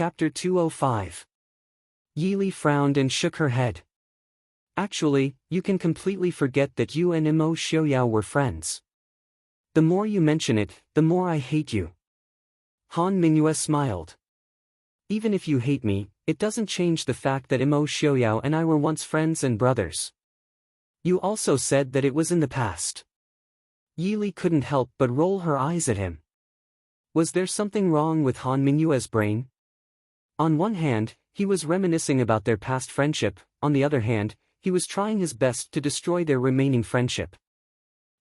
Chapter 205. Yi Li frowned and shook her head. Actually, you can completely forget that you and Imo Xiaoyao were friends. The more you mention it, the more I hate you. Han Mingyue smiled. Even if you hate me, it doesn't change the fact that Imo Xiaoyao and I were once friends and brothers. You also said that it was in the past. Yi Li couldn't help but roll her eyes at him. Was there something wrong with Han Mingyue's brain? On one hand, he was reminiscing about their past friendship, on the other hand, he was trying his best to destroy their remaining friendship.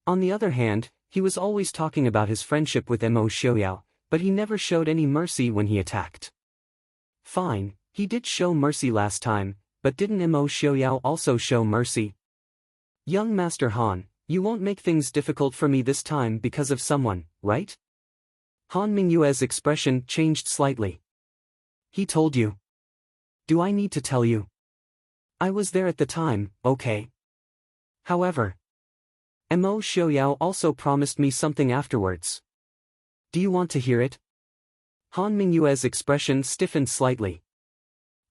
On the other hand, he was always talking about his friendship with Imo Xiaoyao, but he never showed any mercy when he attacked. Fine, he did show mercy last time, but didn't Imo Xiaoyao also show mercy? Young Master Han, you won't make things difficult for me this time because of someone, right? Han Mingyue's expression changed slightly. He told you. Do I need to tell you? I was there at the time, okay. However, Imo Xiaoyao also promised me something afterwards. Do you want to hear it? Han Mingyue's expression stiffened slightly.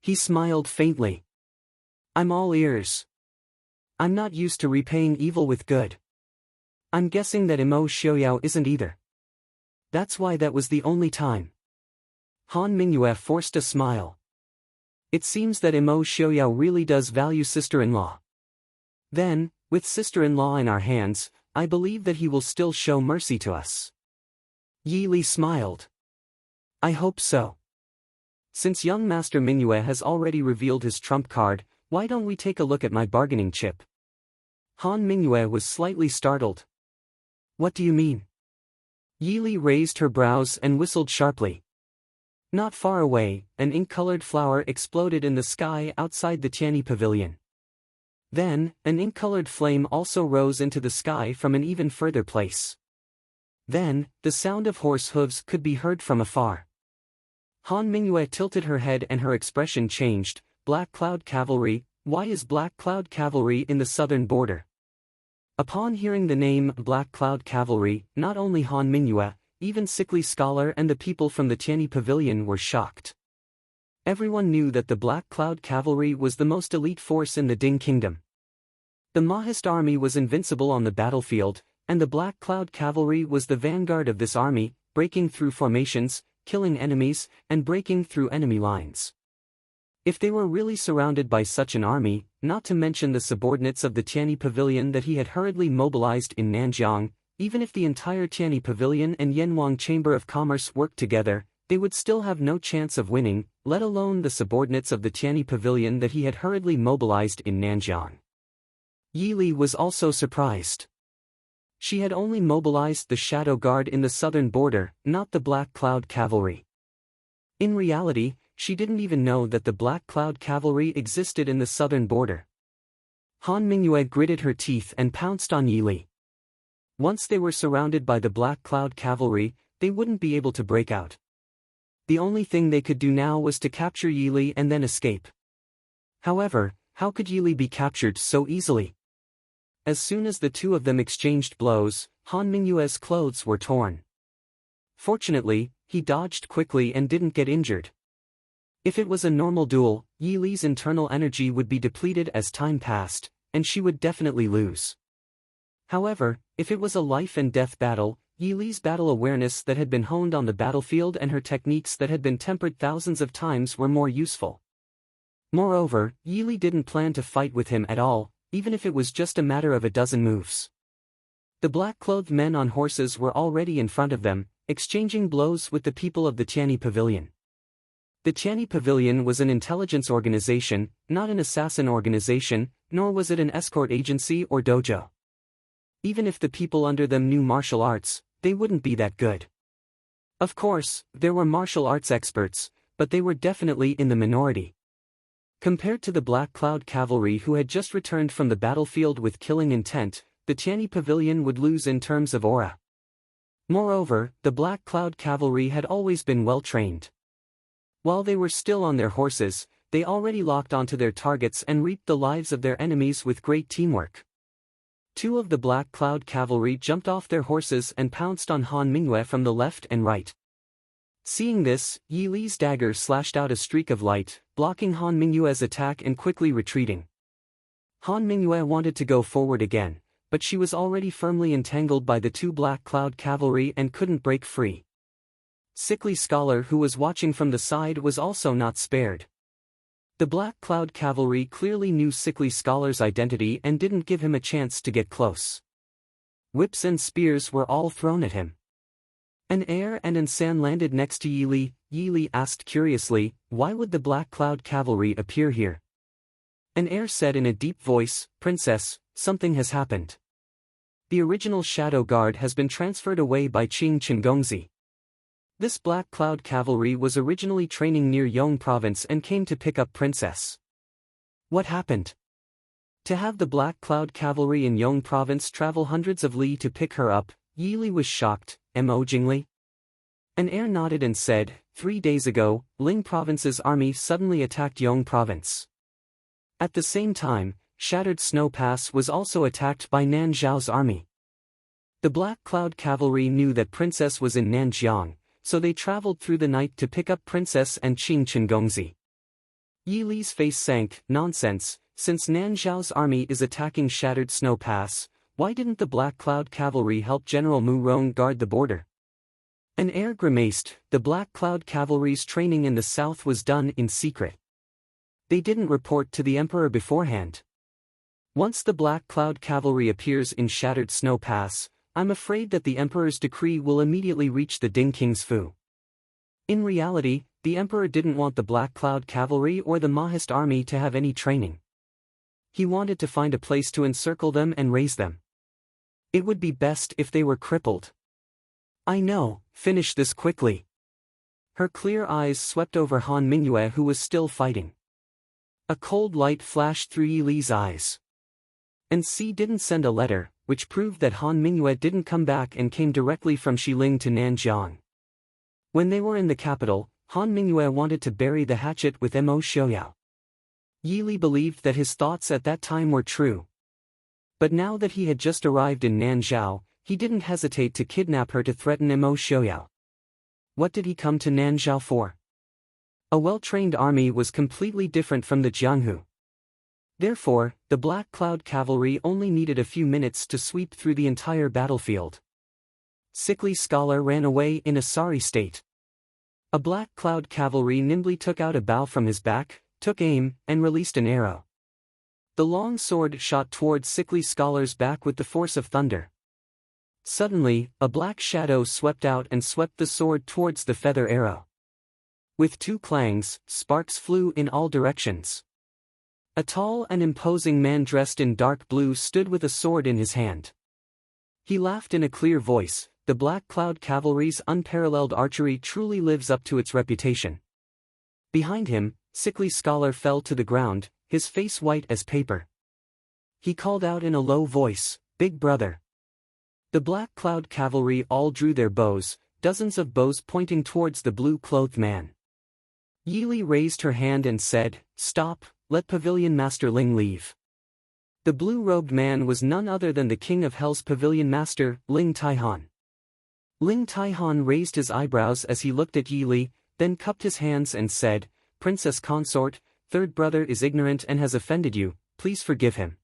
He smiled faintly. I'm all ears. I'm not used to repaying evil with good. I'm guessing that Imo Xiaoyao isn't either. That's why that was the only time. Han Mingyue forced a smile. It seems that Imo Xiaoyao really does value sister-in-law. Then, with sister-in-law in our hands, I believe that he will still show mercy to us. Yi Li smiled. I hope so. Since young Master Mingyue has already revealed his trump card, why don't we take a look at my bargaining chip? Han Mingyue was slightly startled. What do you mean? Yi Li raised her brows and whistled sharply. Not far away, an ink-colored flower exploded in the sky outside the Tianyi Pavilion. Then, an ink-colored flame also rose into the sky from an even further place. Then, the sound of horse hooves could be heard from afar. Han Mingyue tilted her head and her expression changed. Black Cloud Cavalry, why is Black Cloud Cavalry in the southern border? Upon hearing the name Black Cloud Cavalry, not only Han Mingyue, even Sickly Scholar and the people from the Tianyi Pavilion were shocked. Everyone knew that the Black Cloud Cavalry was the most elite force in the Ding Kingdom. The Mahist army was invincible on the battlefield, and the Black Cloud Cavalry was the vanguard of this army, breaking through formations, killing enemies, and breaking through enemy lines. If they were really surrounded by such an army, not to mention the subordinates of the Tianyi Pavilion that he had hurriedly mobilized in Nanjiang, even if the entire Tianyi Pavilion and Yanwang Chamber of Commerce worked together, they would still have no chance of winning, let alone the subordinates of the Tianyi Pavilion that he had hurriedly mobilized in Nanjiang. Yi Li was also surprised. She had only mobilized the Shadow Guard in the southern border, not the Black Cloud Cavalry. In reality, she didn't even know that the Black Cloud Cavalry existed in the southern border. Han Mingyue gritted her teeth and pounced on Yi Li. Once they were surrounded by the Black Cloud Cavalry, they wouldn't be able to break out. The only thing they could do now was to capture Yi Li and then escape. However, how could Yi Li be captured so easily? As soon as the two of them exchanged blows, Han Mingyue's clothes were torn. Fortunately, he dodged quickly and didn't get injured. If it was a normal duel, Yi Li's internal energy would be depleted as time passed, and she would definitely lose. However, if it was a life-and-death battle, Yi Li's battle awareness that had been honed on the battlefield and her techniques that had been tempered thousands of times were more useful. Moreover, Yi Li didn't plan to fight with him at all, even if it was just a matter of a dozen moves. The black-clothed men on horses were already in front of them, exchanging blows with the people of the Tianyi Pavilion. The Tianyi Pavilion was an intelligence organization, not an assassin organization, nor was it an escort agency or dojo. Even if the people under them knew martial arts, they wouldn't be that good. Of course, there were martial arts experts, but they were definitely in the minority. Compared to the Black Cloud Cavalry who had just returned from the battlefield with killing intent, the Tianyi Pavilion would lose in terms of aura. Moreover, the Black Cloud Cavalry had always been well trained. While they were still on their horses, they already locked onto their targets and reaped the lives of their enemies with great teamwork. Two of the Black Cloud Cavalry jumped off their horses and pounced on Han Mingyue from the left and right. Seeing this, Yi Li's dagger slashed out a streak of light, blocking Han Mingyue's attack and quickly retreating. Han Mingyue wanted to go forward again, but she was already firmly entangled by the two Black Cloud cavalry and couldn't break free. Sickly Scholar, who was watching from the side, was also not spared. The Black Cloud cavalry clearly knew Sickly Scholar's identity and didn't give him a chance to get close. Whips and spears were all thrown at him. An heir and an san landed next to Yi Li. Yi Li asked curiously, "Why would the Black Cloud cavalry appear here?" An heir said in a deep voice, "Princess, something has happened. The original Shadow Guard has been transferred away by Qing Qinggongzi. This Black Cloud cavalry was originally training near Yong province and came to pick up Princess." What happened? To have the Black Cloud cavalry in Yong province travel hundreds of li to pick her up, Yi Li was shocked. Mo Jingli? An heir nodded and said, 3 days ago, Ling province's army suddenly attacked Yong province. At the same time, Shattered Snow Pass was also attacked by Nan Zhao's army. The Black Cloud cavalry knew that Princess was in Nanjiang, so they traveled through the night to pick up Princess and Qing Qinggongzi. Yi Li's face sank. Nonsense, since Nan Zhao's army is attacking Shattered Snow Pass, why didn't the Black Cloud cavalry help General Mu Rong guard the border? An heir grimaced. The Black Cloud cavalry's training in the south was done in secret. They didn't report to the emperor beforehand. Once the Black Cloud cavalry appears in Shattered Snow Pass, I'm afraid that the emperor's decree will immediately reach the Ding King's Fu. In reality, the emperor didn't want the Black Cloud cavalry or the Mahist army to have any training. He wanted to find a place to encircle them and raise them. It would be best if they were crippled. I know, finish this quickly. Her clear eyes swept over Han Mingyue, who was still fighting. A cold light flashed through Yi Li's eyes. And C didn't send a letter, which proved that Han Mingyue didn't come back and came directly from Xiling to Nanjiang. When they were in the capital, Han Mingyue wanted to bury the hatchet with Mo Xiaoyao. Yi Li believed that his thoughts at that time were true. But now that he had just arrived in Nanzhao, he didn't hesitate to kidnap her to threaten Mo Xiaoyao. What did he come to Nanzhao for? A well-trained army was completely different from the Jianghu. Therefore, the Black Cloud cavalry only needed a few minutes to sweep through the entire battlefield. Sickly Scholar ran away in a sorry state. A Black Cloud cavalry nimbly took out a bow from his back, took aim, and released an arrow. The long sword shot towards Sickly Scholar's back with the force of thunder. Suddenly, a black shadow swept out and swept the sword towards the feather arrow. With two clangs, sparks flew in all directions. A tall and imposing man dressed in dark blue stood with a sword in his hand. He laughed in a clear voice. The Black Cloud cavalry's unparalleled archery truly lives up to its reputation. Behind him, Sickly Scholar fell to the ground, his face white as paper. He called out in a low voice, "Big brother." The Black Cloud cavalry all drew their bows, dozens of bows pointing towards the blue-clothed man. Yi Li raised her hand and said, "Stop, let Pavilion Master Ling leave." The blue-robed man was none other than the King of Hell's Pavilion Master, Ling Taihan. Ling Taihan raised his eyebrows as he looked at Yi Li, then cupped his hands and said, "Princess Consort, third brother is ignorant and has offended you, please forgive him."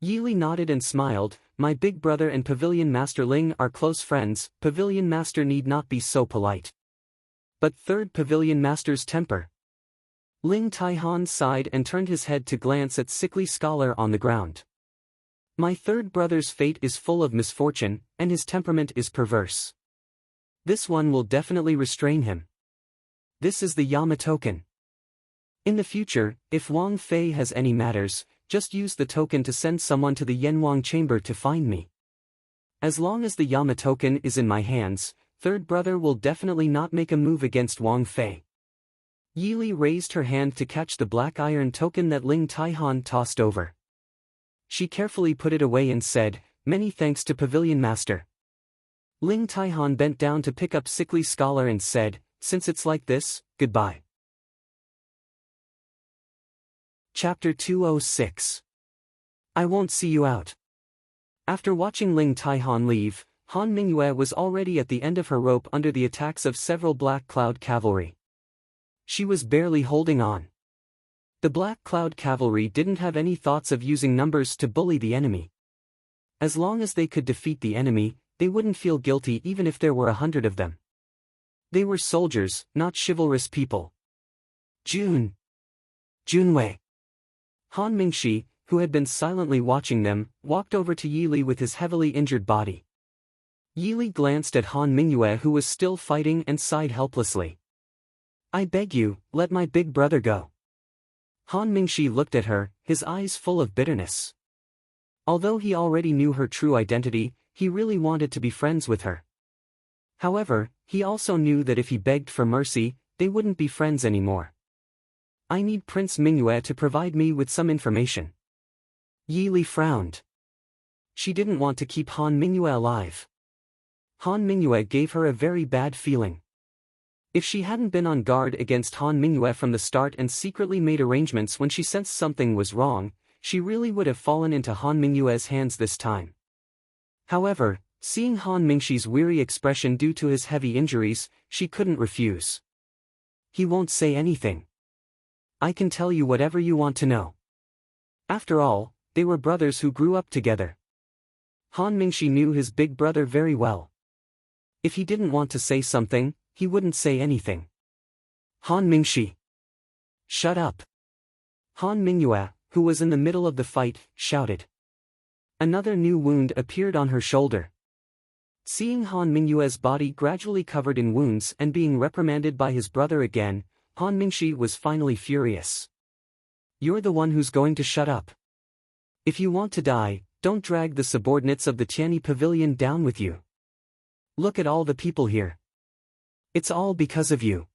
Yi Li nodded and smiled. "My big brother and Pavilion Master Ling are close friends, Pavilion Master need not be so polite." But third Pavilion Master's temper. Ling Taihan sighed and turned his head to glance at Sickly Scholar on the ground. "My third brother's fate is full of misfortune, and his temperament is perverse. This one will definitely restrain him. This is the Yama token. In the future, if Wang Fei has any matters, just use the token to send someone to the Yanwang chamber to find me. As long as the Yama token is in my hands, third brother will definitely not make a move against Wang Fei." Yi Li raised her hand to catch the black iron token that Ling Taihan tossed over. She carefully put it away and said, "Many thanks to Pavilion Master." Ling Taihan bent down to pick up Sickly Scholar and said, "Since it's like this, goodbye." Chapter 206. I won't see you out. After watching Ling Taihan leave, Han Mingyue was already at the end of her rope under the attacks of several Black Cloud cavalry. She was barely holding on. The Black Cloud cavalry didn't have any thoughts of using numbers to bully the enemy. As long as they could defeat the enemy, they wouldn't feel guilty even if there were 100 of them. They were soldiers, not chivalrous people. Junwei. Han Mingxi, who had been silently watching them, walked over to Yi Li with his heavily injured body. Yi Li glanced at Han Mingyue, who was still fighting, and sighed helplessly. "I beg you, let my big brother go." Han Mingxi looked at her, his eyes full of bitterness. Although he already knew her true identity, he really wanted to be friends with her. However, he also knew that if he begged for mercy, they wouldn't be friends anymore. "I need Prince Mingyue to provide me with some information." Yi Li frowned. She didn't want to keep Han Mingyue alive. Han Mingyue gave her a very bad feeling. If she hadn't been on guard against Han Mingyue from the start and secretly made arrangements when she sensed something was wrong, she really would have fallen into Han Mingyue's hands this time. However, seeing Han Mingxi's weary expression due to his heavy injuries, she couldn't refuse. "He won't say anything. I can tell you whatever you want to know." After all, they were brothers who grew up together. Han Mingxi knew his big brother very well. If he didn't want to say something, he wouldn't say anything. "Han Mingxi. Shut up." Han Mingyue, who was in the middle of the fight, shouted. Another new wound appeared on her shoulder. Seeing Han Mingyue's body gradually covered in wounds and being reprimanded by his brother again, Han Mingxi was finally furious. "You're the one who's going to shut up. If you want to die, don't drag the subordinates of the Tianyi Pavilion down with you. Look at all the people here. It's all because of you."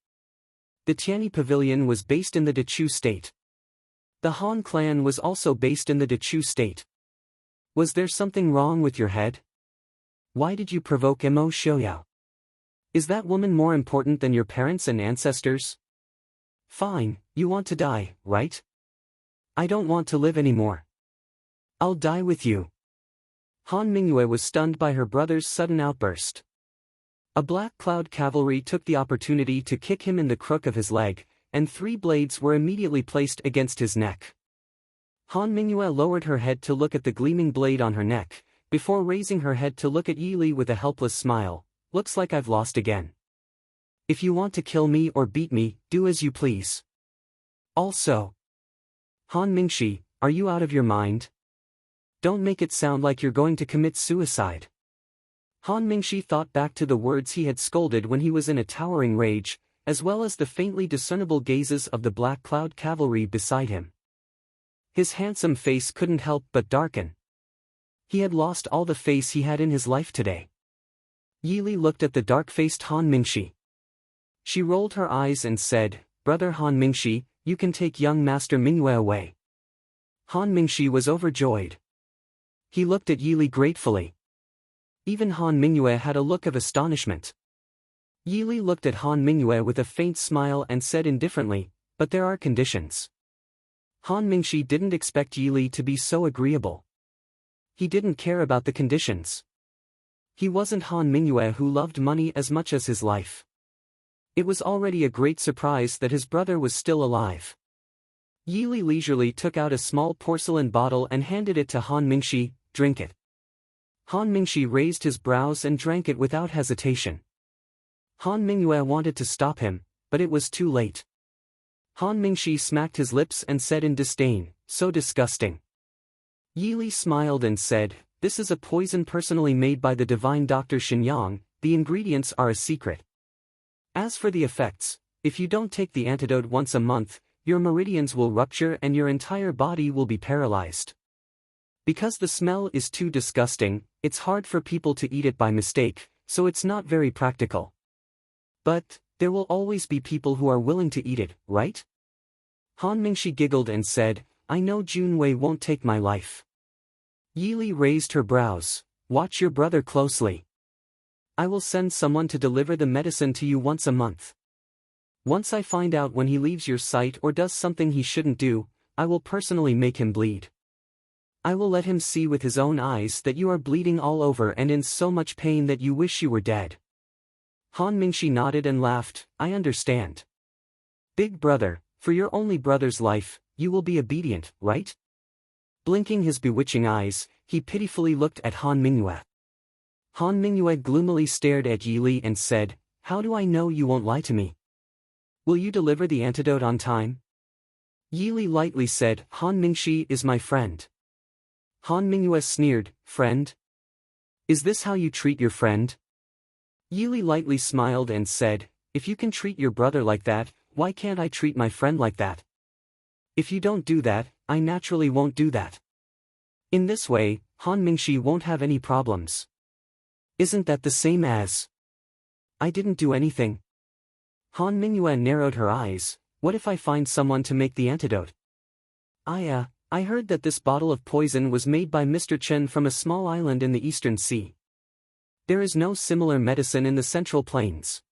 The Tianyi Pavilion was based in the Dechu state. The Han clan was also based in the Dechu state. Was there something wrong with your head? Why did you provoke Mo Xiaoyao? Is that woman more important than your parents and ancestors? Fine, you want to die, right? I don't want to live anymore. I'll die with you. Han Mingyue was stunned by her brother's sudden outburst. A Black Cloud cavalry took the opportunity to kick him in the crook of his leg, and 3 blades were immediately placed against his neck. Han Mingyue lowered her head to look at the gleaming blade on her neck, before raising her head to look at Yi Li with a helpless smile. "Looks like I've lost again. If you want to kill me or beat me, do as you please. Also, Han Mingxi, are you out of your mind? Don't make it sound like you're going to commit suicide." Han Mingxi thought back to the words he had scolded when he was in a towering rage, as well as the faintly discernible gazes of the Black Cloud cavalry beside him. His handsome face couldn't help but darken. He had lost all the face he had in his life today. Yi Li looked at the dark-faced Han Mingxi. She rolled her eyes and said, "Brother Han Mingxi, you can take young Master Mingyue away." Han Mingxi was overjoyed. He looked at Yi Li gratefully. Even Han Mingyue had a look of astonishment. Yi Li looked at Han Mingyue with a faint smile and said indifferently, "But there are conditions." Han Mingxi didn't expect Yi Li to be so agreeable. He didn't care about the conditions. He wasn't Han Mingyue, who loved money as much as his life. It was already a great surprise that his brother was still alive. Yi Li leisurely took out a small porcelain bottle and handed it to Han Mingxi. "Drink it." Han Mingxi raised his brows and drank it without hesitation. Han Mingyue wanted to stop him, but it was too late. Han Mingxi smacked his lips and said in disdain, "So disgusting." Yi Li smiled and said, "This is a poison personally made by the divine Dr. Xinyang. The ingredients are a secret. As for the effects, if you don't take the antidote once a month, your meridians will rupture and your entire body will be paralyzed. Because the smell is too disgusting, it's hard for people to eat it by mistake, so it's not very practical. But, there will always be people who are willing to eat it, right?" Han Mingxi giggled and said, "I know Junwei won't take my life." Yi Li raised her brows. "Watch your brother closely. I will send someone to deliver the medicine to you once a month. Once I find out when he leaves your sight or does something he shouldn't do, I will personally make him bleed." I will let him see with his own eyes that you are bleeding all over and in so much pain that you wish you were dead. Han Mingxi nodded and laughed. I understand. Big brother, for your only brother's life, you will be obedient, right? Blinking his bewitching eyes, he pitifully looked at Han Mingyue. Han Mingyue gloomily stared at Yi Li and said, how do I know you won't lie to me? Will you deliver the antidote on time? Yi Li lightly said, Han Mingxi is my friend. Han Mingyue sneered, friend? Is this how you treat your friend? Yi Li lightly smiled and said, if you can treat your brother like that, why can't I treat my friend like that? If you don't do that, I naturally won't do that. In this way, Han Mingxi won't have any problems. Isn't that the same as? I didn't do anything. Han Mingyue narrowed her eyes. What if I find someone to make the antidote? I heard that this bottle of poison was made by Mr. Chen from a small island in the Eastern Sea. There is no similar medicine in the Central Plains.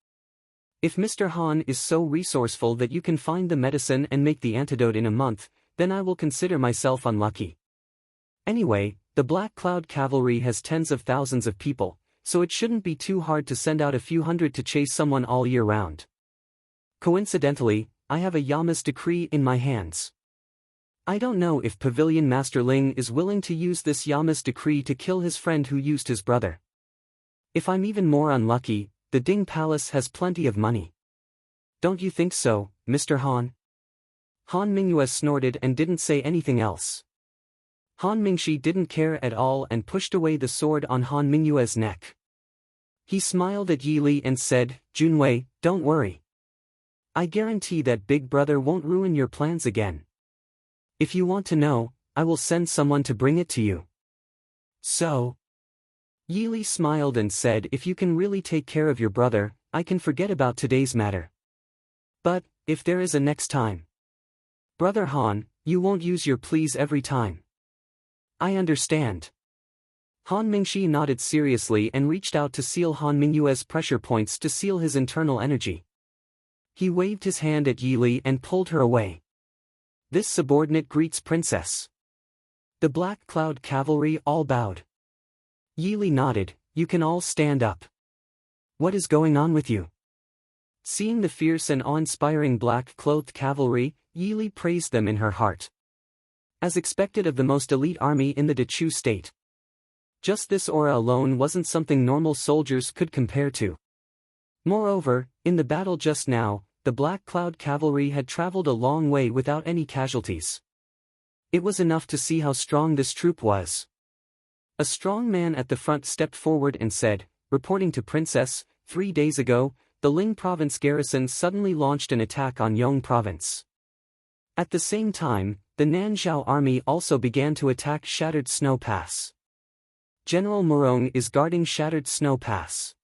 If Mr. Han is so resourceful that you can find the medicine and make the antidote in a month, then I will consider myself unlucky. Anyway, the Black Cloud Cavalry has tens of thousands of people, so it shouldn't be too hard to send out a few hundred to chase someone all year round. Coincidentally, I have a Yama's decree in my hands. I don't know if Pavilion Master Ling is willing to use this Yama's decree to kill his friend who used his brother. If I'm even more unlucky, the Ding Palace has plenty of money. Don't you think so, Mr. Han? Han Mingyue snorted and didn't say anything else. Han Mingxi didn't care at all and pushed away the sword on Han Mingyue's neck. He smiled at Yi Li and said, Junwei, don't worry. I guarantee that Big Brother won't ruin your plans again. If you want to know, I will send someone to bring it to you. So? Yi Li smiled and said, if you can really take care of your brother, I can forget about today's matter. But, if there is a next time. Brother Han, you won't use your please every time. I understand. Han Mingxi nodded seriously and reached out to seal Han Mingyue's pressure points to seal his internal energy. He waved his hand at Yi Li and pulled her away. This subordinate greets Princess. The Black Cloud Cavalry all bowed. Yi Li nodded, you can all stand up. What is going on with you? Seeing the fierce and awe-inspiring black-clothed cavalry, Yi Li praised them in her heart. As expected of the most elite army in the Dechu state. Just this aura alone wasn't something normal soldiers could compare to. Moreover, in the battle just now, the Black Cloud Cavalry had traveled a long way without any casualties. It was enough to see how strong this troop was. A strong man at the front stepped forward and said, reporting to Princess, 3 days ago, the Ling Province garrison suddenly launched an attack on Yong Province. At the same time, the Nanzhao army also began to attack Shattered Snow Pass. General Murong is guarding Shattered Snow Pass.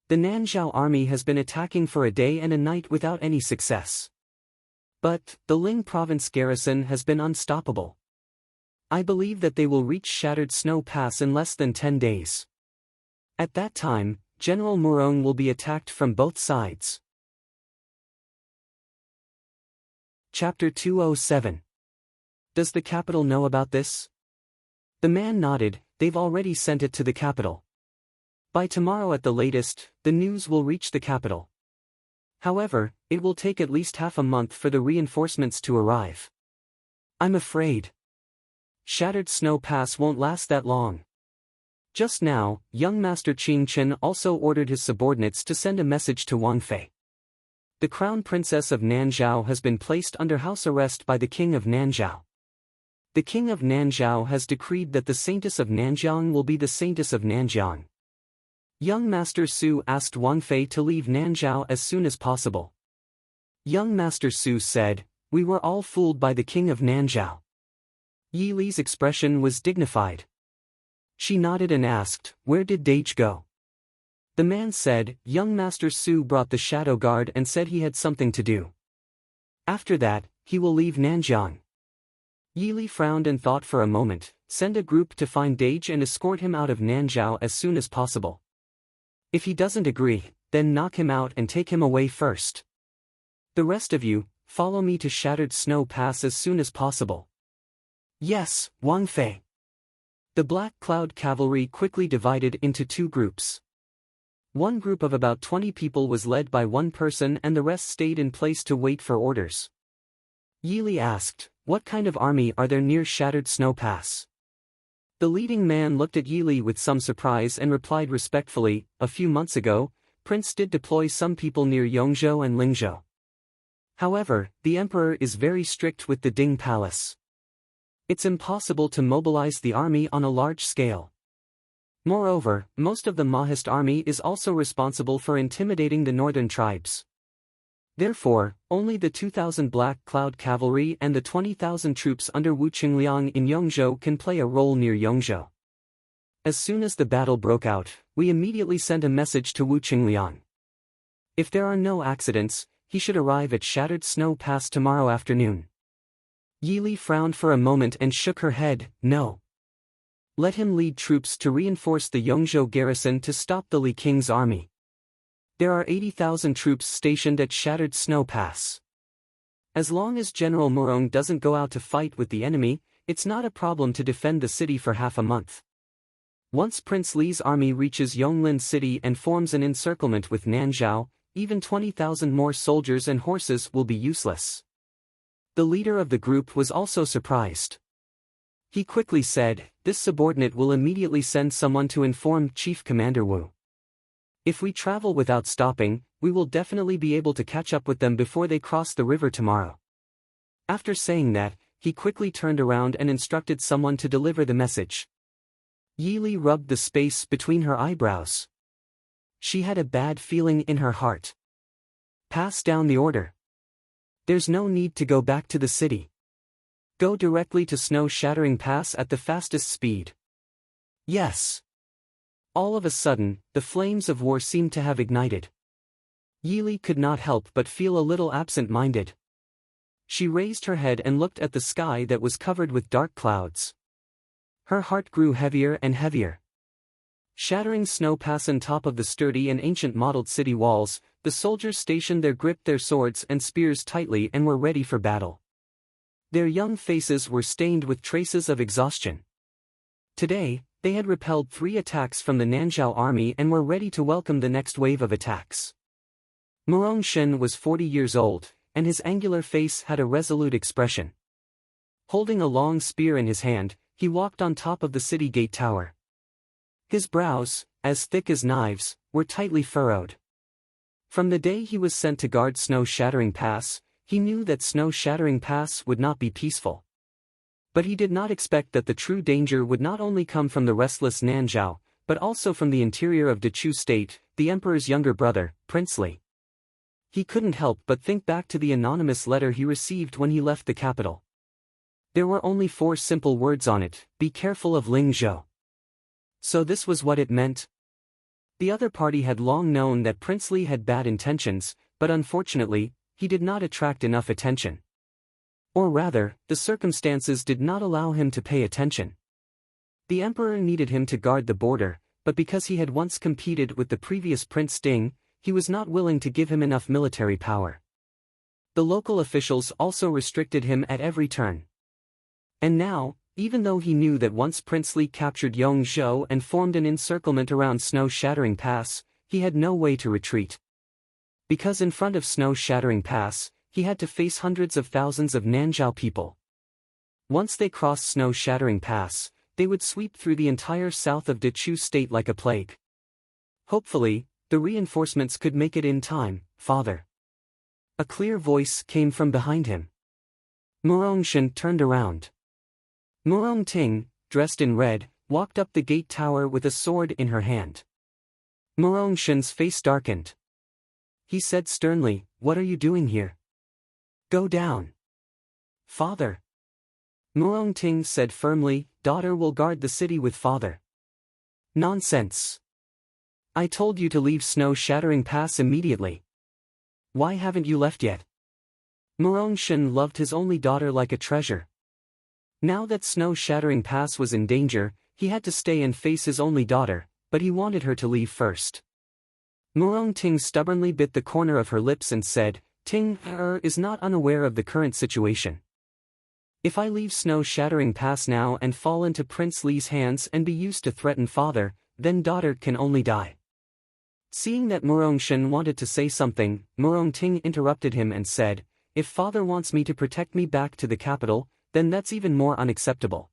The Nanzhao army has been attacking for a day and a night without any success. But, the Ling Province garrison has been unstoppable. I believe that they will reach Shattered Snow Pass in less than 10 days. At that time, General Murong will be attacked from both sides. Chapter 207. Does the capital know about this? The man nodded, they've already sent it to the capital. By tomorrow at the latest, the news will reach the capital. However, it will take at least half a month for the reinforcements to arrive. I'm afraid. Shattered Snow Pass won't last that long. Just now, young Master Qing Chen also ordered his subordinates to send a message to Wang Fei. The Crown Princess of Nanzhao has been placed under house arrest by the King of Nanzhao. The King of Nanzhao has decreed that the Saintess of Nanjiang will be the Saintess of Nanjiang. Young Master Su asked Wang Fei to leave Nanzhao as soon as possible. Young Master Su said, we were all fooled by the King of Nanzhao. Yi Li's expression was dignified. She nodded and asked, where did Dage go? The man said, young Master Su brought the Shadow Guard and said he had something to do. After that, he will leave Nanjiang. Yi Li frowned and thought for a moment, send a group to find Dage and escort him out of Nanzhao as soon as possible. If he doesn't agree, then knock him out and take him away first. The rest of you, follow me to Shattered Snow Pass as soon as possible. Yes, Wang Fei. The Black Cloud cavalry quickly divided into two groups. One group of about 20 people was led by one person and the rest stayed in place to wait for orders. Yi Li asked, "What kind of army are there near Shattered Snow Pass?" The leading man looked at Yi Li with some surprise and replied respectfully, "A few months ago, Prince did deploy some people near Yongzhou and Lingzhou. However, the emperor is very strict with the Ding Palace. It's impossible to mobilize the army on a large scale. Moreover, most of the Mahist army is also responsible for intimidating the northern tribes. Therefore, only the 2,000 Black Cloud cavalry and the 20,000 troops under Wu Qingliang in Yongzhou can play a role near Yongzhou. As soon as the battle broke out, we immediately sent a message to Wu Qingliang. If there are no accidents, he should arrive at Shattered Snow Pass tomorrow afternoon." Yi Li frowned for a moment and shook her head, "No. Let him lead troops to reinforce the Yongzhou garrison to stop the Li King's army. There are 80,000 troops stationed at Shattered Snow Pass. As long as General Murong doesn't go out to fight with the enemy, it's not a problem to defend the city for half a month. Once Prince Li's army reaches Yonglin City and forms an encirclement with Nanzhao, even 20,000 more soldiers and horses will be useless." The leader of the group was also surprised. He quickly said, "This subordinate will immediately send someone to inform Chief Commander Wu. If we travel without stopping, we will definitely be able to catch up with them before they cross the river tomorrow." After saying that, he quickly turned around and instructed someone to deliver the message. Yi Li rubbed the space between her eyebrows. She had a bad feeling in her heart. "Pass down the order. There's no need to go back to the city. Go directly to Snow Shattering Pass at the fastest speed." "Yes." All of a sudden, the flames of war seemed to have ignited. Yi Li could not help but feel a little absent-minded. She raised her head and looked at the sky that was covered with dark clouds. Her heart grew heavier and heavier. Shattering Snow Pass on top of the sturdy and ancient mottled city walls, the soldiers stationed there gripped their swords and spears tightly and were ready for battle. Their young faces were stained with traces of exhaustion. Today, they had repelled 3 attacks from the Nanzhao army and were ready to welcome the next wave of attacks. Murong Shen was 40 years old, and his angular face had a resolute expression. Holding a long spear in his hand, he walked on top of the city gate tower. His brows, as thick as knives, were tightly furrowed. From the day he was sent to guard Snow Shattering Pass, he knew that Snow Shattering Pass would not be peaceful. But he did not expect that the true danger would not only come from the restless Nanzhao, but also from the interior of Dechu State, the emperor's younger brother, Prince Li. He couldn't help but think back to the anonymous letter he received when he left the capital. There were only 4 simple words on it: "Be careful of Lingzhou." So this was what it meant? The other party had long known that Prince Li had bad intentions, but unfortunately, he did not attract enough attention. Or rather, the circumstances did not allow him to pay attention. The emperor needed him to guard the border, but because he had once competed with the previous Prince Ding, he was not willing to give him enough military power. The local officials also restricted him at every turn. And now, even though he knew that once Prince Li captured Yongzhou and formed an encirclement around Snow Shattering Pass, he had no way to retreat. Because in front of Snow Shattering Pass, he had to face hundreds of thousands of Nanzhao people. Once they crossed Snow Shattering Pass, they would sweep through the entire south of Dechu State like a plague. Hopefully, the reinforcements could make it in time, father. A clear voice came from behind him. Murong Shen turned around. Murong Ting, dressed in red, walked up the gate tower with a sword in her hand. Murong Shen's face darkened. He said sternly, "What are you doing here? Go down." "Father." Murong Ting said firmly, "Daughter will guard the city with father." "Nonsense. I told you to leave Snow Shattering Pass immediately. Why haven't you left yet?" Murong Shen loved his only daughter like a treasure. Now that Snow Shattering Pass was in danger, he had to stay and face his only daughter, but he wanted her to leave first. Murong Ting stubbornly bit the corner of her lips and said, "Ting is not unaware of the current situation. If I leave Snow-Shattering Pass now and fall into Prince Li's hands and be used to threaten father, then daughter can only die. Seeing that Murong-shen wanted to say something, Murong-ting interrupted him and said, if father wants me to protect me back to the capital, then that's even more unacceptable.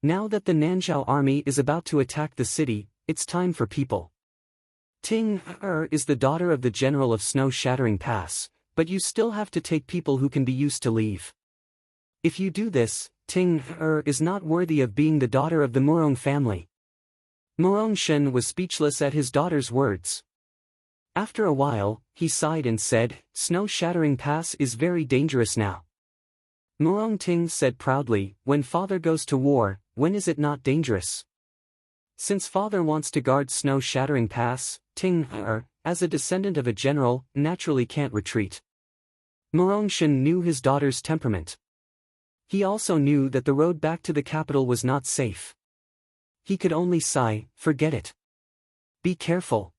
Now that the Nanzhao army is about to attack the city, it's time for people. Ting is the daughter of the general of Snow-Shattering Pass, but you still have to take people who can be used to leave. If you do this, Ting is not worthy of being the daughter of the Murong family. Murong-shen was speechless at his daughter's words. After a while, he sighed and said, Snow-Shattering Pass is very dangerous now. Murong-ting said proudly, when father goes to war, when is it not dangerous? Since father wants to guard Snow-Shattering Pass, Ting as a descendant of a general, naturally can't retreat. Murong-shen knew his daughter's temperament. He also knew that the road back to the capital was not safe. He could only sigh, forget it. Be careful.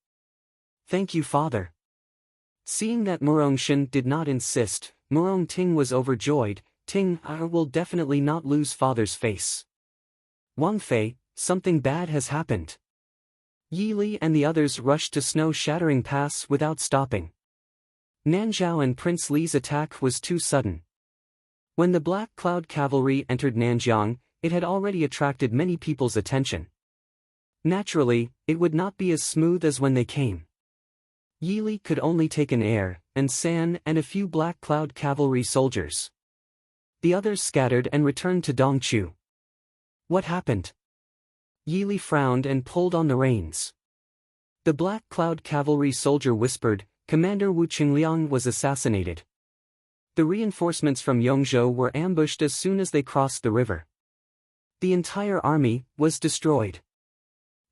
Thank you, father. Seeing that Murong-shen did not insist, Murong-ting was overjoyed. Ting will definitely not lose father's face. Wang Fei, something bad has happened. Yi Li and the others rushed to Snow-Shattering Pass without stopping. Nanzhao and Prince Li's attack was too sudden. When the Black Cloud cavalry entered Nanjiang, it had already attracted many people's attention. Naturally, it would not be as smooth as when they came. Yi Li could only take an air, and San and a few Black Cloud cavalry soldiers. The others scattered and returned to Dongchu. What happened? Yi Li frowned and pulled on the reins. The Black Cloud cavalry soldier whispered, Commander Wu Qingliang was assassinated. The reinforcements from Yongzhou were ambushed as soon as they crossed the river. The entire army was destroyed.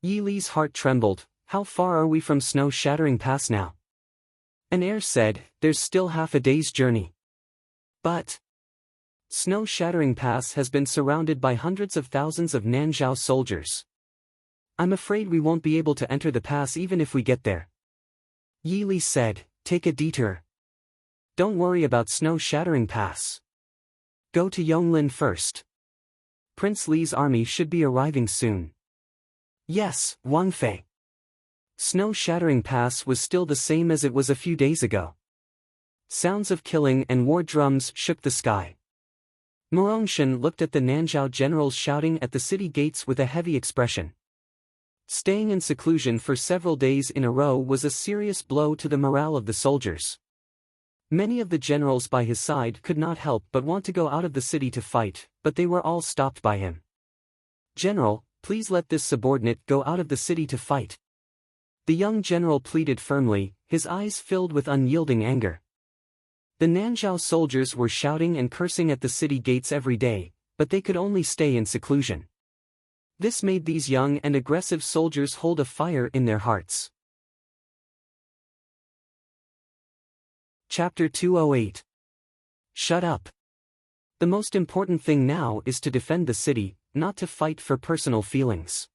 Yi Li's heart trembled. How far are we from Snow-Shattering Pass now? An heir said, there's still half a day's journey. But Snow-Shattering Pass has been surrounded by hundreds of thousands of Nanzhao soldiers. I'm afraid we won't be able to enter the pass even if we get there. Yi Li said, take a detour. Don't worry about Snow-Shattering Pass. Go to Yonglin first. Prince Li's army should be arriving soon. Yes, Wang Fei. Snow-Shattering Pass was still the same as it was a few days ago. Sounds of killing and war drums shook the sky. Murong-shen looked at the Nanzhao generals shouting at the city gates with a heavy expression. Staying in seclusion for several days in a row was a serious blow to the morale of the soldiers. Many of the generals by his side could not help but want to go out of the city to fight, but they were all stopped by him. General, please let this subordinate go out of the city to fight. The young general pleaded firmly, his eyes filled with unyielding anger. The Nanzhao soldiers were shouting and cursing at the city gates every day, but they could only stay in seclusion. This made these young and aggressive soldiers hold a fire in their hearts. Chapter 208. Shut up. The most important thing now is to defend the city, not to fight for personal feelings.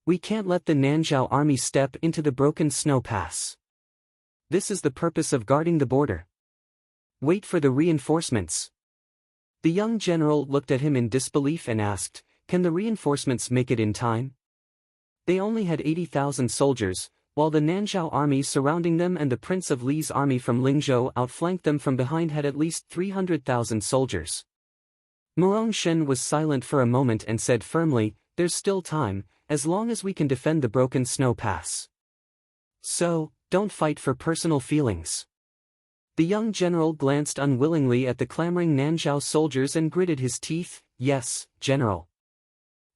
We can't let the Nanzhao army step into the broken snow pass. This is the purpose of guarding the border. Wait for the reinforcements. The young general looked at him in disbelief and asked, can the reinforcements make it in time? They only had 80,000 soldiers, while the Nanzhao army surrounding them and the Prince of Li's army from Lingzhou outflanked them from behind had at least 300,000 soldiers. Murong-shen was silent for a moment and said firmly, there's still time, as long as we can defend the broken snow pass. So, don't fight for personal feelings. The young general glanced unwillingly at the clamoring Nanzhao soldiers and gritted his teeth, yes, General.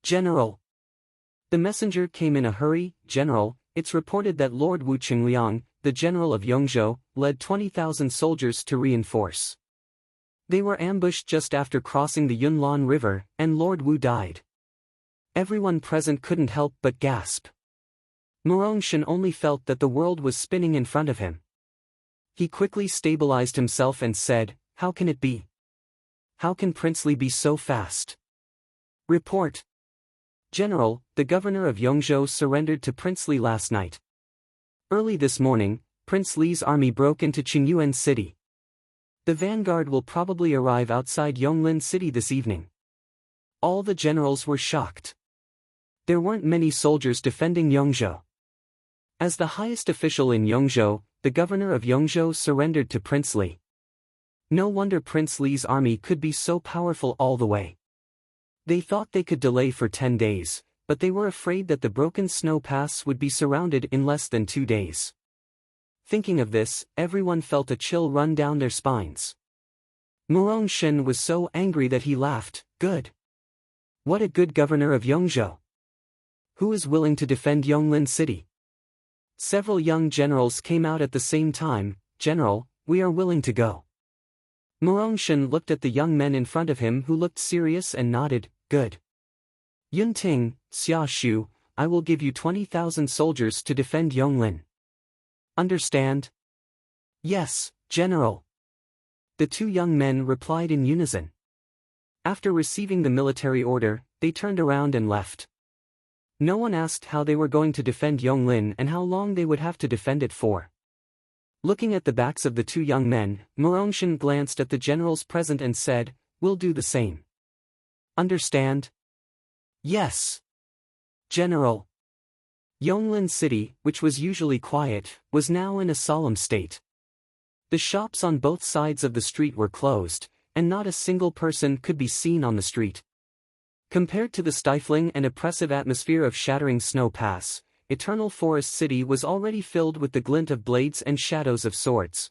General. The messenger came in a hurry, General, it's reported that Lord Wu Qingliang, the general of Yongzhou, led 20,000 soldiers to reinforce. They were ambushed just after crossing the Yunlan River, and Lord Wu died. Everyone present couldn't help but gasp. Murong-shen only felt that the world was spinning in front of him. He quickly stabilized himself and said, how can it be? How can Prince Li be so fast? Report. General, the governor of Yongzhou surrendered to Prince Li last night. Early this morning, Prince Li's army broke into Qingyuan city. The vanguard will probably arrive outside Yonglin City this evening. All the generals were shocked. There weren't many soldiers defending Yongzhou. As the highest official in Yongzhou, the governor of Yongzhou surrendered to Prince Li. No wonder Prince Li's army could be so powerful all the way. They thought they could delay for 10 days, but they were afraid that the broken snow paths would be surrounded in less than 2 days. Thinking of this, everyone felt a chill run down their spines. Murong Shen was so angry that he laughed. Good. What a good governor of Yongzhou. Who is willing to defend Yonglin City? Several young generals came out at the same time. General, we are willing to go. Murong Shen looked at the young men in front of him who looked serious and nodded. Good. Yun Ting, Xia Shu, I will give you 20,000 soldiers to defend Yonglin. Understand? Yes, General. The two young men replied in unison. After receiving the military order, they turned around and left. No one asked how they were going to defend Yonglin and how long they would have to defend it for. Looking at the backs of the two young men, Murong Shen glanced at the generals present and said, "We'll do the same." Understand? Yes. General. Yonglin City, which was usually quiet, was now in a solemn state. The shops on both sides of the street were closed, and not a single person could be seen on the street. Compared to the stifling and oppressive atmosphere of shattering snow paths, Eternal Forest City was already filled with the glint of blades and shadows of swords.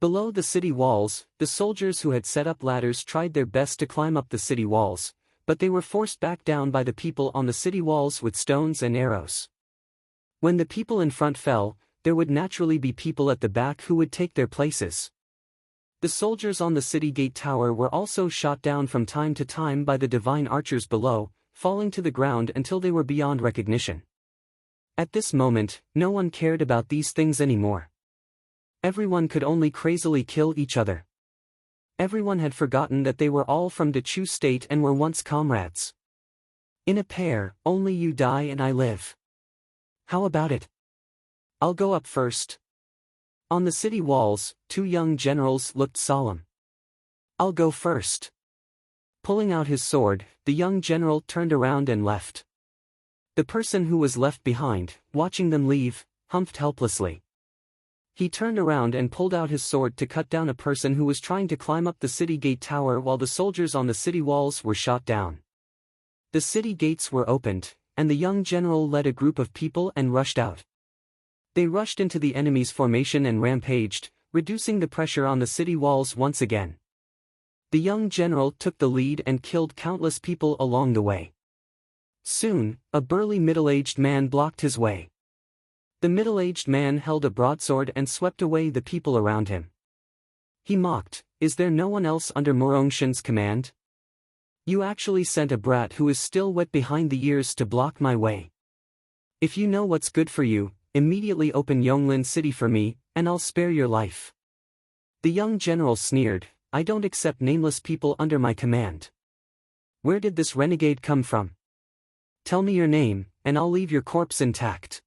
Below the city walls, the soldiers who had set up ladders tried their best to climb up the city walls, but they were forced back down by the people on the city walls with stones and arrows. When the people in front fell, there would naturally be people at the back who would take their places. The soldiers on the city gate tower were also shot down from time to time by the divine archers below, falling to the ground until they were beyond recognition. At this moment, no one cared about these things anymore. Everyone could only crazily kill each other. Everyone had forgotten that they were all from the Chu state and were once comrades. In a pair, only you die and I live. How about it? I'll go up first. On the city walls, two young generals looked solemn. I'll go first. Pulling out his sword, the young general turned around and left. The person who was left behind, watching them leave, humphed helplessly. He turned around and pulled out his sword to cut down a person who was trying to climb up the city gate tower while the soldiers on the city walls were shot down. The city gates were opened, and the young general led a group of people and rushed out. They rushed into the enemy's formation and rampaged, reducing the pressure on the city walls once again. The young general took the lead and killed countless people along the way. Soon, a burly middle-aged man blocked his way. The middle-aged man held a broadsword and swept away the people around him. He mocked, "Is there no one else under Murong Shen's command? You actually sent a brat who is still wet behind the ears to block my way. If you know what's good for you, immediately open Yonglin City for me, and I'll spare your life." The young general sneered, "I don't accept nameless people under my command. Where did this renegade come from? Tell me your name, and I'll leave your corpse intact."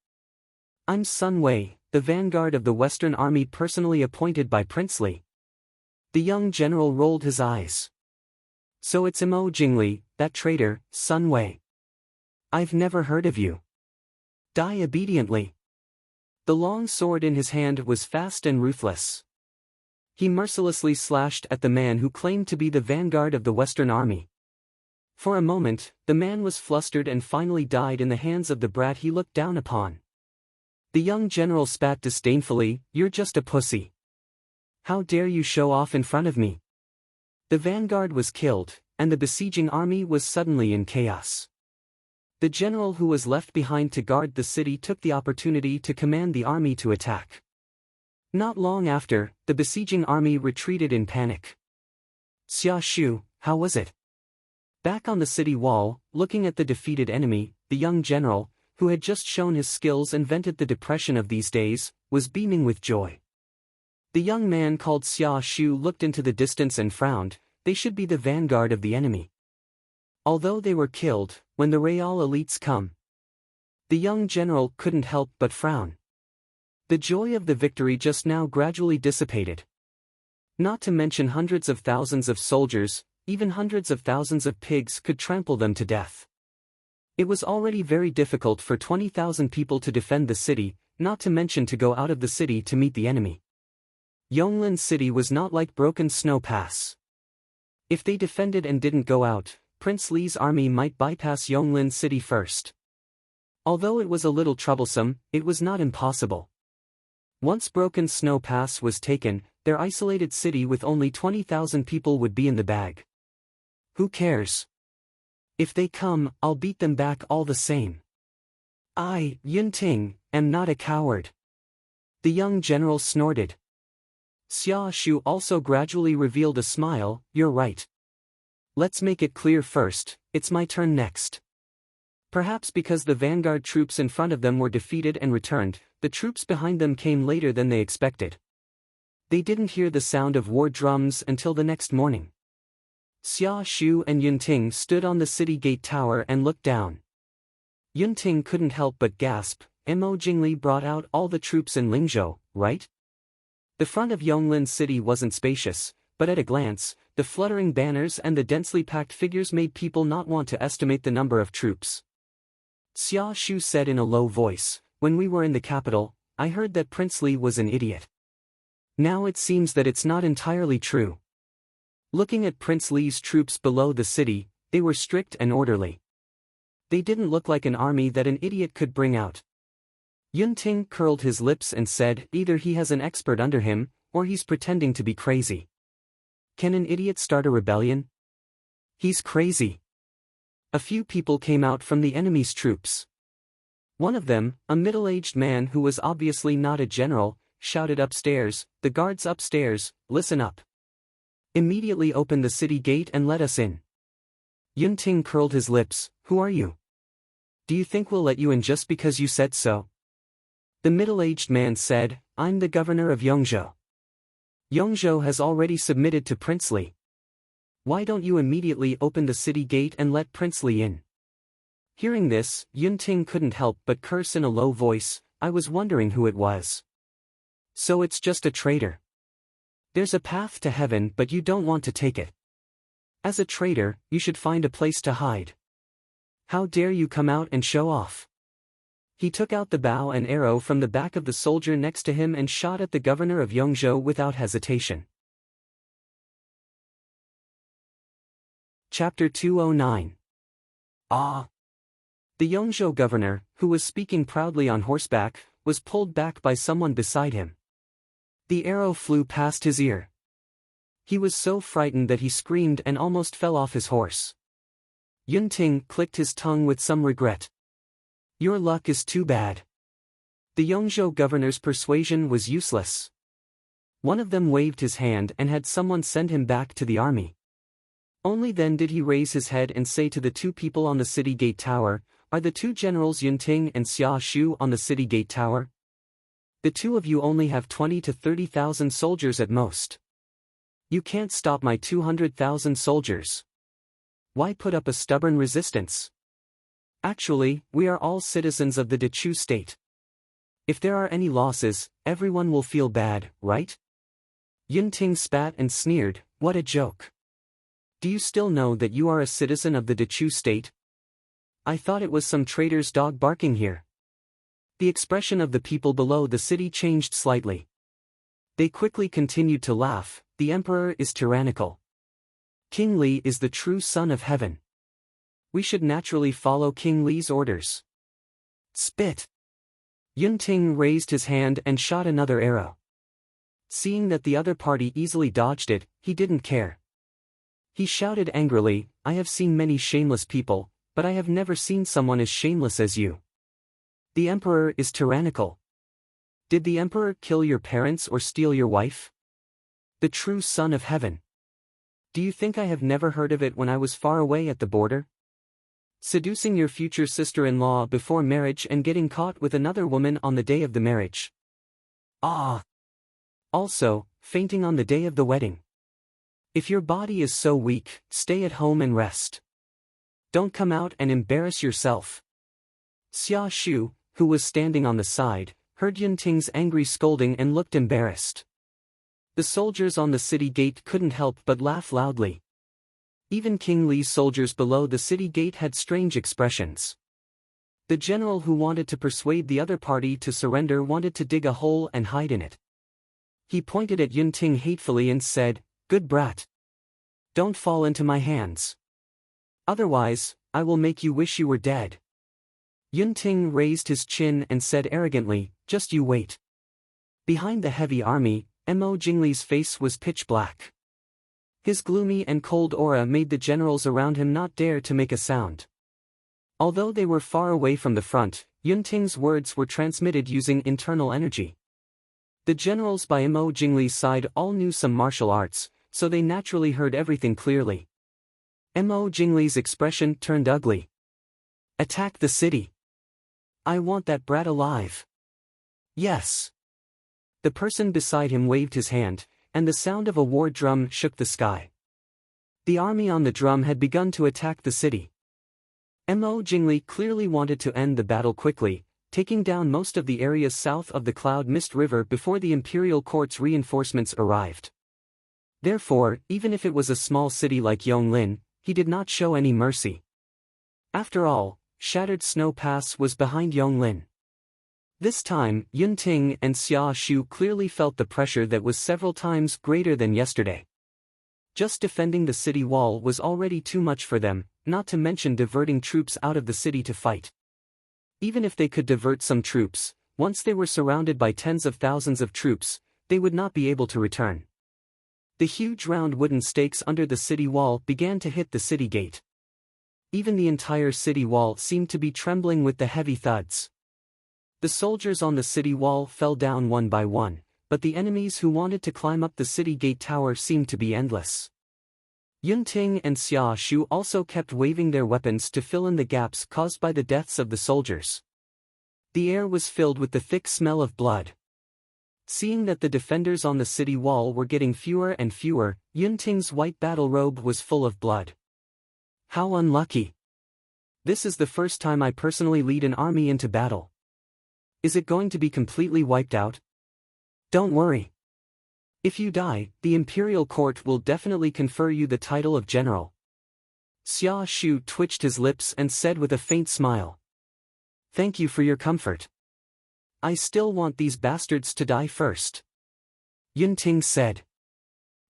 "I'm Sun Wei, the vanguard of the Western Army personally appointed by Prince Li." The young general rolled his eyes. "So it's Mo Jingli, that traitor, Sun Wei. I've never heard of you. Die obediently." The long sword in his hand was fast and ruthless. He mercilessly slashed at the man who claimed to be the vanguard of the Western Army. For a moment, the man was flustered and finally died in the hands of the brat he looked down upon. The young general spat disdainfully, "You're just a pussy. How dare you show off in front of me?" The vanguard was killed, and the besieging army was suddenly in chaos. The general who was left behind to guard the city took the opportunity to command the army to attack. Not long after, the besieging army retreated in panic. "Xia Shu, how was it?" Back on the city wall, looking at the defeated enemy, the young general, who had just shown his skills and vented the depression of these days, was beaming with joy. The young man called Xia Shu looked into the distance and frowned. They should be the vanguard of the enemy. Although they were killed, when the Real elites come. The young general couldn't help but frown. The joy of the victory just now gradually dissipated. Not to mention hundreds of thousands of soldiers, even hundreds of thousands of pigs could trample them to death. It was already very difficult for 20,000 people to defend the city, not to mention to go out of the city to meet the enemy. Yonglin City was not like Broken Snow Pass. If they defended and didn't go out, Prince Li's army might bypass Yonglin City first. Although it was a little troublesome, it was not impossible. Once Broken Snow Pass was taken, their isolated city with only 20,000 people would be in the bag. Who cares? If they come, I'll beat them back all the same. I, Yunting, am not a coward. The young general snorted. Xia Shu also gradually revealed a smile. You're right. Let's make it clear first, it's my turn next. Perhaps because the vanguard troops in front of them were defeated and returned, the troops behind them came later than they expected. They didn't hear the sound of war drums until the next morning. Xia Shu and Yunting stood on the city gate tower and looked down. Yunting couldn't help but gasp. Mo Jingli brought out all the troops in Lingzhou, right? The front of Yonglin City wasn't spacious, but at a glance, the fluttering banners and the densely packed figures made people not want to estimate the number of troops. Xia Shu said in a low voice, when we were in the capital, I heard that Prince Li was an idiot. Now it seems that it's not entirely true. Looking at Prince Li's troops below the city, they were strict and orderly. They didn't look like an army that an idiot could bring out. Yunting curled his lips and said, either he has an expert under him, or he's pretending to be crazy. Can an idiot start a rebellion? He's crazy. A few people came out from the enemy's troops. One of them, a middle-aged man who was obviously not a general, shouted upstairs, the guards upstairs, listen up. Immediately open the city gate and let us in. Yunting curled his lips, who are you? Do you think we'll let you in just because you said so? The middle-aged man said, I'm the governor of Yongzhou. Yongzhou has already submitted to Prince Li. Why don't you immediately open the city gate and let Prince Li in? Hearing this, Yunting couldn't help but curse in a low voice, I was wondering who it was. So it's just a traitor. There's a path to heaven but you don't want to take it. As a traitor, you should find a place to hide. How dare you come out and show off? He took out the bow and arrow from the back of the soldier next to him and shot at the governor of Yongzhou without hesitation. Chapter 209. Ah! The Yongzhou governor, who was speaking proudly on horseback, was pulled back by someone beside him. The arrow flew past his ear. He was so frightened that he screamed and almost fell off his horse. Yunting clicked his tongue with some regret. Your luck is too bad. The Yongzhou governor's persuasion was useless. One of them waved his hand and had someone send him back to the army. Only then did he raise his head and say to the two people on the city gate tower, are the two generals Yunting and Xia Shu on the city gate tower? The two of you only have 20 to 30,000 soldiers at most. You can't stop my 200,000 soldiers. Why put up a stubborn resistance? Actually, we are all citizens of the Dechu state. If there are any losses, everyone will feel bad, right? Yunting spat and sneered, what a joke. Do you still know that you are a citizen of the Dechu state? I thought it was some traitor's dog barking here. The expression of the people below the city changed slightly. They quickly continued to laugh, the emperor is tyrannical. King Li is the true son of heaven. We should naturally follow King Li's orders. Spit! Yunting raised his hand and shot another arrow. Seeing that the other party easily dodged it, he didn't care. He shouted angrily, I have seen many shameless people, but I have never seen someone as shameless as you. The emperor is tyrannical. Did the emperor kill your parents or steal your wife? The true son of heaven. Do you think I have never heard of it when I was far away at the border? Seducing your future sister-in-law before marriage and getting caught with another woman on the day of the marriage. Ah! Also, fainting on the day of the wedding. If your body is so weak, stay at home and rest. Don't come out and embarrass yourself. Xia Shu, who was standing on the side, heard Yunting's angry scolding and looked embarrassed. The soldiers on the city gate couldn't help but laugh loudly. Even King Li's soldiers below the city gate had strange expressions. The general who wanted to persuade the other party to surrender wanted to dig a hole and hide in it. He pointed at Yun Ting hatefully and said, "Good brat. Don't fall into my hands. Otherwise, I will make you wish you were dead." Yun Ting raised his chin and said arrogantly, "Just you wait." Behind the heavy army, Mo Jingli's face was pitch black. His gloomy and cold aura made the generals around him not dare to make a sound. Although they were far away from the front, Yun Ting's words were transmitted using internal energy. The generals by Mo Jingli's side all knew some martial arts, so they naturally heard everything clearly. Mo Jingli's expression turned ugly. "Attack the city. I want that brat alive." "Yes." The person beside him waved his hand, and the sound of a war drum shook the sky. The army on the drum had begun to attack the city. Mo Jingli clearly wanted to end the battle quickly, taking down most of the areas south of the Cloud Mist River before the imperial court's reinforcements arrived. Therefore, even if it was a small city like Yonglin, he did not show any mercy. After all, Shattered Snow Pass was behind Yonglin. This time, Yun Ting and Xia Shu clearly felt the pressure that was several times greater than yesterday. Just defending the city wall was already too much for them, not to mention diverting troops out of the city to fight. Even if they could divert some troops, once they were surrounded by tens of thousands of troops, they would not be able to return. The huge round wooden stakes under the city wall began to hit the city gate. Even the entire city wall seemed to be trembling with the heavy thuds. The soldiers on the city wall fell down one by one, but the enemies who wanted to climb up the city gate tower seemed to be endless. Yun Ting and Xia Shu also kept waving their weapons to fill in the gaps caused by the deaths of the soldiers. The air was filled with the thick smell of blood. Seeing that the defenders on the city wall were getting fewer and fewer, Yun Ting's white battle robe was full of blood. How unlucky! This is the first time I personally lead an army into battle. Is it going to be completely wiped out? Don't worry. If you die, the imperial court will definitely confer you the title of general. Xia Shu twitched his lips and said with a faint smile. Thank you for your comfort. I still want these bastards to die first. Yun Ting said.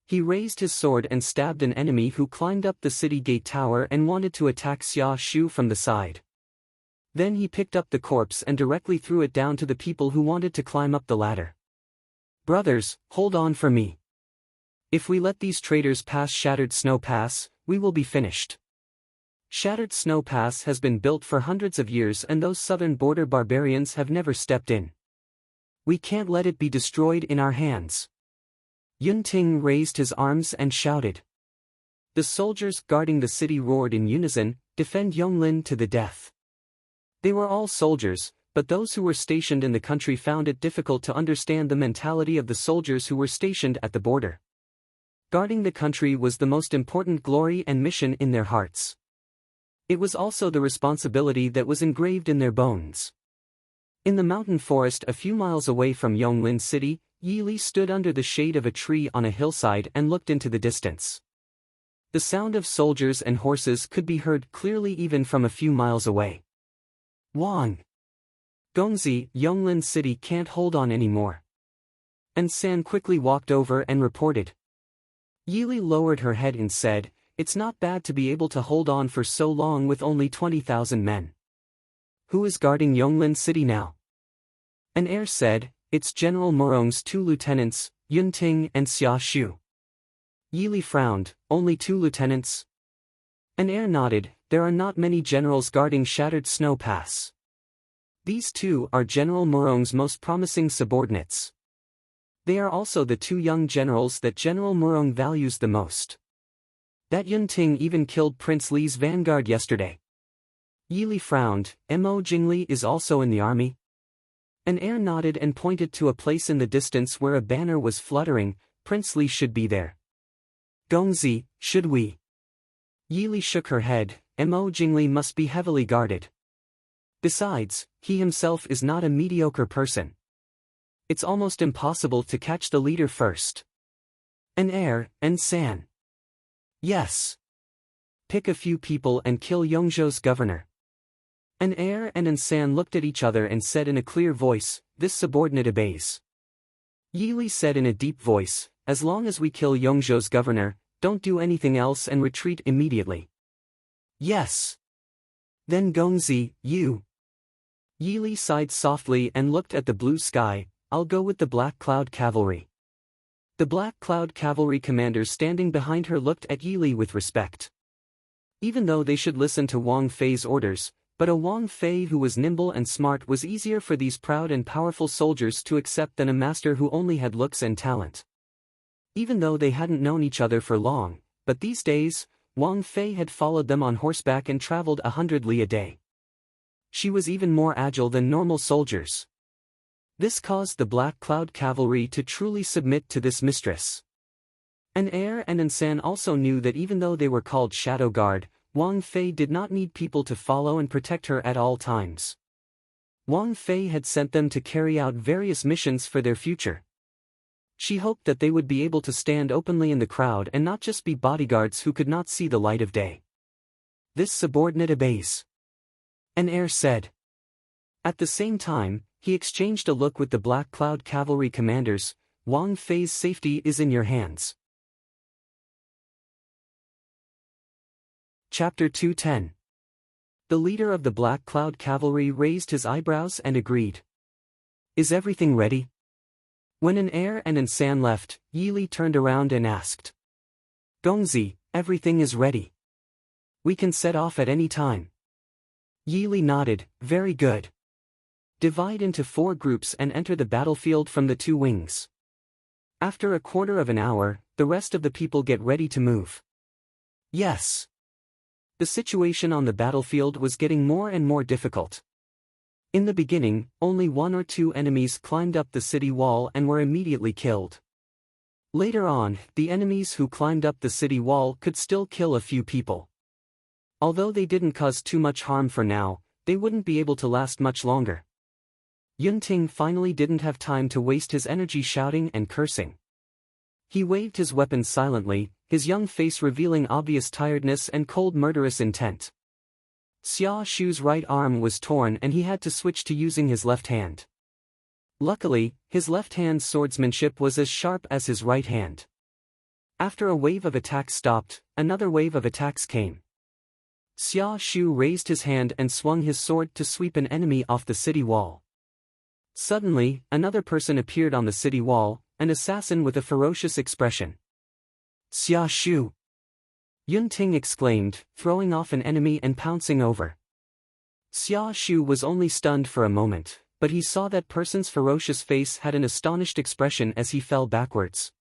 He raised his sword and stabbed an enemy who climbed up the city gate tower and wanted to attack Xia Shu from the side. Then he picked up the corpse and directly threw it down to the people who wanted to climb up the ladder. Brothers, hold on for me. If we let these traitors pass Shattered Snow Pass, we will be finished. Shattered Snow Pass has been built for hundreds of years and those southern border barbarians have never stepped in. We can't let it be destroyed in our hands. Yun Ting raised his arms and shouted. The soldiers guarding the city roared in unison, "Defend Yonglin to the death." They were all soldiers, but those who were stationed in the country found it difficult to understand the mentality of the soldiers who were stationed at the border. Guarding the country was the most important glory and mission in their hearts. It was also the responsibility that was engraved in their bones. In the mountain forest a few miles away from Yonglin City, Yi Li stood under the shade of a tree on a hillside and looked into the distance. The sound of soldiers and horses could be heard clearly even from a few miles away. Wang! Gongzi, Yonglin City can't hold on anymore. And San quickly walked over and reported. Yi Li lowered her head and said, "It's not bad to be able to hold on for so long with only 20,000 men. Who is guarding Yonglin City now?" An heir said, "It's General Morong's 2 lieutenants, Yun Ting and Xia Shu." Yi Li frowned, "Only 2 lieutenants?" An heir nodded, "There are not many generals guarding Shattered Snow Pass. These 2 are General Morong's most promising subordinates. They are also the 2 young generals that General Morong values the most. That Yun Ting even killed Prince Li's vanguard yesterday." Yi Li frowned, "Mo Jingli is also in the army?" An heir nodded and pointed to a place in the distance where a banner was fluttering. "Prince Li should be there." "Gongzi, should we?" Yi Li shook her head, "Mo Jingli must be heavily guarded. Besides, he himself is not a mediocre person. It's almost impossible to catch the leader first." An heir, and San. Yes. Pick a few people and kill Yongzhou's governor. An heir and an San looked at each other and said in a clear voice, "This subordinate obeys." Yili said in a deep voice, "As long as we kill Yongzhou's governor, don't do anything else and retreat immediately." Yes. Then Gongzi, you. Yili sighed softly and looked at the blue sky. "I'll go with the Black Cloud Cavalry." The Black Cloud Cavalry commanders standing behind her looked at Yili with respect. Even though they should listen to Wang Fei's orders, but a Wang Fei who was nimble and smart was easier for these proud and powerful soldiers to accept than a master who only had looks and talent. Even though they hadn't known each other for long, but these days, Wang Fei had followed them on horseback and traveled 100 li a day. She was even more agile than normal soldiers. This caused the Black Cloud Cavalry to truly submit to this mistress. An heir and an San also knew that even though they were called Shadow Guard, Wang Fei did not need people to follow and protect her at all times. Wang Fei had sent them to carry out various missions for their future. She hoped that they would be able to stand openly in the crowd and not just be bodyguards who could not see the light of day. This subordinate obeys. An heir said. At the same time, he exchanged a look with the Black Cloud Cavalry commanders. "Wang Fei's safety is in your hands." Chapter 210. The leader of the Black Cloud Cavalry raised his eyebrows and agreed. "Is everything ready?" When an heir and an San left, Yili turned around and asked. "Gongzi, everything is ready. We can set off at any time." Yili nodded, "Very good. Divide into 4 groups and enter the battlefield from the 2 wings. After a quarter of an hour, the rest of the people get ready to move." Yes. The situation on the battlefield was getting more and more difficult. In the beginning, only 1 or 2 enemies climbed up the city wall and were immediately killed. Later on, the enemies who climbed up the city wall could still kill a few people. Although they didn't cause too much harm for now, they wouldn't be able to last much longer. Yunting finally didn't have time to waste his energy shouting and cursing. He waved his weapon silently, his young face revealing obvious tiredness and cold murderous intent. Xia Shu's right arm was torn and he had to switch to using his left hand. Luckily, his left hand's swordsmanship was as sharp as his right hand. After a wave of attacks stopped, another wave of attacks came. Xia Shu raised his hand and swung his sword to sweep an enemy off the city wall. Suddenly, another person appeared on the city wall, an assassin with a ferocious expression. "Xia Shu!" Yunting exclaimed, throwing off an enemy and pouncing over. Xia Shu was only stunned for a moment, but he saw that person's ferocious face had an astonished expression as he fell backwards.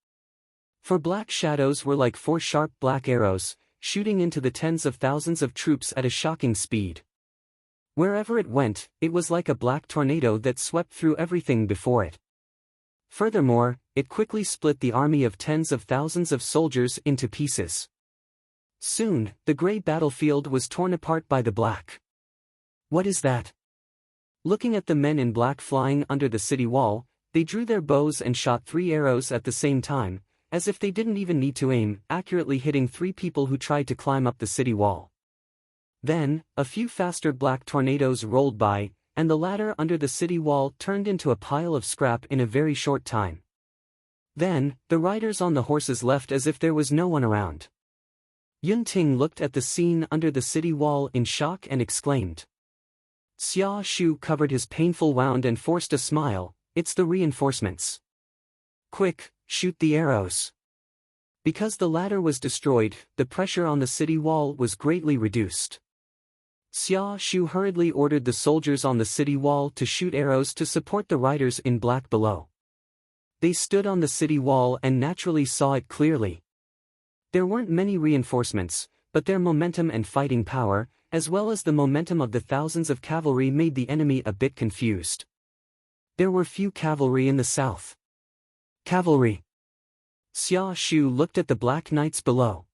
4 black shadows were like 4 sharp black arrows, shooting into the tens of thousands of troops at a shocking speed. Wherever it went, it was like a black tornado that swept through everything before it. Furthermore, it quickly split the army of tens of thousands of soldiers into pieces. Soon, the gray battlefield was torn apart by the black. What is that? Looking at the men in black flying under the city wall, they drew their bows and shot 3 arrows at the same time, as if they didn't even need to aim, accurately hitting 3 people who tried to climb up the city wall. Then, a few faster black tornadoes rolled by, and the ladder under the city wall turned into a pile of scrap in a very short time. Then, the riders on the horses left as if there was no one around. Yunting looked at the scene under the city wall in shock and exclaimed. Xia Shu covered his painful wound and forced a smile. "It's the reinforcements. Quick, shoot the arrows." Because the ladder was destroyed, the pressure on the city wall was greatly reduced. Xia Shu hurriedly ordered the soldiers on the city wall to shoot arrows to support the riders in black below. They stood on the city wall and naturally saw it clearly. There weren't many reinforcements, but their momentum and fighting power, as well as the momentum of the thousands of cavalry, made the enemy a bit confused. There were few cavalry in the south. Cavalry. Xia Shu looked at the black knights below.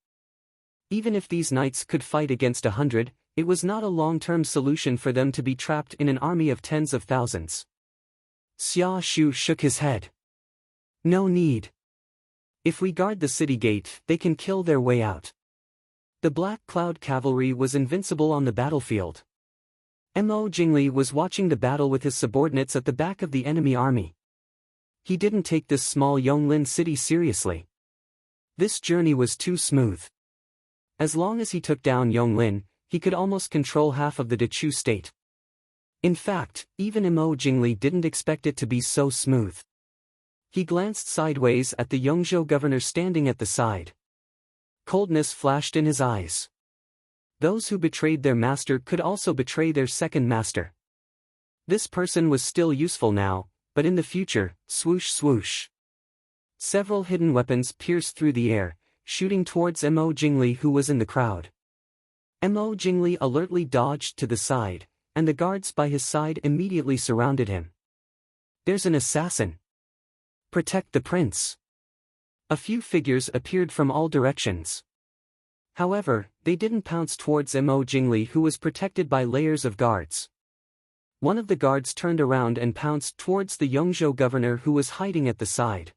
Even if these knights could fight against 100, it was not a long-term solution for them to be trapped in an army of tens of thousands. Xia Shu shook his head. No need. If we guard the city gate, they can kill their way out. The Black Cloud cavalry was invincible on the battlefield. Mo Jingli was watching the battle with his subordinates at the back of the enemy army. He didn't take this small Yonglin city seriously. This journey was too smooth. As long as he took down Yonglin, he could almost control half of the Dechu state. In fact, even Mo Jingli didn't expect it to be so smooth. He glanced sideways at the Yongzhou governor standing at the side. Coldness flashed in his eyes. Those who betrayed their master could also betray their second master. This person was still useful now, but in the future, swoosh swoosh. Several hidden weapons pierced through the air, shooting towards Mo Jingli who was in the crowd. Mo Jingli alertly dodged to the side, and the guards by his side immediately surrounded him. There's an assassin. Protect the prince. A few figures appeared from all directions. However, they didn't pounce towards Mo Jingli who was protected by layers of guards. One of the guards turned around and pounced towards the Yongzhou governor who was hiding at the side.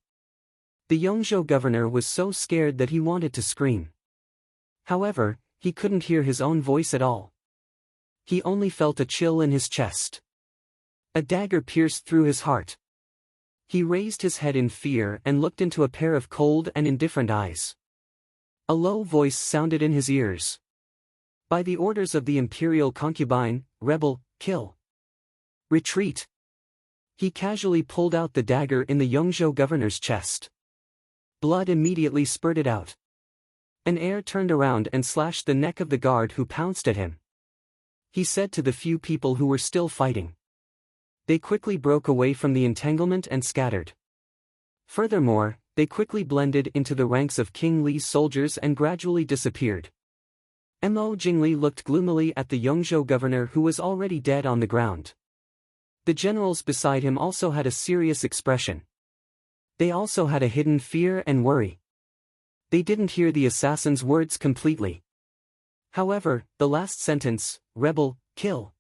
The Yongzhou governor was so scared that he wanted to scream. However, he couldn't hear his own voice at all. He only felt a chill in his chest. A dagger pierced through his heart. He raised his head in fear and looked into a pair of cold and indifferent eyes. A low voice sounded in his ears. By the orders of the imperial concubine, rebel, kill. Retreat. He casually pulled out the dagger in the Yongzhou governor's chest. Blood immediately spurted out. An heir turned around and slashed the neck of the guard who pounced at him. He said to the few people who were still fighting. They quickly broke away from the entanglement and scattered. Furthermore, they quickly blended into the ranks of King Li's soldiers and gradually disappeared. Mo Jingli looked gloomily at the Yongzhou governor who was already dead on the ground. The generals beside him also had a serious expression. They also had a hidden fear and worry. They didn't hear the assassin's words completely. However, the last sentence, rebel, kill.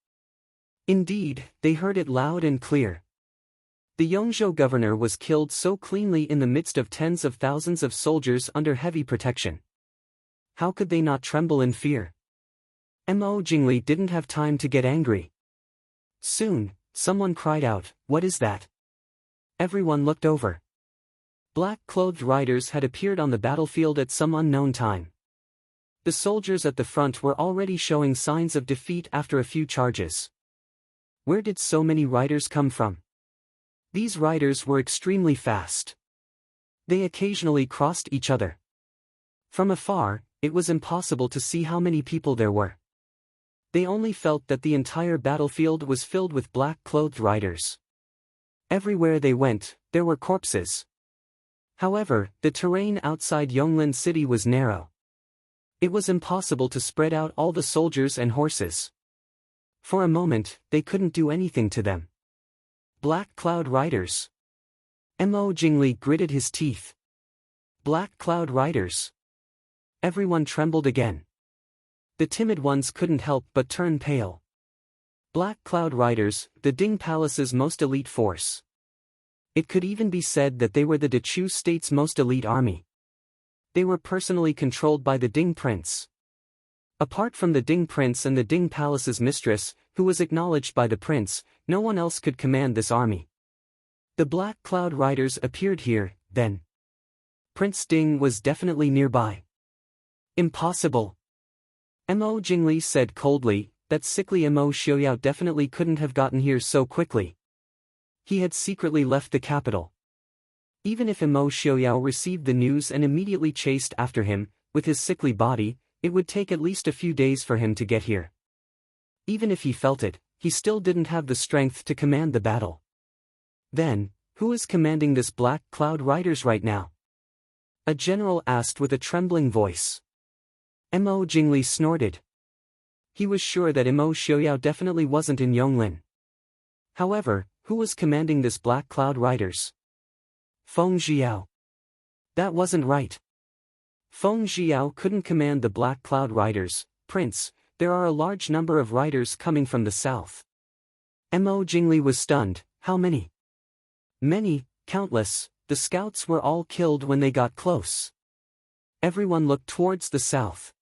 Indeed, they heard it loud and clear. The Yongzhou governor was killed so cleanly in the midst of tens of thousands of soldiers under heavy protection. How could they not tremble in fear? Mo Jingli didn't have time to get angry. Soon, someone cried out, "What is that?" Everyone looked over. Black-clothed riders had appeared on the battlefield at some unknown time. The soldiers at the front were already showing signs of defeat after a few charges. Where did so many riders come from? These riders were extremely fast. They occasionally crossed each other. From afar, it was impossible to see how many people there were. They only felt that the entire battlefield was filled with black-clothed riders. Everywhere they went, there were corpses. However, the terrain outside Yonglin City was narrow. It was impossible to spread out all the soldiers and horses. For a moment, they couldn't do anything to them. Black Cloud Riders. Mo Jingli gritted his teeth. Black Cloud Riders. Everyone trembled again. The timid ones couldn't help but turn pale. Black Cloud Riders, the Ding Palace's most elite force. It could even be said that they were the Dechu state's most elite army. They were personally controlled by the Ding Prince. Apart from the Ding Prince and the Ding Palace's mistress, who was acknowledged by the prince, no one else could command this army. The Black Cloud Riders appeared here, then. Prince Ding was definitely nearby. Impossible. Mo Jingli said coldly, that sickly Mo Xiaoyao definitely couldn't have gotten here so quickly. He had secretly left the capital. Even if Mo Xiaoyao received the news and immediately chased after him, with his sickly body, it would take at least a few days for him to get here. Even if he felt it, he still didn't have the strength to command the battle. Then, who is commanding this Black Cloud Riders right now? A general asked with a trembling voice. Mo Jingli snorted. He was sure that Mo Xiaoyao definitely wasn't in Yonglin. However, who was commanding this Black Cloud Riders? Feng Xiao. That wasn't right. Feng Xiao couldn't command the Black Cloud Riders. Prince, there are a large number of riders coming from the south. Mo Jingli was stunned. How many? Many, countless, the scouts were all killed when they got close. Everyone looked towards the south.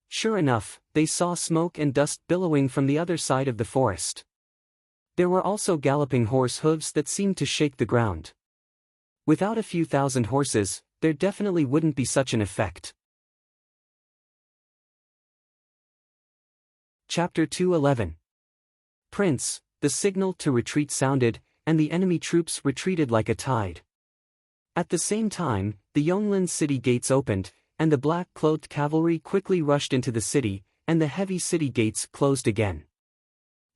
Sure enough, they saw smoke and dust billowing from the other side of the forest. There were also galloping horse hooves that seemed to shake the ground. Without a few thousand horses, there definitely wouldn't be such an effect. Chapter 2:11. Prince, the signal to retreat sounded, and the enemy troops retreated like a tide. At the same time, the Yonglin city gates opened, and the black-clothed cavalry quickly rushed into the city, and the heavy city gates closed again.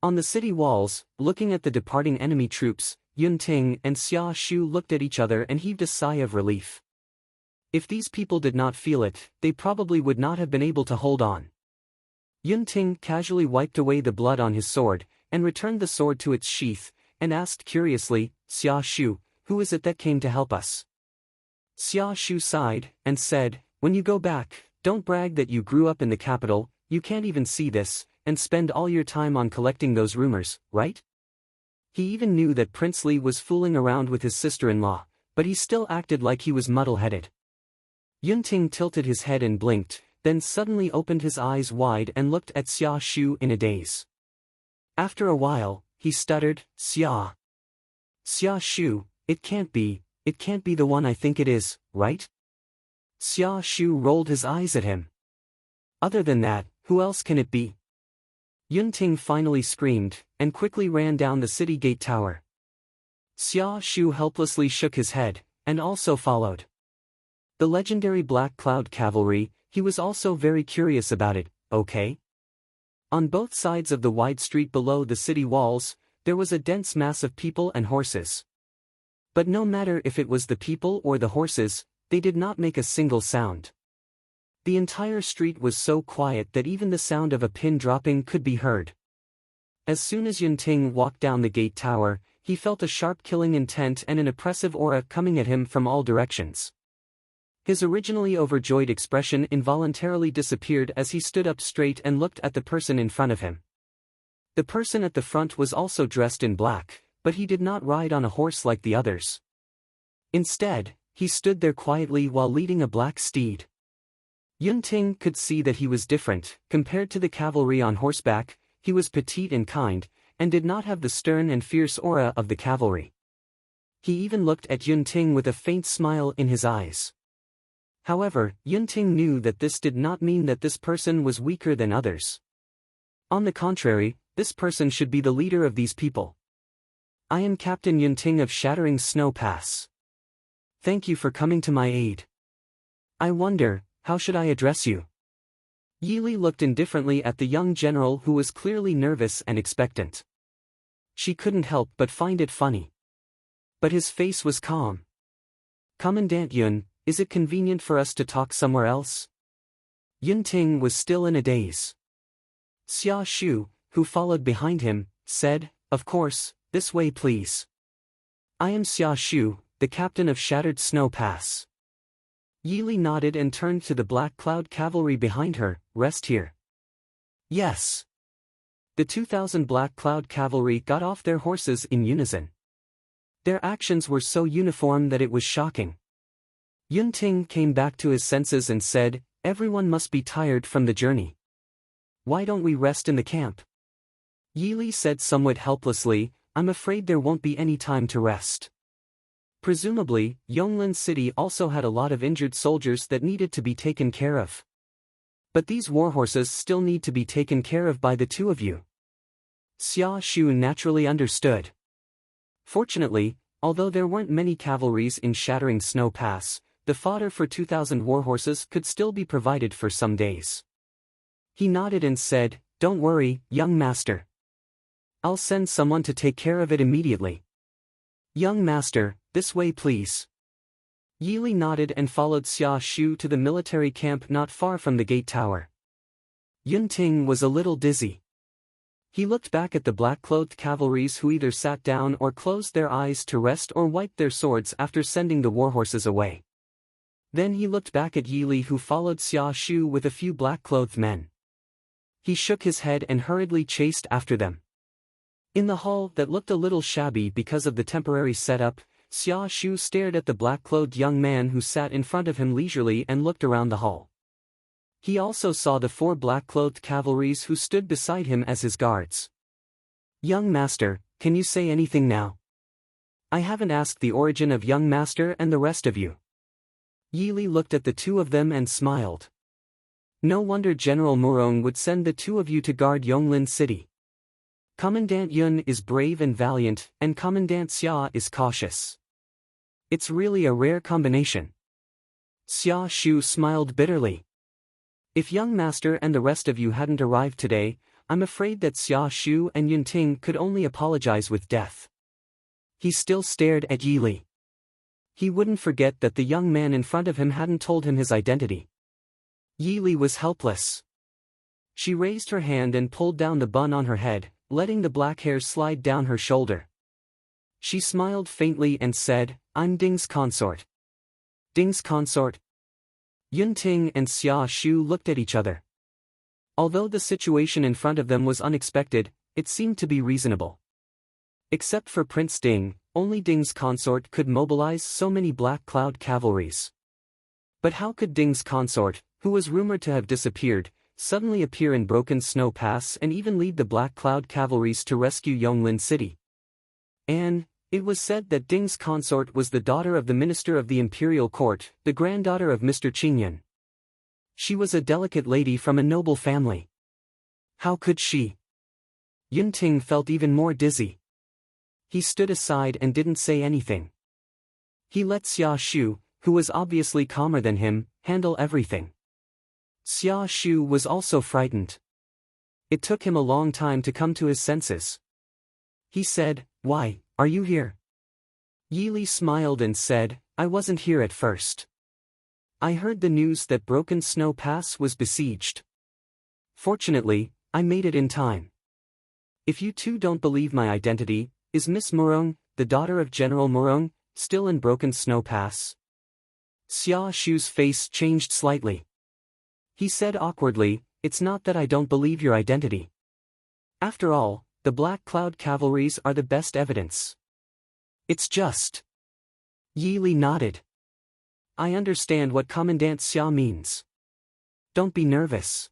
On the city walls, looking at the departing enemy troops, Yun Ting and Xia Shu looked at each other and heaved a sigh of relief. If these people did not feel it, they probably would not have been able to hold on. Yun Ting casually wiped away the blood on his sword, and returned the sword to its sheath, and asked curiously, Xia Shu, who is it that came to help us? Xia Shu sighed, and said, when you go back, don't brag that you grew up in the capital, you can't even see this, and spend all your time on collecting those rumors, right? He even knew that Prince Li was fooling around with his sister-in-law, but he still acted like he was muddle-headed. Yun Ting tilted his head and blinked, then suddenly opened his eyes wide and looked at Xia Shu in a daze. After a while, he stuttered, Xia Shu, it can't be the one I think it is, right? Xia Shu rolled his eyes at him. Other than that, who else can it be? Yun Ting finally screamed, and quickly ran down the city gate tower. Xia Shu helplessly shook his head, and also followed. The legendary Black Cloud Cavalry, he was also very curious about it, okay? On both sides of the wide street below the city walls, there was a dense mass of people and horses. But no matter if it was the people or the horses, they did not make a single sound. The entire street was so quiet that even the sound of a pin dropping could be heard. As soon as Yun Ting walked down the gate tower, he felt a sharp killing intent and an oppressive aura coming at him from all directions. His originally overjoyed expression involuntarily disappeared as he stood up straight and looked at the person in front of him. The person at the front was also dressed in black, but he did not ride on a horse like the others. Instead, he stood there quietly while leading a black steed. Yun Ting could see that he was different. Compared to the cavalry on horseback, he was petite and kind, and did not have the stern and fierce aura of the cavalry. He even looked at Yun Ting with a faint smile in his eyes. However, Yun Ting knew that this did not mean that this person was weaker than others. On the contrary, this person should be the leader of these people. I am Captain Yun Ting of Shattering Snow Pass. Thank you for coming to my aid. I wonder, how should I address you? Yi Li looked indifferently at the young general who was clearly nervous and expectant. She couldn't help but find it funny. But his face was calm. Commandant Yun, is it convenient for us to talk somewhere else? Yun Ting was still in a daze. Xia Shu, who followed behind him, said, of course, this way please. I am Xia Shu, the captain of Shattered Snow Pass. Yi Li nodded and turned to the Black Cloud Cavalry behind her, rest here. Yes. The 2,000 Black Cloud Cavalry got off their horses in unison. Their actions were so uniform that it was shocking. Yun Ting came back to his senses and said, everyone must be tired from the journey. Why don't we rest in the camp? Yi Li said somewhat helplessly, I'm afraid there won't be any time to rest. Presumably, Yonglin City also had a lot of injured soldiers that needed to be taken care of. But these warhorses still need to be taken care of by the two of you. Xia Shu naturally understood. Fortunately, although there weren't many cavalries in Shattering Snow Pass, the fodder for 2,000 warhorses could still be provided for some days. He nodded and said, don't worry, young master. I'll send someone to take care of it immediately. Young master, this way please. Yi Li nodded and followed Xia Shu to the military camp not far from the gate tower. Yun Ting was a little dizzy. He looked back at the black-clothed cavalries who either sat down or closed their eyes to rest or wiped their swords after sending the warhorses away. Then he looked back at Yi Li who followed Xia Shu with a few black-clothed men. He shook his head and hurriedly chased after them. In the hall that looked a little shabby because of the temporary setup, Xia Shu stared at the black-clothed young man who sat in front of him leisurely and looked around the hall. He also saw the 4 black-clothed cavalries who stood beside him as his guards. "Young master, can you say anything now? I haven't asked the origin of young master and the rest of you." Yili looked at the 2 of them and smiled. "No wonder General Murong would send the 2 of you to guard Yonglin City. Commandant Yun is brave and valiant, and Commandant Xia is cautious. It's really a rare combination." Xia Shu smiled bitterly. "If young master and the rest of you hadn't arrived today, I'm afraid that Xia Shu and Yun Ting could only apologize with death." He still stared at Yili. He wouldn't forget that the young man in front of him hadn't told him his identity. Yili was helpless. She raised her hand and pulled down the bun on her head, letting the black hair slide down her shoulder. She smiled faintly and said, "I'm Ding's consort." "Ding's consort?" Yun Ting and Xia Shu looked at each other. Although the situation in front of them was unexpected, it seemed to be reasonable. Except for Prince Ding, only Ding's consort could mobilize so many Black Cloud cavalries. But how could Ding's consort, who was rumored to have disappeared, suddenly appear in Broken Snow Pass and even lead the Black Cloud cavalries to rescue Yonglin City? And it was said that Ding's consort was the daughter of the Minister of the Imperial Court, the granddaughter of Mr. Qingyun. She was a delicate lady from a noble family. How could she? Yun Ting felt even more dizzy. He stood aside and didn't say anything. He let Xia Shu, who was obviously calmer than him, handle everything. Xia Shu was also frightened. It took him a long time to come to his senses. He said, "Why, are you here?" Yili smiled and said, "I wasn't here at first. I heard the news that Broken Snow Pass was besieged. Fortunately, I made it in time. If you two don't believe my identity, is Miss Murong, the daughter of General Murong, still in Broken Snow Pass?" Xia Shu's face changed slightly. He said awkwardly, "It's not that I don't believe your identity. After all, the Black Cloud cavalries are the best evidence. It's just..." Yili nodded. "I understand what Commandant Xia means. Don't be nervous.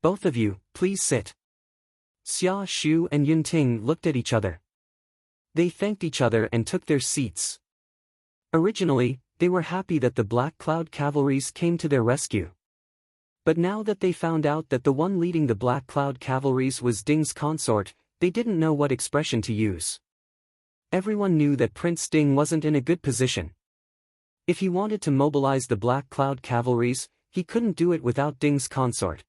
Both of you, please sit." Xia Shu and Yun Ting looked at each other. They thanked each other and took their seats. Originally, they were happy that the Black Cloud cavalries came to their rescue. But now that they found out that the one leading the Black Cloud cavalries was Ding's consort, they didn't know what expression to use. Everyone knew that Prince Ding wasn't in a good position. If he wanted to mobilize the Black Cloud cavalries, he couldn't do it without Ding's consort.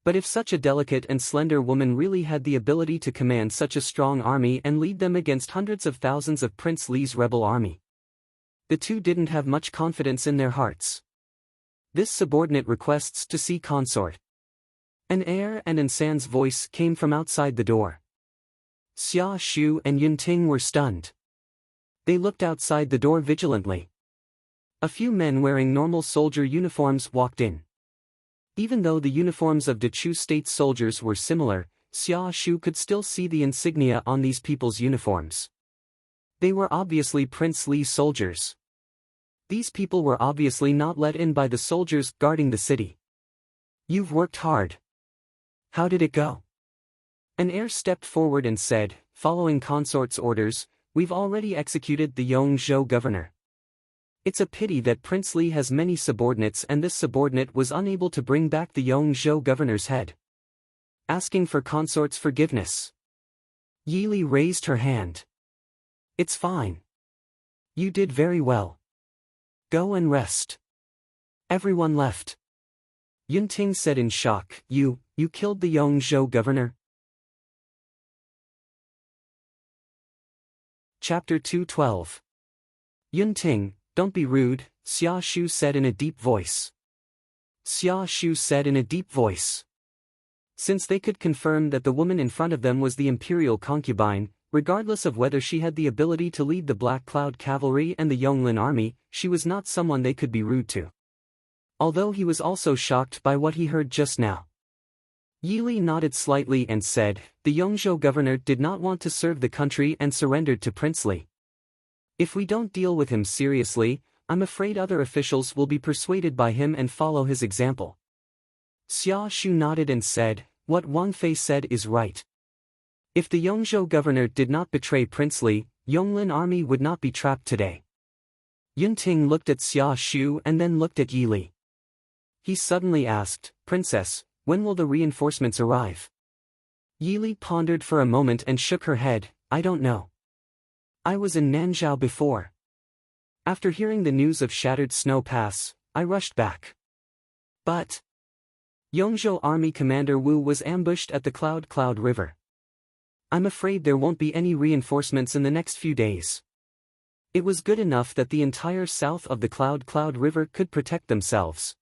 But if such a delicate and slender woman really had the ability to command such a strong army and lead them against hundreds of thousands of Prince Li's rebel army, the two didn't have much confidence in their hearts. This subordinate requests to see consort. An air and Ansan's voice came from outside the door. Xia Shu and Yun Ting were stunned. They looked outside the door vigilantly. A few men wearing normal soldier uniforms walked in. Even though the uniforms of Dechu State soldiers were similar, Xia Shu could still see the insignia on these people's uniforms. They were obviously Prince Li's soldiers. These people were obviously not let in by the soldiers guarding the city. "You've worked hard. How did it go?" An heir stepped forward and said, "Following consort's orders, we've already executed the Yongzhou governor. It's a pity that Prince Li has many subordinates and this subordinate was unable to bring back the Yongzhou governor's head. Asking for consort's forgiveness." Yili raised her hand. "It's fine. You did very well. Go and rest." Everyone left. Yun Ting said in shock, You killed the Yongzhou governor?" Chapter 212. Yun Ting, don't be rude, Xia Shu said in a deep voice. Xia Shu said in a deep voice. Since they could confirm that the woman in front of them was the imperial concubine, regardless of whether she had the ability to lead the Black Cloud cavalry and the Yonglin army, she was not someone they could be rude to. Although he was also shocked by what he heard just now. Yili nodded slightly and said, "The Yongzhou governor did not want to serve the country and surrendered to Prince Li. If we don't deal with him seriously, I'm afraid other officials will be persuaded by him and follow his example. Xia Shu nodded and said, "What Wang Fei said is right. If the Yongzhou governor did not betray Prince Li, Yonglin army would not be trapped today." Yunting looked at Xia Shu and then looked at Yi Li. He suddenly asked, "Princess, when will the reinforcements arrive?" Yi Li pondered for a moment and shook her head, "I don't know. I was in Nanzhao before. After hearing the news of Shattered Snow Pass, I rushed back. But Yongzhou Army Commander Wu was ambushed at the Cloud River. I'm afraid there won't be any reinforcements in the next few days. It was good enough that the entire south of the Cloud River could protect themselves.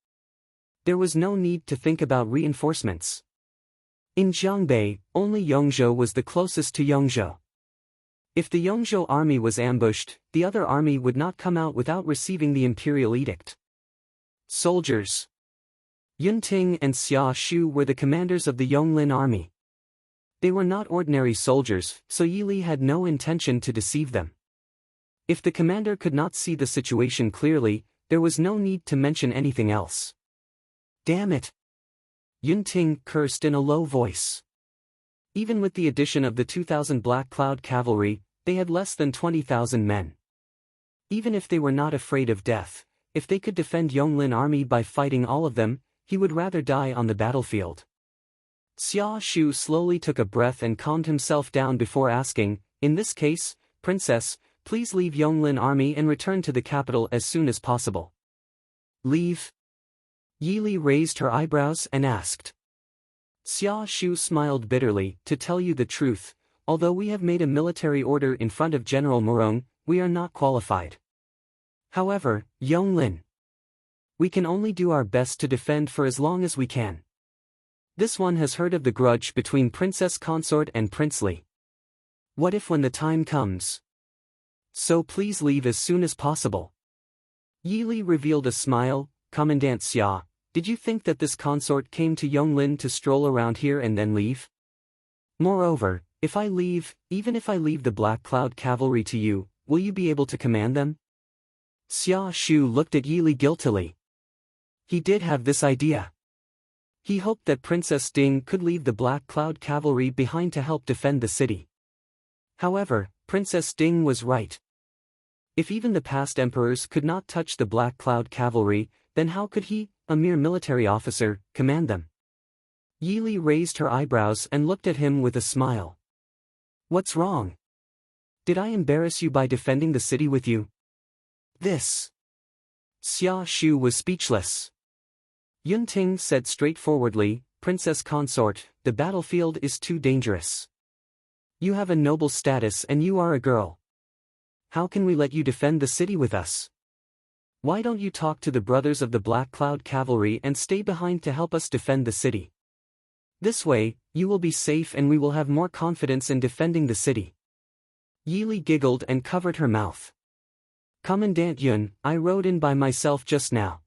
There was no need to think about reinforcements. In Jiangbei, only Yongzhou was the closest to Yongzhou. If the Yongzhou army was ambushed, the other army would not come out without receiving the imperial edict. Soldiers. Yunting and Xia Shu were the commanders of the Yonglin army. They were not ordinary soldiers, so Yi Li had no intention to deceive them. If the commander could not see the situation clearly, there was no need to mention anything else. Damn it! Yunting cursed in a low voice. Even with the addition of the 2,000 Black Cloud cavalry, they had less than 20,000 men. Even if they were not afraid of death, if they could defend Yonglin army by fighting all of them, he would rather die on the battlefield. Xia Shu slowly took a breath and calmed himself down before asking, "In this case, Princess, please leave Yonglin army and return to the capital as soon as possible." Leave? Yi Li raised her eyebrows and asked. Xia Shu smiled bitterly, "To tell you the truth, although we have made a military order in front of General Morong, we are not qualified. However, Yonglin, we can only do our best to defend for as long as we can. This one has heard of the grudge between Princess Consort and Prince Li. What if when the time comes? So please leave as soon as possible." Yi Li revealed a smile. "Commandant Xia, did you think that this consort came to Yonglin to stroll around here and then leave? Moreover, if I leave, even if I leave the Black Cloud cavalry to you, will you be able to command them?" Xia Shu looked at Yi Li guiltily. He did have this idea. He hoped that Princess Ding could leave the Black Cloud cavalry behind to help defend the city. However, Princess Ding was right. If even the past emperors could not touch the Black Cloud cavalry, then how could he, a mere military officer, command them? Yi Li raised her eyebrows and looked at him with a smile. "What's wrong? Did I embarrass you by defending the city with you?" This. Xia Shu was speechless. Yunting said straightforwardly, "Princess Consort, the battlefield is too dangerous. You have a noble status and you are a girl. How can we let you defend the city with us? Why don't you talk to the brothers of the Black Cloud cavalry and stay behind to help us defend the city? This way, you will be safe and we will have more confidence in defending the city." Yi Li giggled and covered her mouth. "Commandant Yun, I rode in by myself just now.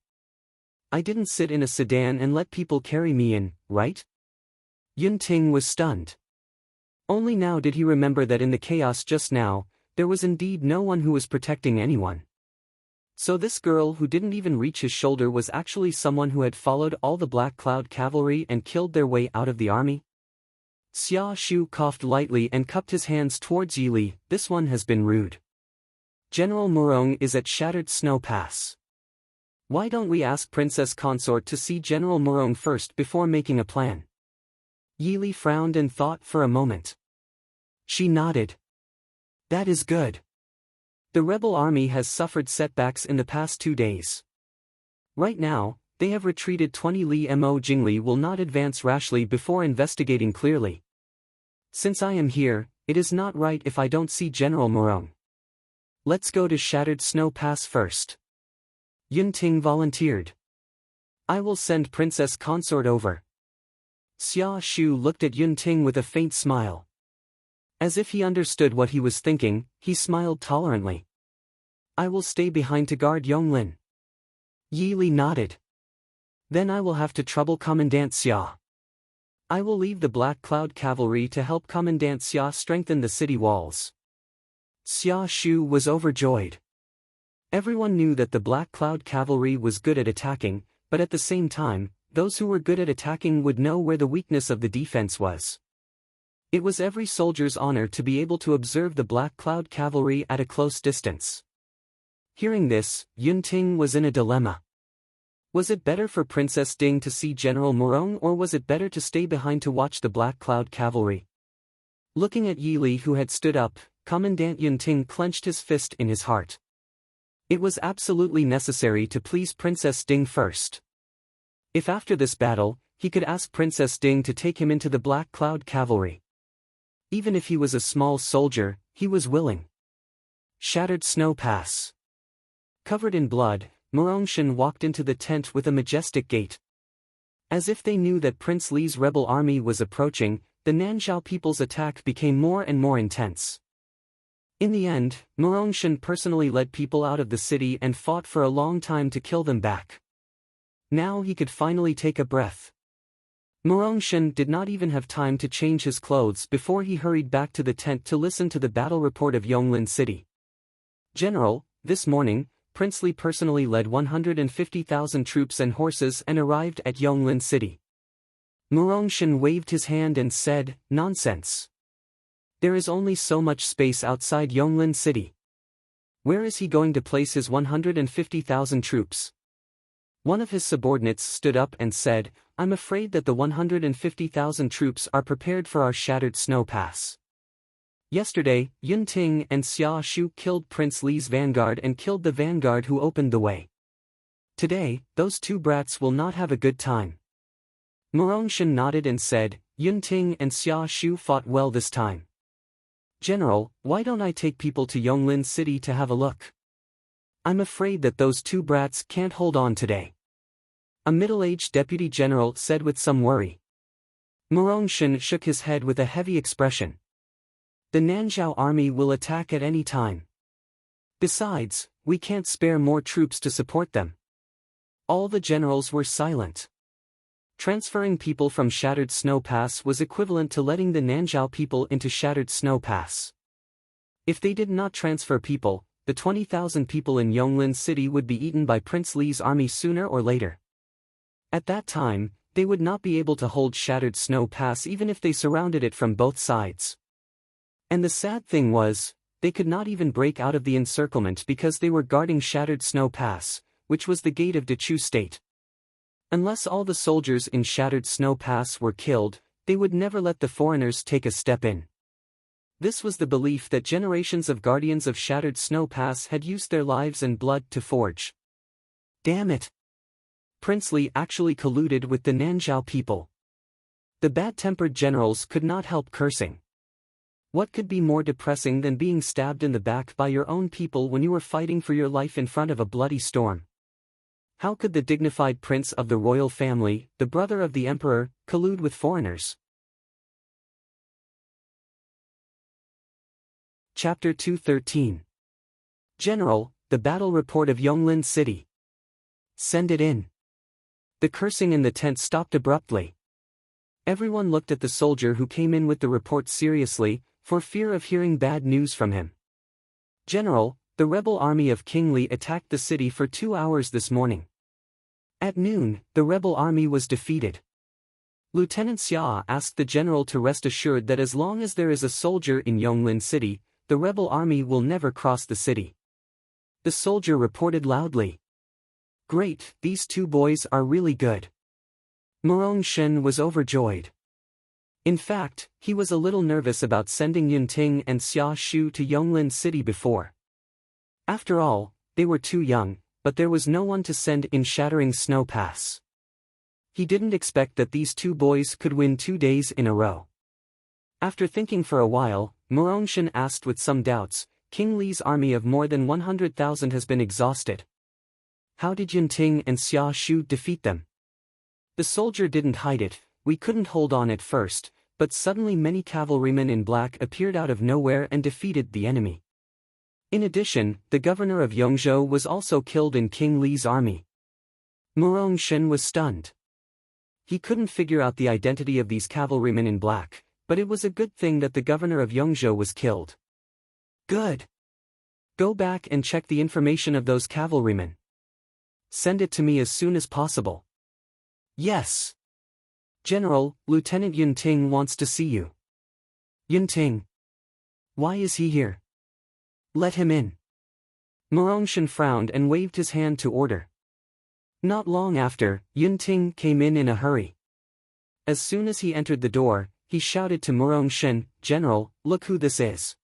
I didn't sit in a sedan and let people carry me in, right?" Yunting was stunned. Only now did he remember that in the chaos just now, there was indeed no one who was protecting anyone. So this girl who didn't even reach his shoulder was actually someone who had followed all the Black Cloud cavalry and killed their way out of the army? Xia Shu coughed lightly and cupped his hands towards Yi Li. "This one has been rude. General Morong is at Shattered Snow Pass. Why don't we ask Princess Consort to see General Morong first before making a plan?" Yi Li frowned and thought for a moment. She nodded. "That is good. The rebel army has suffered setbacks in the past 2 days. Right now, they have retreated 20 li. Mo Jingli will not advance rashly before investigating clearly. Since I am here, it is not right if I don't see General Morong. Let's go to Shattered Snow Pass first." Yunting volunteered. "I will send Princess Consort over." Xia Shu looked at Yunting with a faint smile. As if he understood what he was thinking, he smiled tolerantly. "I will stay behind to guard Yonglin." Yi Li nodded. "Then I will have to trouble Commandant Xia. I will leave the Black Cloud cavalry to help Commandant Xia strengthen the city walls." Xia Shu was overjoyed. Everyone knew that the Black Cloud Cavalry was good at attacking, but at the same time, those who were good at attacking would know where the weakness of the defense was. It was every soldier's honor to be able to observe the Black Cloud Cavalry at a close distance. Hearing this, Yunting was in a dilemma. Was it better for Princess Ding to see General Morong, or was it better to stay behind to watch the Black Cloud Cavalry? Looking at Yi Li, who had stood up, Commandant Yunting clenched his fist in his heart. It was absolutely necessary to please Princess Ding first. If after this battle, he could ask Princess Ding to take him into the Black Cloud Cavalry. Even if he was a small soldier, he was willing. Shattered Snow Pass. Covered in blood, Morongshan walked into the tent with a majestic gait. As if they knew that Prince Li's rebel army was approaching, the Nanzhao people's attack became more and more intense. In the end, Morongshan personally led people out of the city and fought for a long time to kill them back. Now he could finally take a breath. Morongshan did not even have time to change his clothes before he hurried back to the tent to listen to the battle report of Yonglin City. General, this morning, Prince Li personally led 150,000 troops and horses and arrived at Yonglin City. Morongshan waved his hand and said, "Nonsense. There is only so much space outside Yonglin City. Where is he going to place his 150,000 troops?" One of his subordinates stood up and said, "I'm afraid that the 150,000 troops are prepared for our shattered snow pass. Yesterday, Yunting and Xia Shu killed Prince Li's vanguard and killed the vanguard who opened the way. Today, those two brats will not have a good time." Morongshan nodded and said, "Yunting and Xia Shu fought well this time. General, why don't I take people to Yonglin City to have a look? I'm afraid that those two brats can't hold on today," a middle-aged deputy general said with some worry. Morongshan shook his head with a heavy expression. "The Nanzhao army will attack at any time. Besides, we can't spare more troops to support them." All the generals were silent. Transferring people from Shattered Snow Pass was equivalent to letting the Nanzhao people into Shattered Snow Pass. If they did not transfer people, the 20,000 people in Yonglin City would be eaten by Prince Li's army sooner or later. At that time, they would not be able to hold Shattered Snow Pass even if they surrounded it from both sides. And the sad thing was, they could not even break out of the encirclement because they were guarding Shattered Snow Pass, which was the gate of Dechu State. Unless all the soldiers in Shattered Snow Pass were killed, they would never let the foreigners take a step in. This was the belief that generations of guardians of Shattered Snow Pass had used their lives and blood to forge. Damn it! Prince Li actually colluded with the Nanzhao people. The bad-tempered generals could not help cursing. What could be more depressing than being stabbed in the back by your own people when you were fighting for your life in front of a bloody storm? How could the dignified prince of the royal family, the brother of the emperor, collude with foreigners? Chapter 213. General, the battle report of Yonglin City. Send it in. The cursing in the tent stopped abruptly. Everyone looked at the soldier who came in with the report seriously, for fear of hearing bad news from him. General, the rebel army of King Li attacked the city for 2 hours this morning. At noon, the rebel army was defeated. Lieutenant Xia asked the general to rest assured that as long as there is a soldier in Yonglin City, the rebel army will never cross the city. The soldier reported loudly. "Great, these two boys are really good." Morongshan was overjoyed. In fact, he was a little nervous about sending Yunting and Xia Shu to Yonglin City before. After all, they were too young, but there was no one to send in Shattering Snow Pass. He didn't expect that these two boys could win 2 days in a row. After thinking for a while, Morongshan asked with some doubts, "King Li's army of more than 100,000 has been exhausted. How did Yunting and Xia Shu defeat them?" The soldier didn't hide it. "We couldn't hold on at first, but suddenly many cavalrymen in black appeared out of nowhere and defeated the enemy. In addition, the governor of Yongzhou was also killed in King Li's army." Morongshan was stunned. He couldn't figure out the identity of these cavalrymen in black, but it was a good thing that the governor of Yongzhou was killed. "Good. Go back and check the information of those cavalrymen. Send it to me as soon as possible. Yes. General, Lieutenant Yunting wants to see you. Yunting. Why is he here? Let him in. Morongshan frowned and waved his hand to order. Not long after, Yunting came in a hurry. As soon as he entered the door, he shouted to Morongshan, "General, look who this is."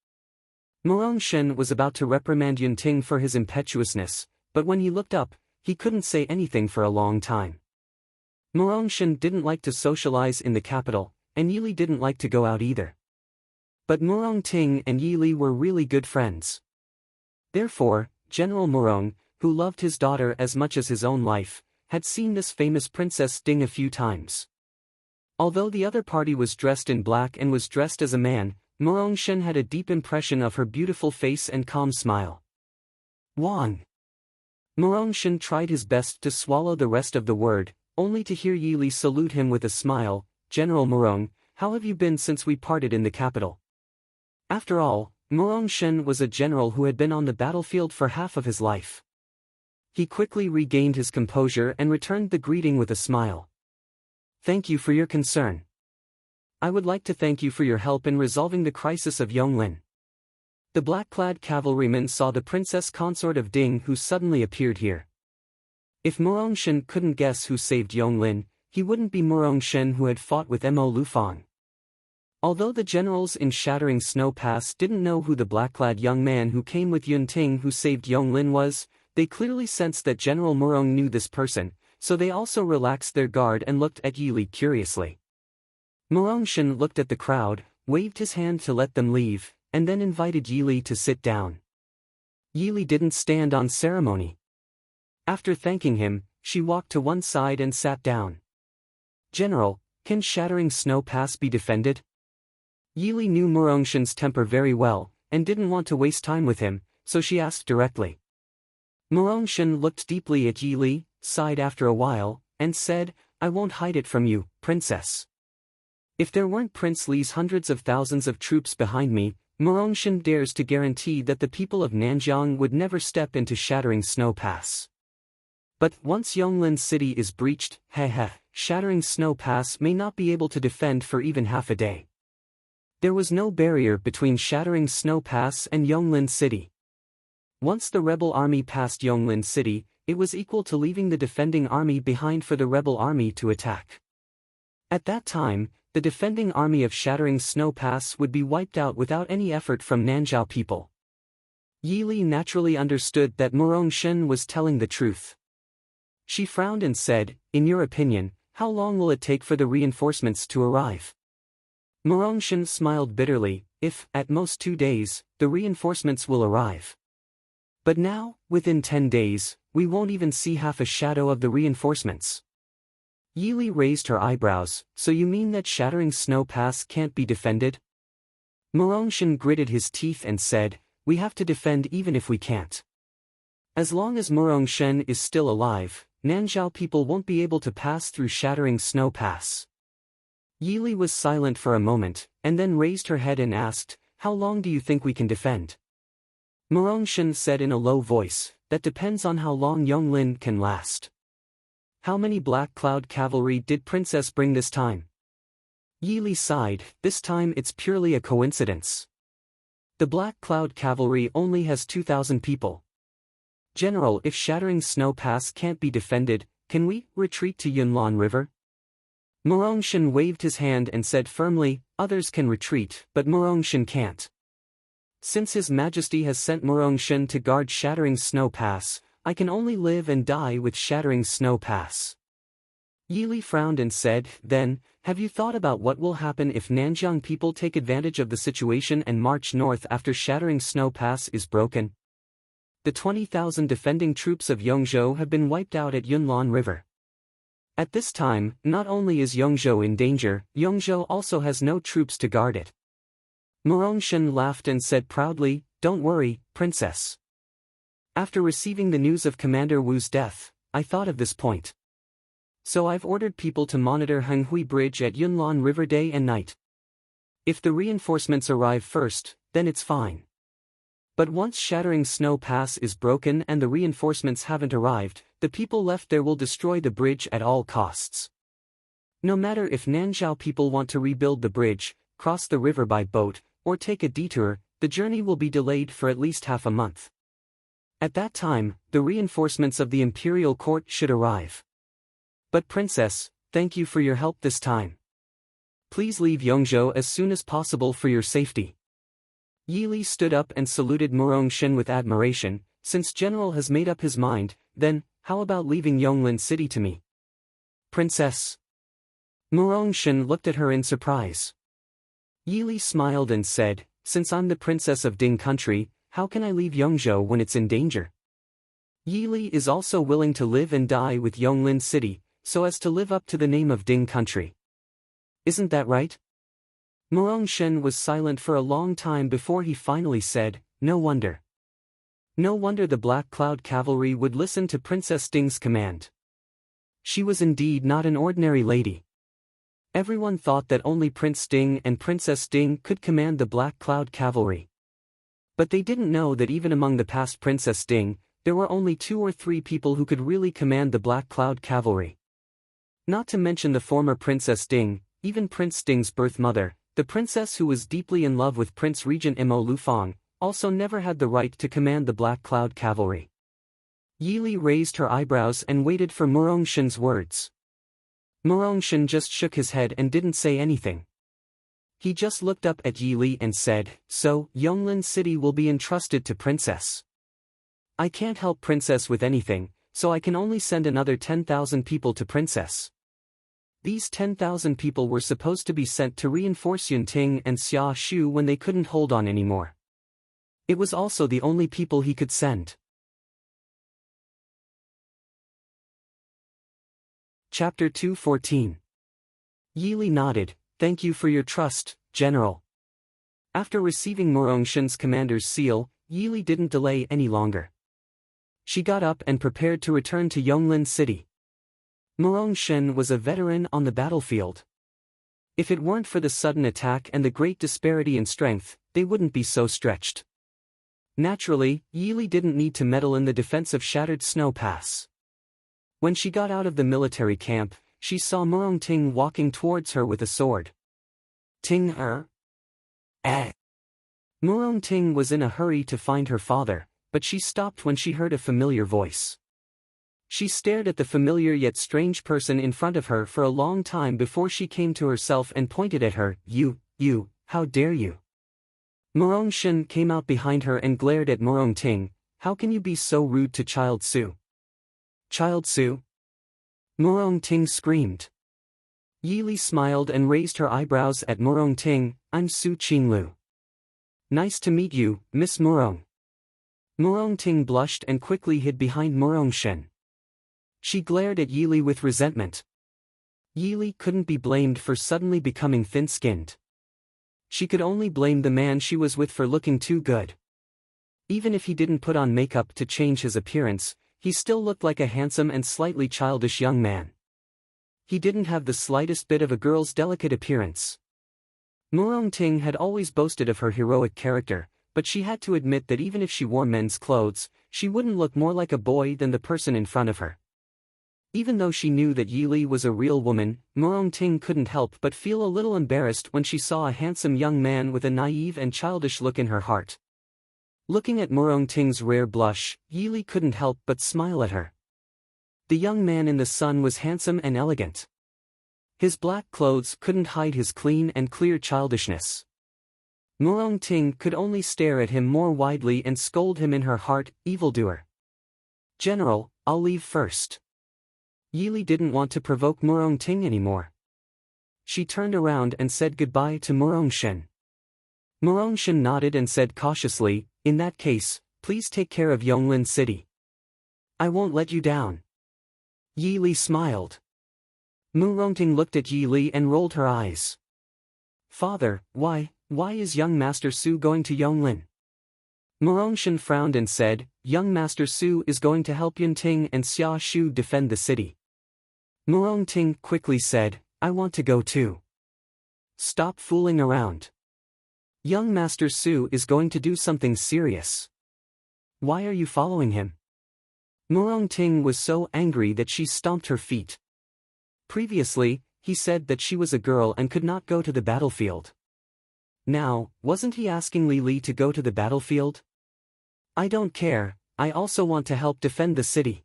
Morongshan was about to reprimand Yunting for his impetuousness, but when he looked up, he couldn't say anything for a long time. Morongshan didn't like to socialize in the capital, and Yili didn't like to go out either. But Murongting and Yili were really good friends. Therefore, General Murong, who loved his daughter as much as his own life, had seen this famous Princess Ding a few times. Although the other party was dressed in black and was dressed as a man, Morongshan had a deep impression of her beautiful face and calm smile. Wang. Morongshan tried his best to swallow the rest of the word, only to hear Yili salute him with a smile. "General Murong, how have you been since we parted in the capital?" After all, Morongshan was a general who had been on the battlefield for half of his life. He quickly regained his composure and returned the greeting with a smile. "Thank you for your concern. I would like to thank you for your help in resolving the crisis of Yonglin." The black-clad cavalryman saw the princess consort of Ding who suddenly appeared here. If Morongshan couldn't guess who saved Yonglin, he wouldn't be Morongshan who had fought with Mo Lufang. Although the generals in Shattering Snow Pass didn't know who the black-clad young man who came with Yunting who saved Yonglin was, they clearly sensed that General Murong knew this person, so they also relaxed their guard and looked at Yili curiously. Morongshan looked at the crowd, waved his hand to let them leave, and then invited Yili to sit down. Yili didn't stand on ceremony. After thanking him, she walked to one side and sat down. "General, can Shattering Snow Pass be defended?" Yili knew Morongshan's temper very well, and didn't want to waste time with him, so she asked directly. Morongshan looked deeply at Yili, sighed after a while, and said, "I won't hide it from you, princess. If there weren't Prince Li's hundreds of thousands of troops behind me, Morongshan dares to guarantee that the people of Nanjiang would never step into Shattering Snow Pass. But once Yonglin City is breached, Shattering Snow Pass may not be able to defend for even half a day." There was no barrier between Shattering Snow Pass and Yonglin City. Once the rebel army passed Yonglin City, it was equal to leaving the defending army behind for the rebel army to attack. At that time, the defending army of Shattering Snow Pass would be wiped out without any effort from Nanjiao people. Yili naturally understood that Morongshan was telling the truth. She frowned and said, "In your opinion, how long will it take for the reinforcements to arrive?" Morongshan smiled bitterly. "If, at most 2 days, the reinforcements will arrive. But now, within 10 days, we won't even see half a shadow of the reinforcements." Yili raised her eyebrows. "So you mean that Shattering Snow Pass can't be defended?" Morongshan gritted his teeth and said, "We have to defend even if we can't. As long as Morongshan is still alive, Nanjiao people won't be able to pass through Shattering Snow Pass." Yili was silent for a moment, and then raised her head and asked, "How long do you think we can defend?" Morongshan said in a low voice, "That depends on how long Yonglin can last." "How many Black Cloud cavalry did Princess bring this time?" Yili sighed. "This time it's purely a coincidence. The Black Cloud cavalry only has 2,000 people. General, if Shattering Snow Pass can't be defended, can we retreat to Yunlan River?" Morongshan waved his hand and said firmly, "Others can retreat, but Morongshan can't. Since His Majesty has sent Morongshan to guard Shattering Snow Pass, I can only live and die with Shattering Snow Pass." Yili frowned and said, "Then, have you thought about what will happen if Nanjiang people take advantage of the situation and march north after Shattering Snow Pass is broken? The 20,000 defending troops of Yongzhou have been wiped out at Yunlan River. At this time, not only is Yongzhou in danger, Yongzhou also has no troops to guard it." Morongshan laughed and said proudly, "Don't worry, princess. After receiving the news of Commander Wu's death, I thought of this point. So I've ordered people to monitor Henghui Bridge at Yunlan River day and night. If the reinforcements arrive first, then it's fine. But once Shattering Snow Pass is broken and the reinforcements haven't arrived, the people left there will destroy the bridge at all costs. No matter if Nanzhao people want to rebuild the bridge, cross the river by boat, or take a detour, the journey will be delayed for at least half a month. At that time, the reinforcements of the imperial court should arrive. But Princess, thank you for your help this time. Please leave Yongzhou as soon as possible for your safety. Yili stood up and saluted Murong-shen with admiration. Since General has made up his mind, then, how about leaving Yonglin City to me? Princess. Murong-shen looked at her in surprise. Yili smiled and said, since I'm the princess of Ding country, how can I leave Yongzhou when it's in danger? Yili is also willing to live and die with Yonglin City, so as to live up to the name of Ding country. Isn't that right? Murong-shen was silent for a long time before he finally said, no wonder. No wonder the Black Cloud Cavalry would listen to Princess Ding's command. She was indeed not an ordinary lady. Everyone thought that only Prince Ding and Princess Ding could command the Black Cloud Cavalry. But they didn't know that even among the past Princess Ding, there were only 2 or 3 people who could really command the Black Cloud Cavalry. Not to mention the former Princess Ding, even Prince Ding's birth mother, the princess who was deeply in love with Prince Regent Mo Lufang, also never had the right to command the Black Cloud Cavalry. Yili raised her eyebrows and waited for Murong-shen's words. Murong-shen just shook his head and didn't say anything. He just looked up at Yili and said, so, Yonglin City will be entrusted to Princess. I can't help Princess with anything, so I can only send another 10,000 people to Princess. These 10,000 people were supposed to be sent to reinforce Yunting and Xia Shu when they couldn't hold on anymore. It was also the only people he could send. Chapter 214. Yili nodded, thank you for your trust, General. After receiving Murong-shen's commander's seal, Yili didn't delay any longer. She got up and prepared to return to Yonglin City. Murong-shen was a veteran on the battlefield. If it weren't for the sudden attack and the great disparity in strength, they wouldn't be so stretched. Naturally, Yili didn't need to meddle in the defense of Shattered Snow Pass. When she got out of the military camp, she saw Murong-ting walking towards her with a sword. Ting-er? Murong-ting was in a hurry to find her father, but she stopped when she heard a familiar voice. She stared at the familiar yet strange person in front of her for a long time before she came to herself and pointed at her, you, how dare you? Murong-shen came out behind her and glared at Murong-ting, how can you be so rude to Child Su? Child Su? Murong-ting screamed. Yili smiled and raised her eyebrows at Murong-ting, I'm Su Qinglu. Nice to meet you, Miss Murong. Murong-ting blushed and quickly hid behind Murong-shen. She glared at Yili with resentment. Yili couldn't be blamed for suddenly becoming thin-skinned. She could only blame the man she was with for looking too good. Even if he didn't put on makeup to change his appearance, he still looked like a handsome and slightly childish young man. He didn't have the slightest bit of a girl's delicate appearance. Murong-ting had always boasted of her heroic character, but she had to admit that even if she wore men's clothes, she wouldn't look more like a boy than the person in front of her. Even though she knew that Yili was a real woman, Murong-ting couldn't help but feel a little embarrassed when she saw a handsome young man with a naive and childish look in her heart. Looking at Murong-ting's rare blush, Yili couldn't help but smile at her. The young man in the sun was handsome and elegant. His black clothes couldn't hide his clean and clear childishness. Murong-ting could only stare at him more widely and scold him in her heart, evildoer. General, I'll leave first. Yili didn't want to provoke Murong-ting anymore. She turned around and said goodbye to Murong-shen. Murong-shen nodded and said cautiously, in that case, please take care of Yonglin City. I won't let you down. Yili smiled. Murong-ting looked at Yili and rolled her eyes. Father, why is young Master Su going to Yonglin? Murong-shen frowned and said, young Master Su is going to help Yunting and Xia Shu defend the city. Murong-ting quickly said, I want to go too. Stop fooling around. Young Master Su is going to do something serious. Why are you following him? Murong Ting was so angry that she stomped her feet. Previously, he said that she was a girl and could not go to the battlefield. Now, wasn't he asking Li Li to go to the battlefield? I don't care, I also want to help defend the city.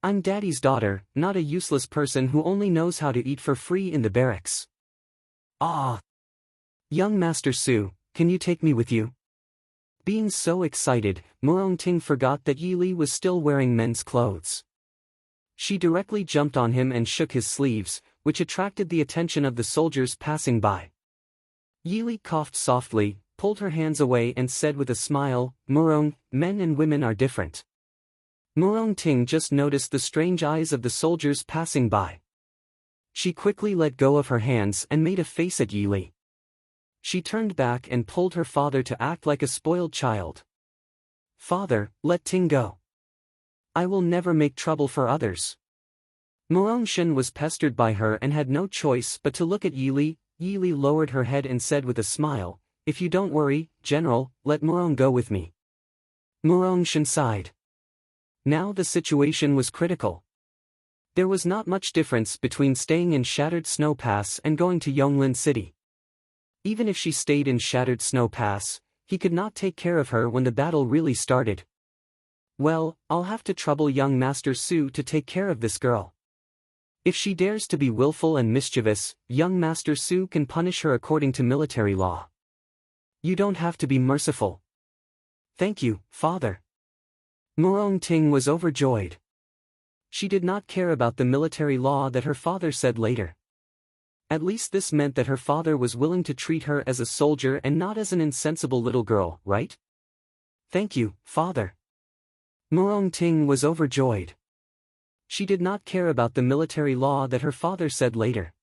I'm Daddy's daughter, not a useless person who only knows how to eat for free in the barracks. Ah! Young Master Su, can you take me with you? Being so excited, Murong Ting forgot that Yi Li was still wearing men's clothes. She directly jumped on him and shook his sleeves, which attracted the attention of the soldiers passing by. Yi Li coughed softly, pulled her hands away and said with a smile, Murong, men and women are different. Murong Ting just noticed the strange eyes of the soldiers passing by. She quickly let go of her hands and made a face at Yi Li. She turned back and pulled her father to act like a spoiled child. Father, let Ting go. I will never make trouble for others. Murong Shen was pestered by her and had no choice but to look at Yi Li. Yi Li lowered her head and said with a smile, if you don't worry, General, let Murong go with me. Murong Shen sighed. Now the situation was critical. There was not much difference between staying in Shattered Snow Pass and going to Yonglin City. Even if she stayed in Shattered Snow Pass, he could not take care of her when the battle really started. Well, I'll have to trouble young Master Su to take care of this girl. If she dares to be willful and mischievous, young Master Su can punish her according to military law. You don't have to be merciful. Thank you, Father. Murong Ting was overjoyed. She did not care about the military law that her father said later. At least this meant that her father was willing to treat her as a soldier and not as an insensible little girl, right? Thank you, Father. Murong Ting was overjoyed. She did not care about the military law that her father said later.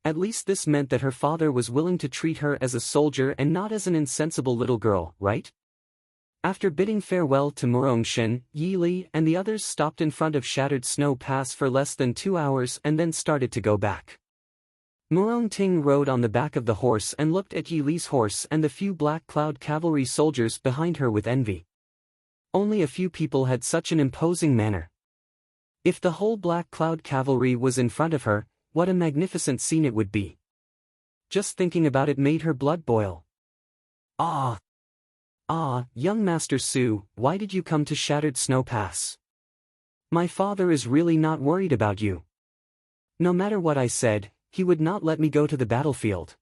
At least this meant that her father was willing to treat her as a soldier and not as an insensible little girl, right? After bidding farewell to Murong Shen, Yi Li and the others stopped in front of Shattered Snow Pass for less than 2 hours and then started to go back. Murong Ting rode on the back of the horse and looked at Yi Li's horse and the few Black Cloud cavalry soldiers behind her with envy. Only a few people had such an imposing manner. If the whole Black Cloud cavalry was in front of her, what a magnificent scene it would be. Just thinking about it made her blood boil. Ah, young Master Su, why did you come to Shattered Snow Pass? My father is really not worried about you. No matter what I said, he would not let me go to the battlefield.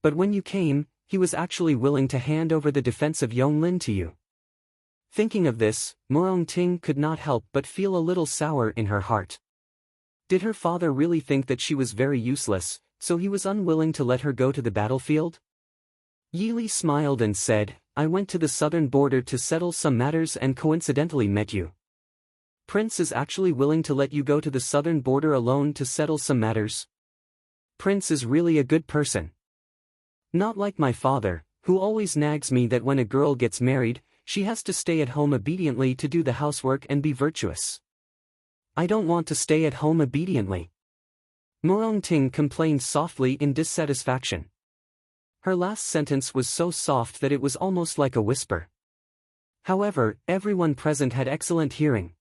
But when you came, he was actually willing to hand over the defense of Yonglin to you. Thinking of this, Murong Ting could not help but feel a little sour in her heart. Did her father really think that she was very useless, so he was unwilling to let her go to the battlefield? Yi Li smiled and said, I went to the southern border to settle some matters and coincidentally met you. Prince is actually willing to let you go to the southern border alone to settle some matters. Prince is really a good person. Not like my father, who always nags me that when a girl gets married, she has to stay at home obediently to do the housework and be virtuous. I don't want to stay at home obediently. Murong Ting complained softly in dissatisfaction. Her last sentence was so soft that it was almost like a whisper. However, everyone present had excellent hearing.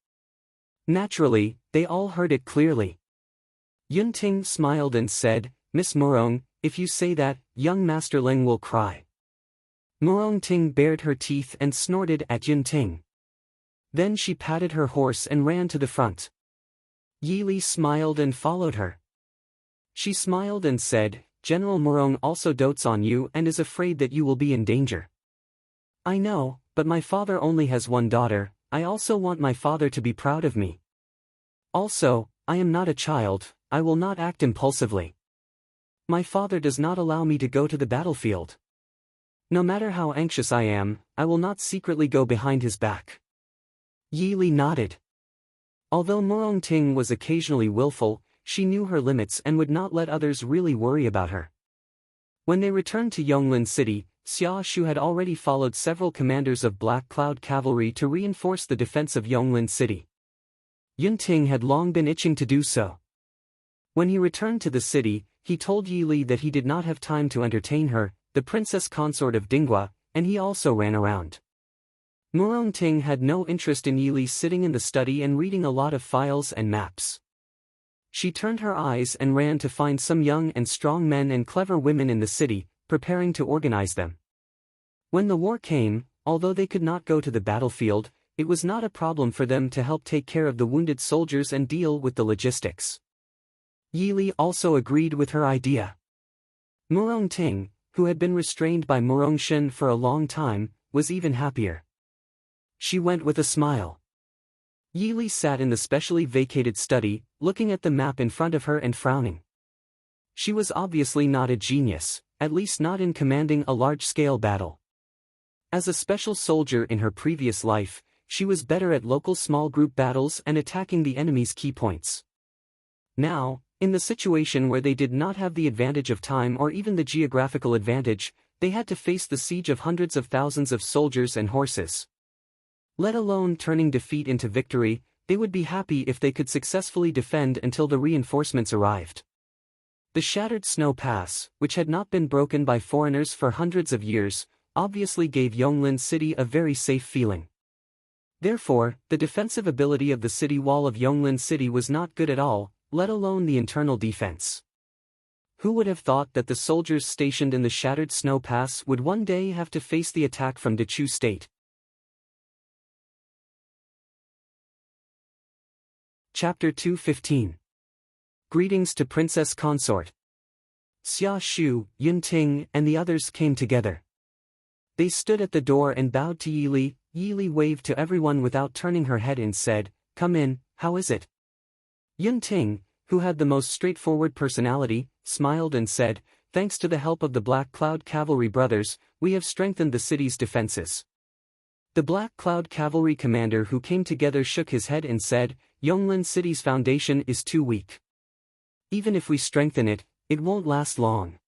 Naturally, they all heard it clearly. Yun Ting smiled and said, Miss Murong, if you say that, young Master Ling will cry. Murong Ting bared her teeth and snorted at Yun Ting. Then she patted her horse and ran to the front. Yi Li smiled and followed her. She smiled and said, General Murong also dotes on you and is afraid that you will be in danger. I know, but my father only has one daughter, I also want my father to be proud of me. Also, I am not a child, I will not act impulsively. My father does not allow me to go to the battlefield. No matter how anxious I am, I will not secretly go behind his back. Yi Li nodded. Although Murong Ting was occasionally willful, she knew her limits and would not let others really worry about her. When they returned to Yonglin City, Xia Shu had already followed several commanders of Black Cloud Cavalry to reinforce the defense of Yonglin City. Yun Ting had long been itching to do so. When he returned to the city, he told Yi Li that he did not have time to entertain her, the princess consort of Dingwa, and he also ran around. Murong Ting had no interest in Yili sitting in the study and reading a lot of files and maps. She turned her eyes and ran to find some young and strong men and clever women in the city, preparing to organize them. When the war came, although they could not go to the battlefield, it was not a problem for them to help take care of the wounded soldiers and deal with the logistics. Yili also agreed with her idea. Murong Ting, who had been restrained by Murong Shen for a long time, was even happier. She went with a smile. Yili sat in the specially vacated study, looking at the map in front of her and frowning. She was obviously not a genius, at least not in commanding a large-scale battle. As a special soldier in her previous life, she was better at local small group battles and attacking the enemy's key points. Now, in the situation where they did not have the advantage of time or even the geographical advantage, they had to face the siege of hundreds of thousands of soldiers and horses. Let alone turning defeat into victory, they would be happy if they could successfully defend until the reinforcements arrived. The shattered snow pass, which had not been broken by foreigners for hundreds of years, obviously gave Yonglin City a very safe feeling. Therefore, the defensive ability of the city wall of Yonglin City was not good at all, let alone the internal defense. Who would have thought that the soldiers stationed in the shattered snow pass would one day have to face the attack from Dechu State? Chapter 215. Greetings to Princess Consort. Xia Shu, Yun Ting, and the others came together. They stood at the door and bowed to Yili. Yili waved to everyone without turning her head and said, "Come in, how is it?" Yun Ting, who had the most straightforward personality, smiled and said, "Thanks to the help of the Black Cloud Cavalry brothers, we have strengthened the city's defenses." The Black Cloud Cavalry commander who came together shook his head and said, "Yonglin City's foundation is too weak. Even if we strengthen it, it won't last long.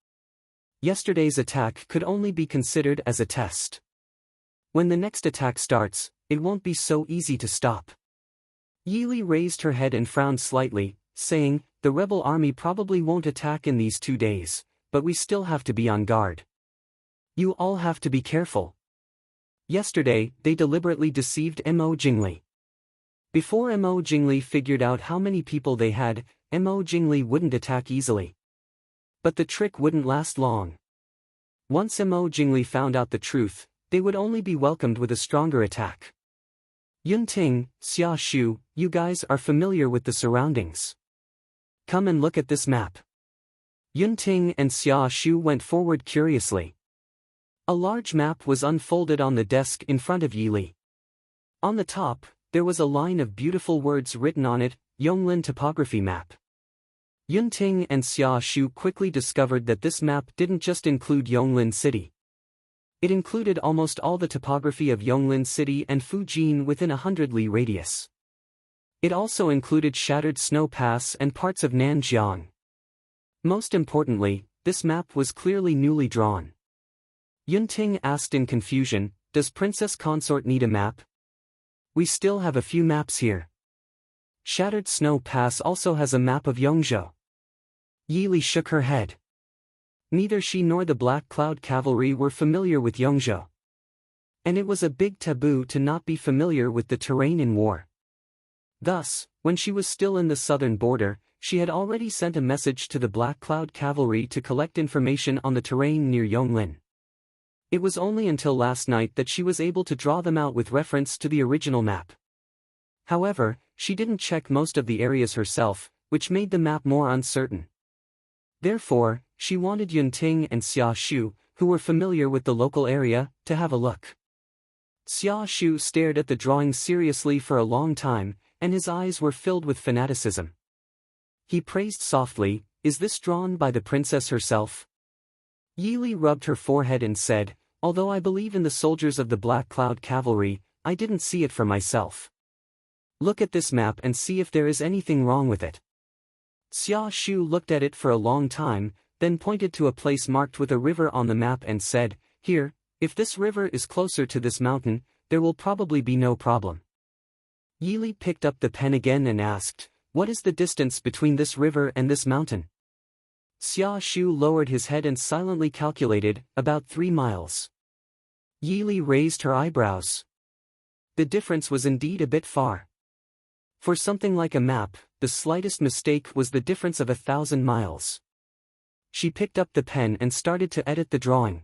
Yesterday's attack could only be considered as a test. When the next attack starts, it won't be so easy to stop." Yili raised her head and frowned slightly, saying, "The rebel army probably won't attack in these 2 days, but we still have to be on guard. You all have to be careful. Yesterday, they deliberately deceived Mo Jingli. Before Mo Jingli figured out how many people they had, Mo Jingli wouldn't attack easily. But the trick wouldn't last long. Once Mo Jingli found out the truth, they would only be welcomed with a stronger attack. Yun Ting, Xia Shu, you guys are familiar with the surroundings. Come and look at this map." Yun Ting and Xia Shu went forward curiously. A large map was unfolded on the desk in front of Yili. On the top, there was a line of beautiful words written on it, Yonglin Topography Map. Yun Ting and Xia Shu quickly discovered that this map didn't just include Yonglin City. It included almost all the topography of Yonglin City and Fujin within a 100-li radius. It also included Shattered Snow Pass and parts of Nanjiang. Most importantly, this map was clearly newly drawn. Yun Ting asked in confusion, "Does Princess Consort need a map? We still have a few maps here." Shattered Snow Pass also has a map of Yongzhou. Yili shook her head. Neither she nor the Black Cloud Cavalry were familiar with Yongzhou. And it was a big taboo to not be familiar with the terrain in war. Thus, when she was still in the southern border, she had already sent a message to the Black Cloud Cavalry to collect information on the terrain near Yonglin. It was only until last night that she was able to draw them out with reference to the original map. However, she didn't check most of the areas herself, which made the map more uncertain. Therefore, she wanted Yun Ting and Xia Shu, who were familiar with the local area, to have a look. Xia Shu stared at the drawing seriously for a long time, and his eyes were filled with fanaticism. He praised softly, "Is this drawn by the princess herself?" Yili rubbed her forehead and said, "Although I believe in the soldiers of the Black Cloud Cavalry, I didn't see it for myself. Look at this map and see if there is anything wrong with it." Xia Shu looked at it for a long time, then pointed to a place marked with a river on the map and said, "Here, if this river is closer to this mountain, there will probably be no problem." Yili picked up the pen again and asked, "What is the distance between this river and this mountain?" Xia Shu lowered his head and silently calculated, about 3 miles. Yi Li raised her eyebrows. The difference was indeed a bit far. For something like a map, the slightest mistake was the difference of 1,000 miles. She picked up the pen and started to edit the drawing.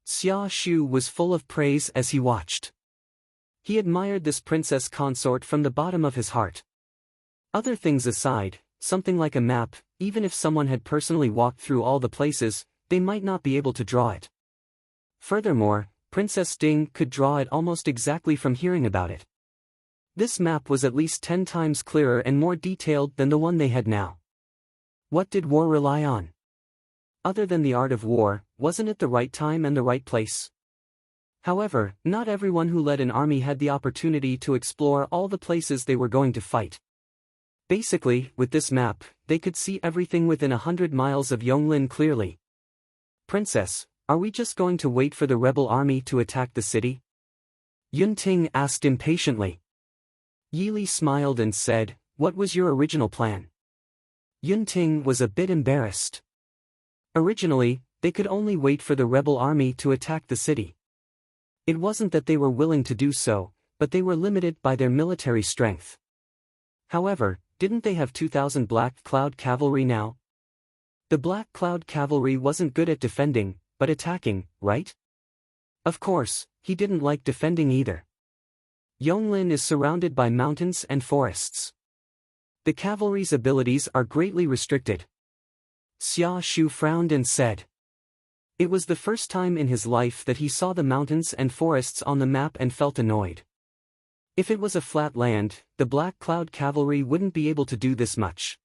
Xia Shu was full of praise as he watched. He admired this princess consort from the bottom of his heart. Other things aside, something like a map, even if someone had personally walked through all the places, they might not be able to draw it. Furthermore, Princess Ding could draw it almost exactly from hearing about it. This map was at least 10 times clearer and more detailed than the one they had now. What did war rely on? Other than the art of war, wasn't it the right time and the right place? However, not everyone who led an army had the opportunity to explore all the places they were going to fight. Basically, with this map, they could see everything within 100 miles of Yonglin clearly. Princess, are we just going to wait for the rebel army to attack the city? Yunting asked impatiently. Yi Li smiled and said, what was your original plan? Yunting was a bit embarrassed. Originally, they could only wait for the rebel army to attack the city. It wasn't that they were willing to do so, but they were limited by their military strength. However, didn't they have 2,000 Black Cloud cavalry now? The Black Cloud cavalry wasn't good at defending, but attacking, right? Of course, he didn't like defending either. Yonglin is surrounded by mountains and forests. The cavalry's abilities are greatly restricted. Xia Shu frowned and said. It was the first time in his life that he saw the mountains and forests on the map and felt annoyed. If it was a flat land, the Black Cloud cavalry wouldn't be able to do this much.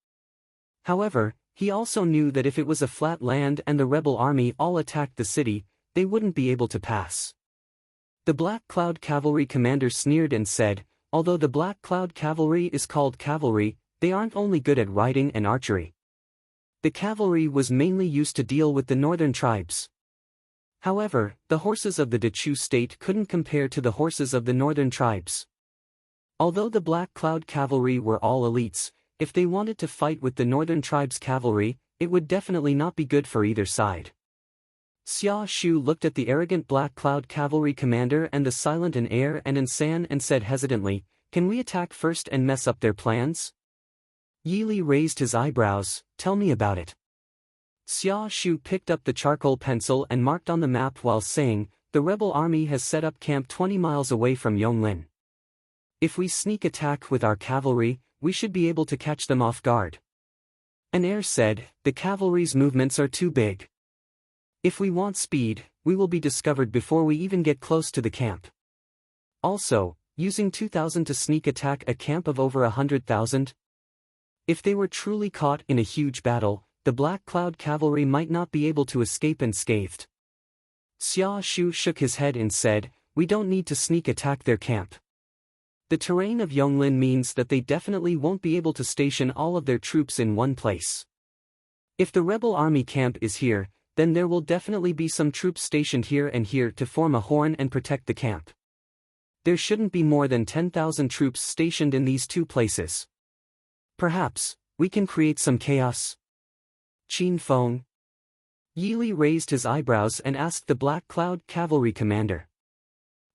However, he also knew that if it was a flat land and the rebel army all attacked the city, they wouldn't be able to pass. The Black Cloud cavalry commander sneered and said, although the Black Cloud cavalry is called cavalry, they aren't only good at riding and archery. The cavalry was mainly used to deal with the northern tribes. However, the horses of the Dechu state couldn't compare to the horses of the northern tribes. Although the Black Cloud cavalry were all elites, if they wanted to fight with the northern tribes' cavalry, it would definitely not be good for either side. Xia Shu looked at the arrogant Black Cloud cavalry commander and the silent An Er and An San and said hesitantly, can we attack first and mess up their plans? Yi Li raised his eyebrows, tell me about it. Xia Shu picked up the charcoal pencil and marked on the map while saying, the rebel army has set up camp 20 miles away from Yonglin. If we sneak attack with our cavalry, we should be able to catch them off guard. An Er said, the cavalry's movements are too big. If we want speed, we will be discovered before we even get close to the camp. Also, using 2,000 to sneak attack a camp of over 100,000? If they were truly caught in a huge battle, the Black Cloud cavalry might not be able to escape unscathed. Xia Shu shook his head and said, we don't need to sneak attack their camp. The terrain of Yonglin means that they definitely won't be able to station all of their troops in one place. If the rebel army camp is here, then there will definitely be some troops stationed here and here to form a horn and protect the camp. There shouldn't be more than 10,000 troops stationed in these two places. Perhaps, we can create some chaos. Qin Feng. Yi Li raised his eyebrows and asked the Black Cloud cavalry commander.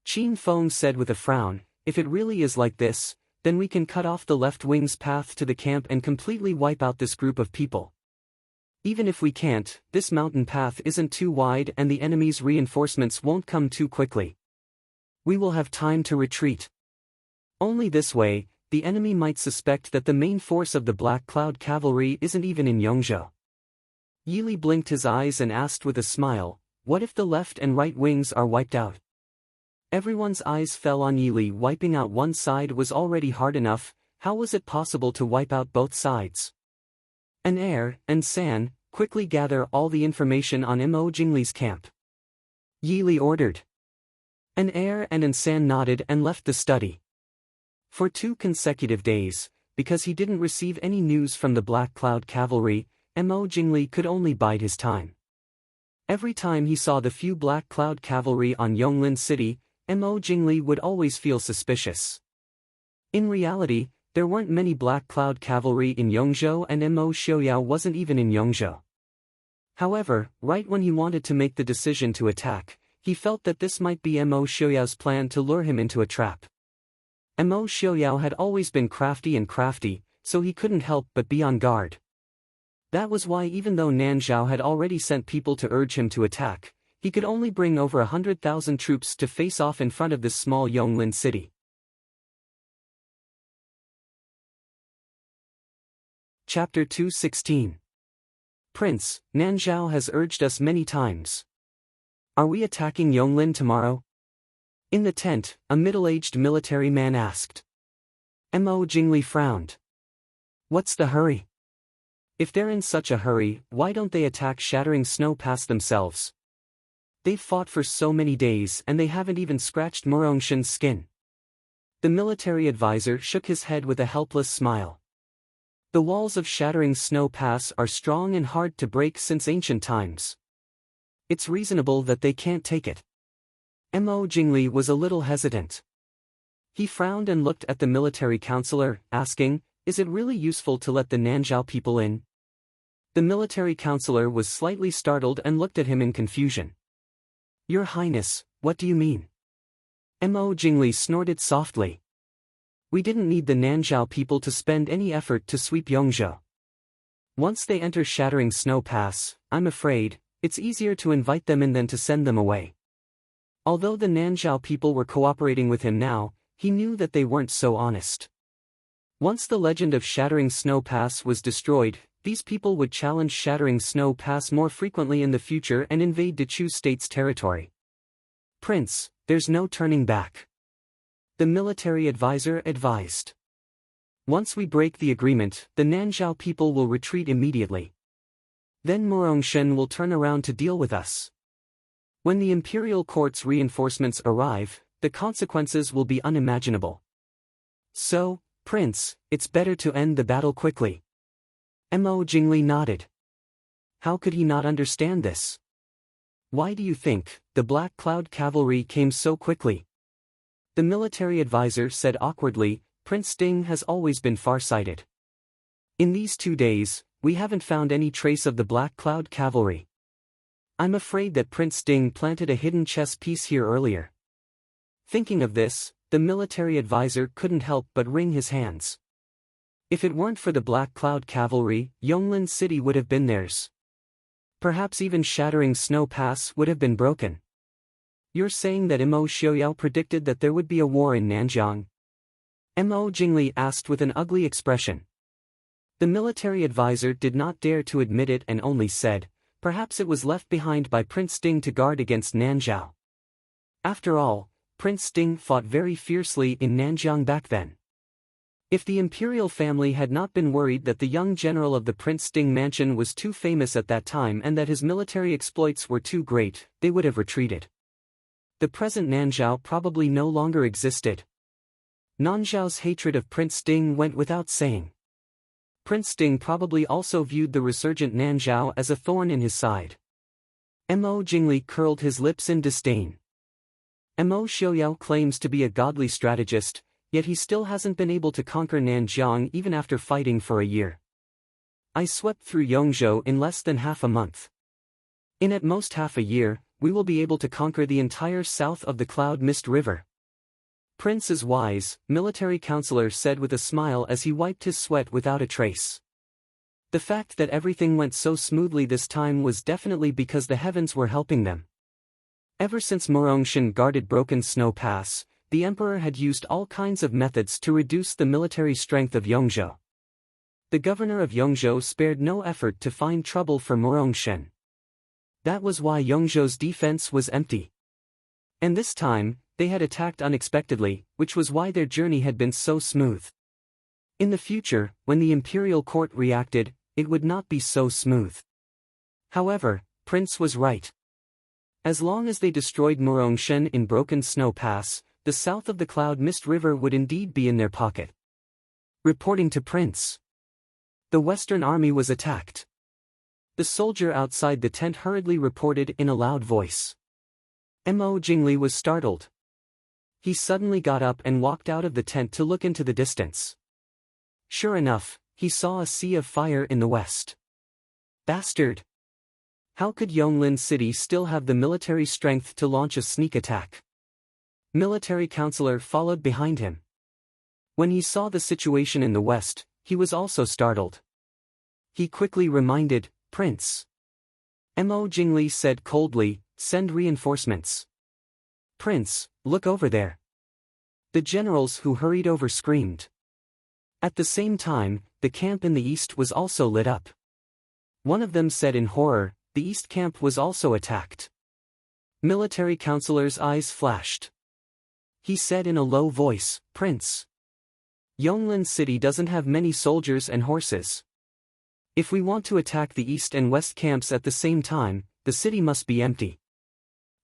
Qin Feng said with a frown, if it really is like this, then we can cut off the left wing's path to the camp and completely wipe out this group of people. Even if we can't, this mountain path isn't too wide and the enemy's reinforcements won't come too quickly. We will have time to retreat. Only this way, the enemy might suspect that the main force of the Black Cloud cavalry isn't even in Yongzhou. Yi Li blinked his eyes and asked with a smile, what if the left and right wings are wiped out? Everyone's eyes fell on Yi Li. Wiping out one side was already hard enough, how was it possible to wipe out both sides? An Er and San, quickly gather all the information on Mo Jingli's camp. Yi Li ordered. An Er and An San nodded and left the study. For 2 consecutive days, because he didn't receive any news from the Black Cloud cavalry, Mo Jingli could only bide his time. Every time he saw the few Black Cloud cavalry on Yonglin City, Mo Jingli would always feel suspicious. In reality, there weren't many Black Cloud cavalry in Yongzhou and Mo Xiaoyao wasn't even in Yongzhou. However, right when he wanted to make the decision to attack, he felt that this might be Mo Xiaoyao's plan to lure him into a trap. Mo Xiaoyao had always been crafty, so he couldn't help but be on guard. That was why even though Nanzhao had already sent people to urge him to attack, he could only bring over 100,000 troops to face off in front of this small Yonglin city. Chapter 216. Prince, Nanzhao has urged us many times. Are we attacking Yonglin tomorrow? In the tent, a middle-aged military man asked. Mo Jingli frowned. What's the hurry? If they're in such a hurry, why don't they attack Shattering Snow Pass themselves? They've fought for so many days and they haven't even scratched Morongshin's skin. The military advisor shook his head with a helpless smile. The walls of Shattering Snow Pass are strong and hard to break since ancient times. It's reasonable that they can't take it. Mo Jingli was a little hesitant. He frowned and looked at the military counselor, asking, is it really useful to let the Nanzhao people in? The military counselor was slightly startled and looked at him in confusion. Your Highness, what do you mean? Mo Jingli snorted softly. We didn't need the Nanzhao people to spend any effort to sweep Yongzhou. Once they enter Shattering Snow Pass, I'm afraid, it's easier to invite them in than to send them away. Although the Nanzhao people were cooperating with him now, he knew that they weren't so honest. Once the legend of Shattering Snow Pass was destroyed, these people would challenge Shattering Snow Pass more frequently in the future and invade Dechu State's territory. Prince, there's no turning back. The military advisor advised. Once we break the agreement, the Nanzhao people will retreat immediately. Then Morongshin will turn around to deal with us. When the imperial court's reinforcements arrive, the consequences will be unimaginable. So, Prince, it's better to end the battle quickly. Mo Jingli nodded. How could he not understand this? Why do you think the Black Cloud cavalry came so quickly? The military advisor said awkwardly, Prince Ding has always been far-sighted. In these 2 days, we haven't found any trace of the Black Cloud cavalry. I'm afraid that Prince Ding planted a hidden chess piece here earlier. Thinking of this, the military advisor couldn't help but wring his hands. If it weren't for the Black Cloud cavalry, Yonglin City would have been theirs. Perhaps even Shattering Snow Pass would have been broken. You're saying that Mo Xiaoyao predicted that there would be a war in Nanjiang? Mo Jingli asked with an ugly expression. The military advisor did not dare to admit it and only said, perhaps it was left behind by Prince Ding to guard against Nanzhao. After all, Prince Ding fought very fiercely in Nanjiang back then. If the imperial family had not been worried that the young general of the Prince Ding mansion was too famous at that time and that his military exploits were too great, they would have retreated. The present Nanzhao probably no longer existed. Nanzhao's hatred of Prince Ding went without saying. Prince Ding probably also viewed the resurgent Nanzhao as a thorn in his side. Mo Jingli curled his lips in disdain. Mo Xiaoyao claims to be a godly strategist, yet he still hasn't been able to conquer Nanjiang even after fighting for a year. I swept through Yongzhou in less than half a month. In at most half a year, we will be able to conquer the entire south of the Cloud Mist River. Prince is wise, military counselor said with a smile as he wiped his sweat without a trace. The fact that everything went so smoothly this time was definitely because the heavens were helping them. Ever since Morongshin guarded Broken Snow Pass, the emperor had used all kinds of methods to reduce the military strength of Yongzhou. The governor of Yongzhou spared no effort to find trouble for Morongshin. That was why Yongzhou's defense was empty. And this time, they had attacked unexpectedly, which was why their journey had been so smooth. In the future, when the imperial court reacted, it would not be so smooth. However, Prince was right. As long as they destroyed Morongshin in Broken Snow Pass, the south of the Cloud Mist River would indeed be in their pocket. Reporting to Prince. The Western Army was attacked. The soldier outside the tent hurriedly reported in a loud voice. Mo Jingli was startled. He suddenly got up and walked out of the tent to look into the distance. Sure enough, he saw a sea of fire in the west. Bastard! How could Yonglin City still have the military strength to launch a sneak attack? Military counselor followed behind him. When he saw the situation in the west, he was also startled. He quickly reminded, Prince. Mo Jingli said coldly, send reinforcements. Prince, look over there. The generals who hurried over screamed. At the same time, the camp in the east was also lit up. One of them said in horror, the east camp was also attacked. Military counselor's eyes flashed. He said in a low voice, Prince. Yonglin City doesn't have many soldiers and horses. If we want to attack the east and west camps at the same time, the city must be empty.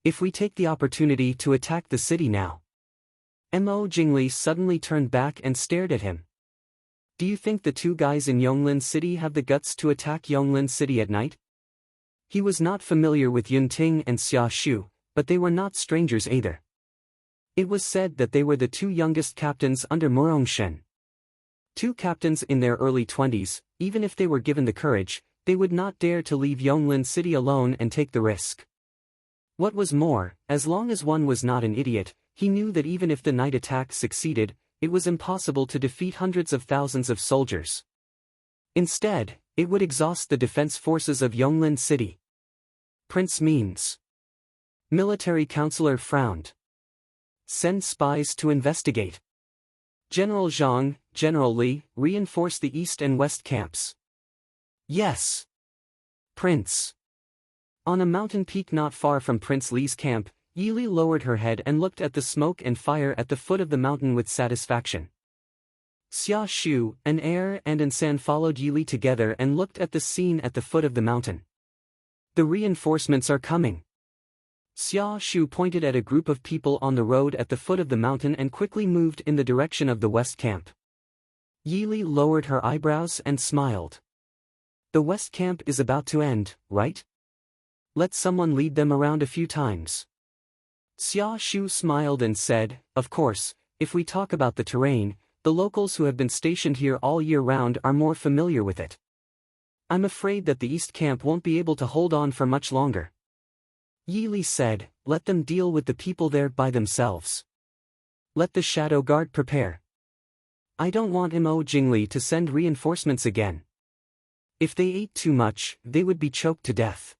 If we take the opportunity to attack the city now. Mo Jingli suddenly turned back and stared at him. Do you think the two guys in Yonglin City have the guts to attack Yonglin City at night? He was not familiar with Yunting and Xia Shu, but they were not strangers either. It was said that they were the two youngest captains under Murong. Two captains in their early 20s, even if they were given the courage, they would not dare to leave Yonglin City alone and take the risk. What was more, as long as one was not an idiot, he knew that even if the night attack succeeded, it was impossible to defeat hundreds of thousands of soldiers. Instead, it would exhaust the defense forces of Yonglin City. Prince means. Military counselor frowned. Send spies to investigate. General Zhang, General Li, reinforce the east and west camps. Yes. Prince. On a mountain peak not far from Prince Li's camp, Yili lowered her head and looked at the smoke and fire at the foot of the mountain with satisfaction. Xia Shu, an heir and an San followed Yili together and looked at the scene at the foot of the mountain. The reinforcements are coming. Xia Shu pointed at a group of people on the road at the foot of the mountain and quickly moved in the direction of the west camp. Yili lowered her eyebrows and smiled. The west camp is about to end, right? Let someone lead them around a few times. Xia Shu smiled and said, of course, if we talk about the terrain, the locals who have been stationed here all year round are more familiar with it. I'm afraid that the east camp won't be able to hold on for much longer. Yili said, let them deal with the people there by themselves. Let the shadow guard prepare. I don't want Mo Jingli to send reinforcements again. If they ate too much, they would be choked to death.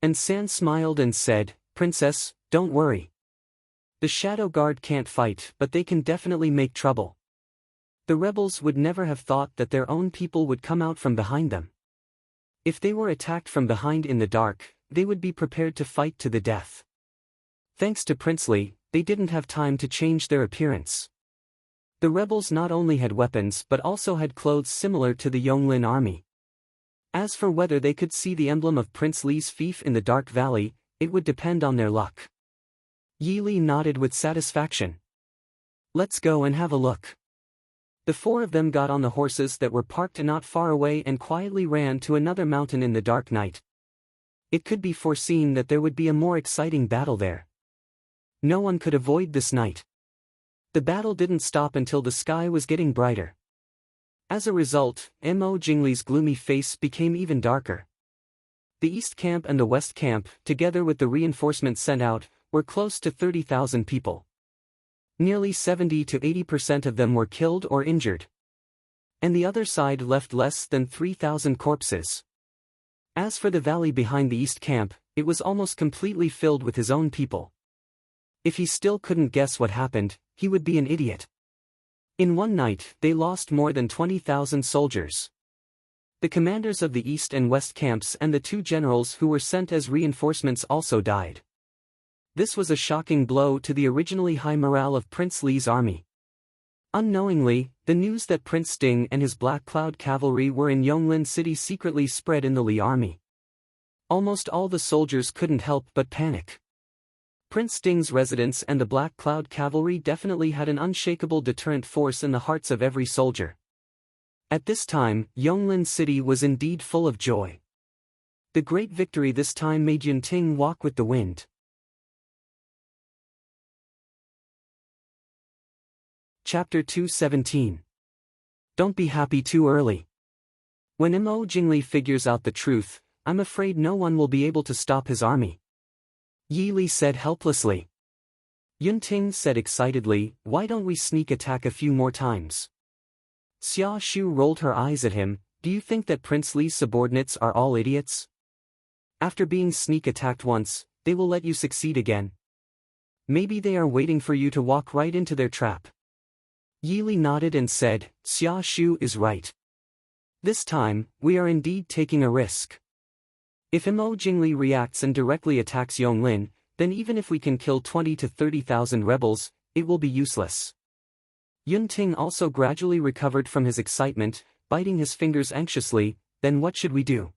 And San smiled and said, Princess, don't worry. The shadow guard can't fight, but they can definitely make trouble. The rebels would never have thought that their own people would come out from behind them. If they were attacked from behind in the dark, they would be prepared to fight to the death. Thanks to Prince Li, they didn't have time to change their appearance. The rebels not only had weapons but also had clothes similar to the Yonglin army. As for whether they could see the emblem of Prince Li's fief in the dark valley, it would depend on their luck. Yili nodded with satisfaction. Let's go and have a look. The four of them got on the horses that were parked not far away and quietly ran to another mountain in the dark night. It could be foreseen that there would be a more exciting battle there. No one could avoid this night. The battle didn't stop until the sky was getting brighter. As a result, Mo Jingli's gloomy face became even darker. The east camp and the west camp, together with the reinforcements sent out, were close to 30,000 people. Nearly 70 to 80% of them were killed or injured. And the other side left less than 3,000 corpses. As for the valley behind the east camp, it was almost completely filled with his own people. If he still couldn't guess what happened, he would be an idiot. In one night, they lost more than 20,000 soldiers. The commanders of the east and west camps and the two generals who were sent as reinforcements also died. This was a shocking blow to the originally high morale of Prince Li's army. Unknowingly, the news that Prince Sting and his Black Cloud cavalry were in Yonglin City secretly spread in the Li army. Almost all the soldiers couldn't help but panic. Prince Sting's residence and the Black Cloud cavalry definitely had an unshakable deterrent force in the hearts of every soldier. At this time, Yonglin City was indeed full of joy. The great victory this time made Yunting walk with the wind. Chapter 217. Don't be happy too early. When Mo Jingli figures out the truth, I'm afraid no one will be able to stop his army. Yi Li said helplessly. Yunting said excitedly, why don't we sneak attack a few more times? Xia Shu rolled her eyes at him, do you think that Prince Li's subordinates are all idiots? After being sneak attacked once, they will let you succeed again. Maybe they are waiting for you to walk right into their trap. Yi Li nodded and said, Xia Shu is right. This time, we are indeed taking a risk. If Mo Jingli reacts and directly attacks Yonglin, then even if we can kill 20 to 30,000 rebels, it will be useless. Yunting also gradually recovered from his excitement, biting his fingers anxiously, then what should we do?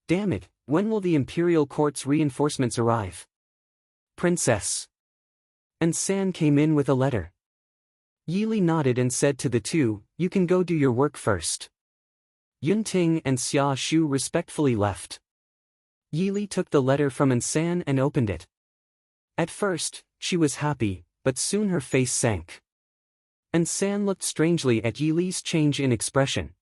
Damn it, when will the imperial court's reinforcements arrive? Princess. And San came in with a letter. Yi Li nodded and said to the two, you can go do your work first. Yunting and Xia Shu respectfully left. Yi Li took the letter from Ansan and opened it. At first, she was happy, but soon her face sank. Ansan looked strangely at Yi Li's change in expression.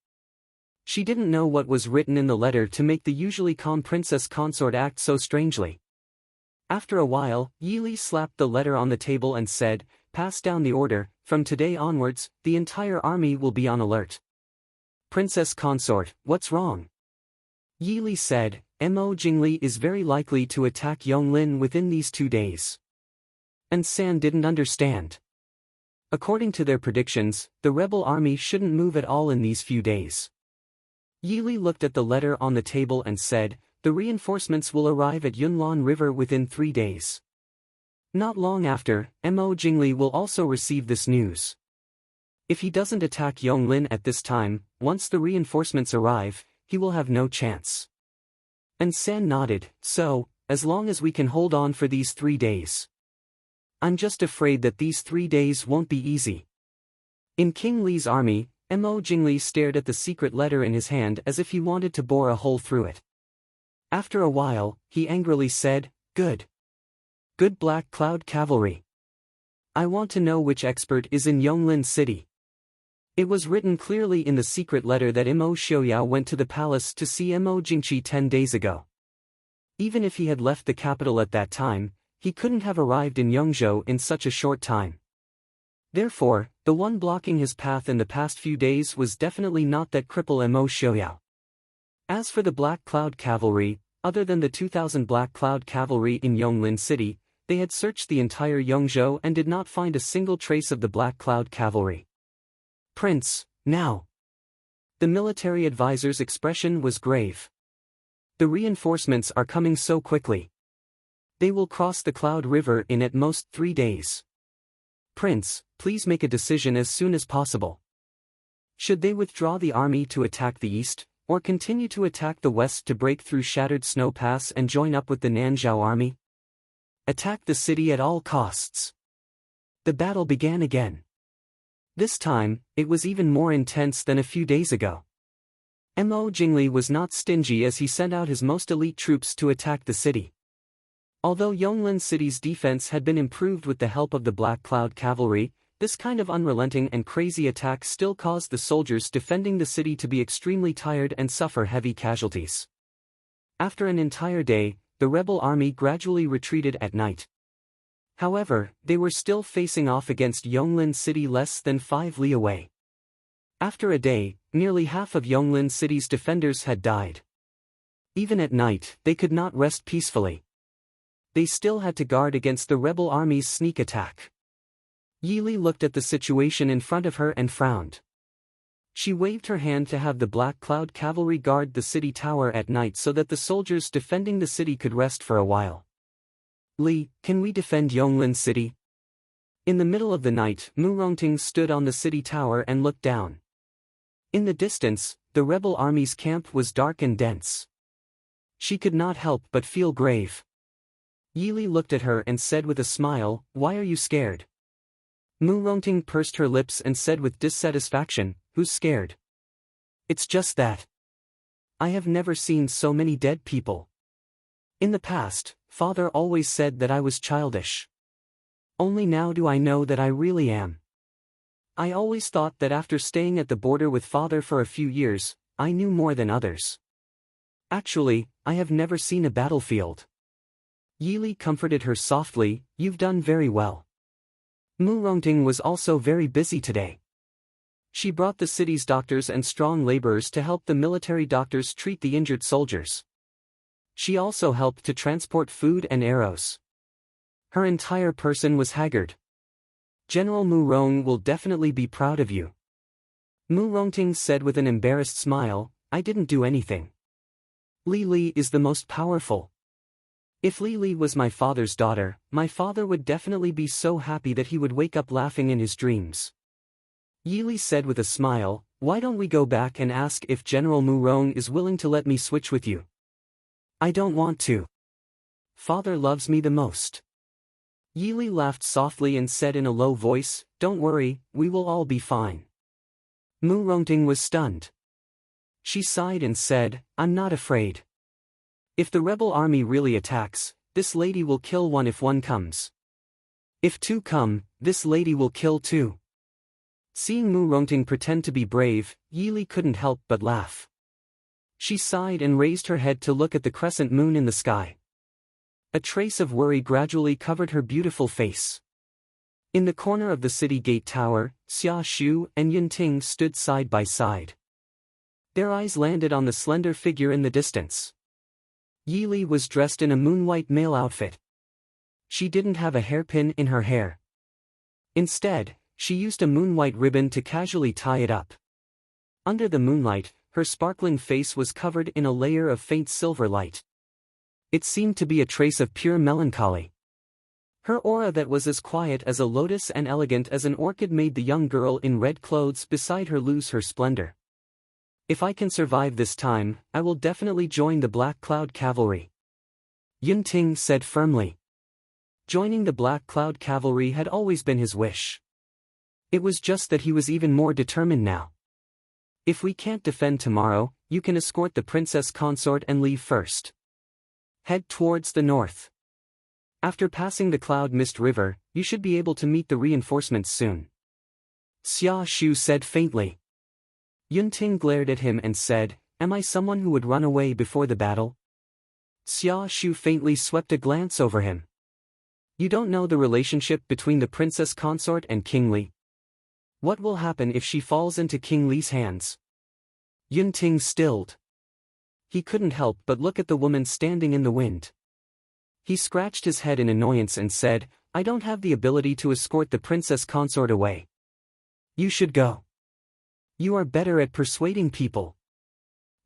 She didn't know what was written in the letter to make the usually calm princess consort act so strangely. After a while, Yi Li slapped the letter on the table and said, pass down the order, from today onwards, the entire army will be on alert. Princess consort, what's wrong? Yi Li said, Mo Jingli is very likely to attack Yonglin within these 2 days. And San didn't understand. According to their predictions, the rebel army shouldn't move at all in these few days. Yi Li looked at the letter on the table and said, the reinforcements will arrive at Yunlan River within 3 days. Not long after, Mo Jingli will also receive this news. If he doesn't attack Yonglin at this time, once the reinforcements arrive, he will have no chance. And San nodded, so, as long as we can hold on for these 3 days. I'm just afraid that these 3 days won't be easy. In King Li's army, Mo Jingli stared at the secret letter in his hand as if he wanted to bore a hole through it. After a while, he angrily said, good. Good Black Cloud Cavalry. I want to know which expert is in Yonglin City. It was written clearly in the secret letter that Mo Xiaoyao went to the palace to see Mo Jingqi 10 days ago. Even if he had left the capital at that time, he couldn't have arrived in Yongzhou in such a short time. Therefore, the one blocking his path in the past few days was definitely not that cripple Mo Xiaoyao. As for the Black Cloud Cavalry, other than the 2,000 Black Cloud Cavalry in Yonglin City, they had searched the entire Yongzhou and did not find a single trace of the Black Cloud Cavalry. Prince, now. The military advisor's expression was grave. The reinforcements are coming so quickly. They will cross the Cloud River in at most 3 days. Prince, please make a decision as soon as possible. Should they withdraw the army to attack the east, or continue to attack the west to break through Shattered Snow Pass and join up with the Nanzhao army? Attack the city at all costs. The battle began again. This time, it was even more intense than a few days ago. Mo Jingli was not stingy as he sent out his most elite troops to attack the city. Although Yonglin City's defense had been improved with the help of the Black Cloud Cavalry, this kind of unrelenting and crazy attack still caused the soldiers defending the city to be extremely tired and suffer heavy casualties. After an entire day, the rebel army gradually retreated at night. However, they were still facing off against Yonglin City less than 5 li away. After a day, nearly half of Yonglin City's defenders had died. Even at night, they could not rest peacefully. They still had to guard against the rebel army's sneak attack. Yi Li looked at the situation in front of her and frowned. She waved her hand to have the Black Cloud Cavalry guard the city tower at night so that the soldiers defending the city could rest for a while. Li, can we defend Yonglin City? In the middle of the night, Mu Rongting stood on the city tower and looked down. In the distance, the rebel army's camp was dark and dense. She could not help but feel grave. Yi Li looked at her and said with a smile, why are you scared? Mu Rongting pursed her lips and said with dissatisfaction, who's scared? It's just that. I have never seen so many dead people. In the past, Father always said that I was childish. Only now do I know that I really am. I always thought that after staying at the border with Father for a few years, I knew more than others. Actually, I have never seen a battlefield. Yili comforted her softly, you've done very well. Murongting was also very busy today. She brought the city's doctors and strong laborers to help the military doctors treat the injured soldiers. She also helped to transport food and arrows. Her entire person was haggard. General Murong will definitely be proud of you. Murongting said with an embarrassed smile, I didn't do anything. Li Li is the most powerful. If Li Li was my father's daughter, my father would definitely be so happy that he would wake up laughing in his dreams. Yili said with a smile, why don't we go back and ask if General Murong is willing to let me switch with you? I don't want to. Father loves me the most. Yili laughed softly and said in a low voice, don't worry, we will all be fine. Murongting was stunned. She sighed and said, I'm not afraid. If the rebel army really attacks, this lady will kill one if one comes. If two come, this lady will kill two. Seeing Murongting pretend to be brave, Yili couldn't help but laugh. She sighed and raised her head to look at the crescent moon in the sky. A trace of worry gradually covered her beautiful face. In the corner of the city gate tower, Xia Shu and Yun Ting stood side by side. Their eyes landed on the slender figure in the distance. Yili was dressed in a moon-white male outfit. She didn't have a hairpin in her hair. Instead, she used a moon-white ribbon to casually tie it up. Under the moonlight, her sparkling face was covered in a layer of faint silver light. It seemed to be a trace of pure melancholy. Her aura that was as quiet as a lotus and elegant as an orchid made the young girl in red clothes beside her lose her splendor. If I can survive this time, I will definitely join the Black Cloud Cavalry. Yun Ting said firmly. Joining the Black Cloud Cavalry had always been his wish. It was just that he was even more determined now. If we can't defend tomorrow, you can escort the princess consort and leave first. Head towards the north. After passing the Cloud Mist River, you should be able to meet the reinforcements soon. Xia Shu said faintly. Yun Ting glared at him and said, am I someone who would run away before the battle? Xia Shu faintly swept a glance over him. You don't know the relationship between the princess consort and King Li. What will happen if she falls into King Li's hands? Yun Ting stilled. He couldn't help but look at the woman standing in the wind. He scratched his head in annoyance and said, I don't have the ability to escort the princess consort away. You should go. You are better at persuading people.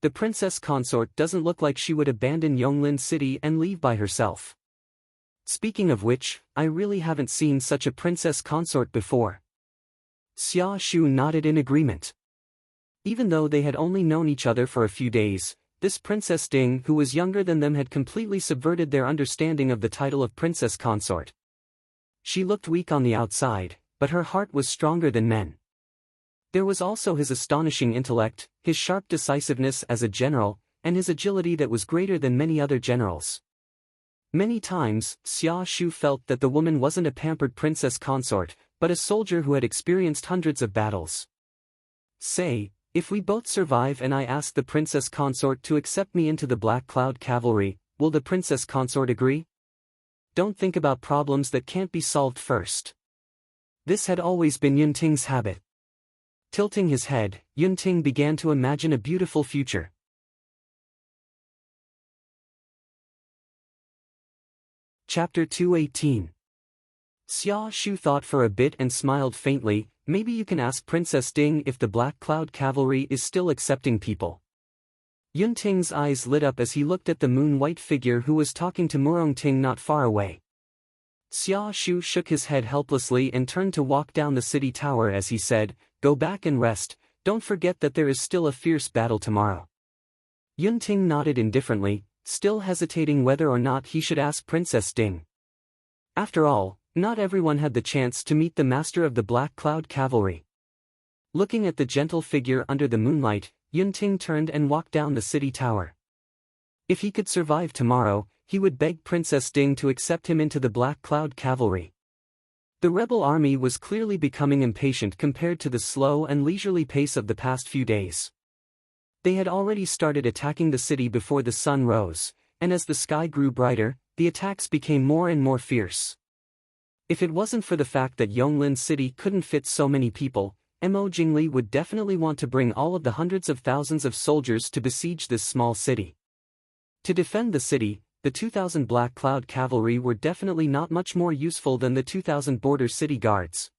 The princess consort doesn't look like she would abandon Yonglin City and leave by herself. Speaking of which, I really haven't seen such a princess consort before. Xia Shu nodded in agreement. Even though they had only known each other for a few days, this Princess Ding who was younger than them had completely subverted their understanding of the title of princess consort. She looked weak on the outside, but her heart was stronger than men. There was also his astonishing intellect, his sharp decisiveness as a general, and his agility that was greater than many other generals. Many times, Xia Shu felt that the woman wasn't a pampered princess consort, but a soldier who had experienced hundreds of battles. Say, if we both survive and I ask the princess consort to accept me into the Black Cloud Cavalry, will the princess consort agree? Don't think about problems that can't be solved first. This had always been Yun Ting's habit. Tilting his head, Yun Ting began to imagine a beautiful future. Chapter 218. Xia Shu thought for a bit and smiled faintly, maybe you can ask Princess Ding if the Black Cloud Cavalry is still accepting people. Yun Ting's eyes lit up as he looked at the moon-white figure who was talking to Murongting not far away. Xia Shu shook his head helplessly and turned to walk down the city tower as he said, go back and rest, don't forget that there is still a fierce battle tomorrow. Yun Ting nodded indifferently, still hesitating whether or not he should ask Princess Ding. After all, not everyone had the chance to meet the master of the Black Cloud Cavalry. Looking at the gentle figure under the moonlight, Yun Ting turned and walked down the city tower. If he could survive tomorrow, he would beg Princess Ding to accept him into the Black Cloud Cavalry. The rebel army was clearly becoming impatient compared to the slow and leisurely pace of the past few days. They had already started attacking the city before the sun rose, and as the sky grew brighter, the attacks became more and more fierce. If it wasn't for the fact that Yonglin City couldn't fit so many people, Mo Jingli would definitely want to bring all of the hundreds of thousands of soldiers to besiege this small city. To defend the city, the 2,000 Black Cloud Cavalry were definitely not much more useful than the 2,000 border city guards.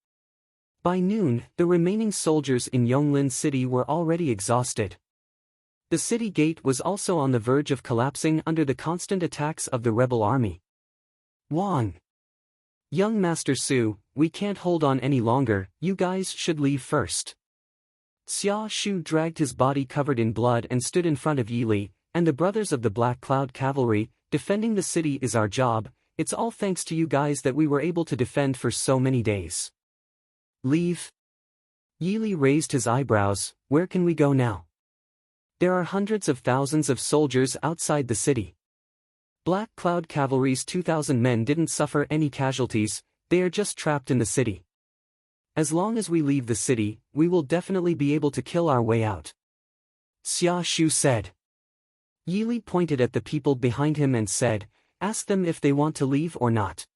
By noon, the remaining soldiers in Yonglin City were already exhausted. The city gate was also on the verge of collapsing under the constant attacks of the rebel army. Wang! Young Master Su, we can't hold on any longer, you guys should leave first. Xia Shu dragged his body covered in blood and stood in front of Yi Li, and the brothers of the Black Cloud Cavalry. Defending the city is our job, it's all thanks to you guys that we were able to defend for so many days. Leave? Yi Li raised his eyebrows, where can we go now? There are hundreds of thousands of soldiers outside the city. Black Cloud Cavalry's 2,000 men didn't suffer any casualties, they are just trapped in the city. As long as we leave the city, we will definitely be able to kill our way out. Xia Shu said. Yi Li pointed at the people behind him and said, ask them if they want to leave or not.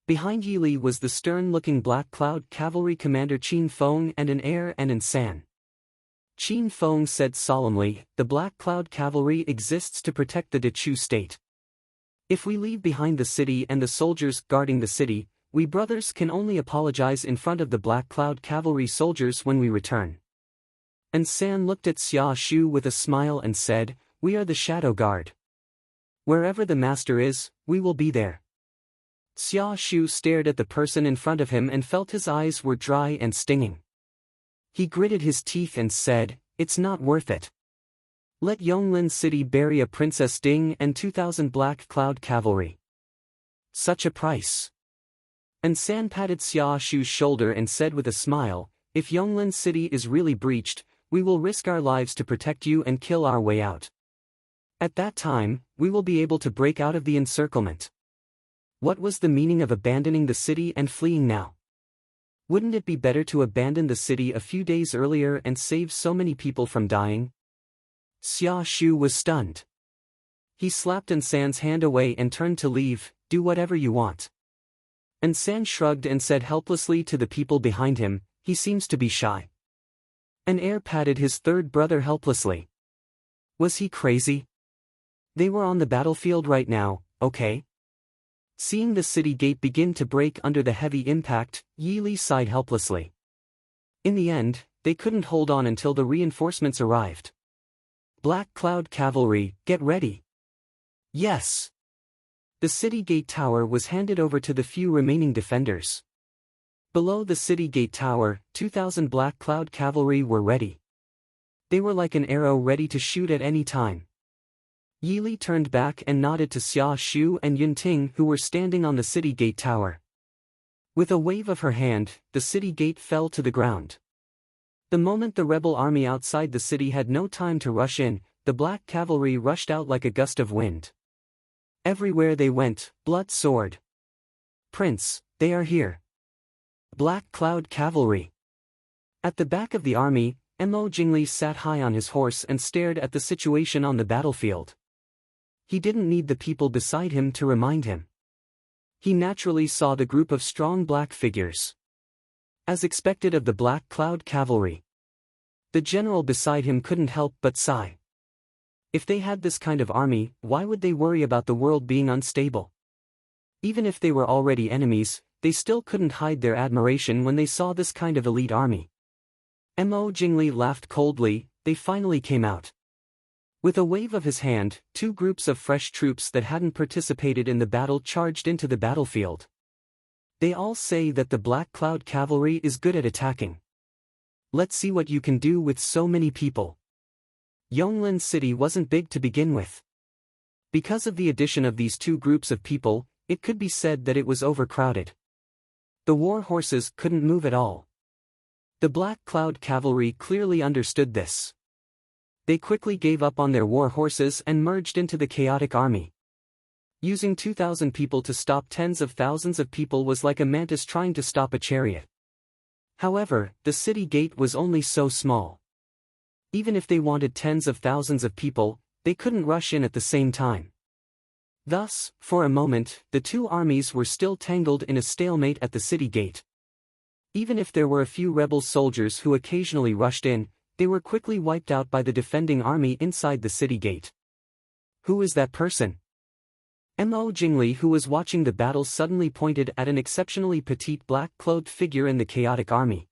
Behind Yi Li was the stern-looking Black Cloud Cavalry commander Qin Feng and an heir and an San. Qin Feng said solemnly, the Black Cloud Cavalry exists to protect the Dechu state. If we leave behind the city and the soldiers guarding the city, we brothers can only apologize in front of the Black Cloud Cavalry soldiers when we return. And San looked at Xia Shu with a smile and said, we are the Shadow Guard. Wherever the master is, we will be there. Xia Shu stared at the person in front of him and felt his eyes were dry and stinging. He gritted his teeth and said, it's not worth it. Let Yonglin City bury a Princess Ding and 2,000 Black Cloud Cavalry. Such a price. And San patted Xia Shu's shoulder and said with a smile, if Yonglin City is really breached, we will risk our lives to protect you and kill our way out. At that time, we will be able to break out of the encirclement. What was the meaning of abandoning the city and fleeing now? Wouldn't it be better to abandon the city a few days earlier and save so many people from dying? Xia Shu was stunned. He slapped Ansan's hand away and turned to leave, do whatever you want. Ansan shrugged and said helplessly to the people behind him, he seems to be shy. An heir patted his third brother helplessly. Was he crazy? They were on the battlefield right now, okay? Seeing the city gate begin to break under the heavy impact, Yi Li sighed helplessly. In the end, they couldn't hold on until the reinforcements arrived. Black Cloud Cavalry, get ready. Yes. The city gate tower was handed over to the few remaining defenders. Below the city gate tower, 2,000 Black Cloud Cavalry were ready. They were like an arrow ready to shoot at any time. Yi Li turned back and nodded to Xia Shu and Yun Ting who were standing on the city gate tower. With a wave of her hand, the city gate fell to the ground. The moment the rebel army outside the city had no time to rush in, the Black Cavalry rushed out like a gust of wind. Everywhere they went, blood soared. Prince, they are here. Black Cloud Cavalry. At the back of the army, Mo Jingli sat high on his horse and stared at the situation on the battlefield. He didn't need the people beside him to remind him. He naturally saw the group of strong black figures. As expected of the Black Cloud Cavalry. The general beside him couldn't help but sigh. If they had this kind of army, why would they worry about the world being unstable? Even if they were already enemies, they still couldn't hide their admiration when they saw this kind of elite army. Mo Jingli laughed coldly, they finally came out. With a wave of his hand, two groups of fresh troops that hadn't participated in the battle charged into the battlefield. They all say that the Black Cloud Cavalry is good at attacking. Let's see what you can do with so many people. Yonglin City wasn't big to begin with. Because of the addition of these two groups of people, it could be said that it was overcrowded. The war horses couldn't move at all. The Black Cloud Cavalry clearly understood this. They quickly gave up on their war horses and merged into the chaotic army. Using 2,000 people to stop tens of thousands of people was like a mantis trying to stop a chariot. However, the city gate was only so small. Even if they wanted tens of thousands of people, they couldn't rush in at the same time. Thus, for a moment, the two armies were still tangled in a stalemate at the city gate. Even if there were a few rebel soldiers who occasionally rushed in, they were quickly wiped out by the defending army inside the city gate. Who is that person? Mo Jingli, who was watching the battle, suddenly pointed at an exceptionally petite black-clothed figure in the chaotic army.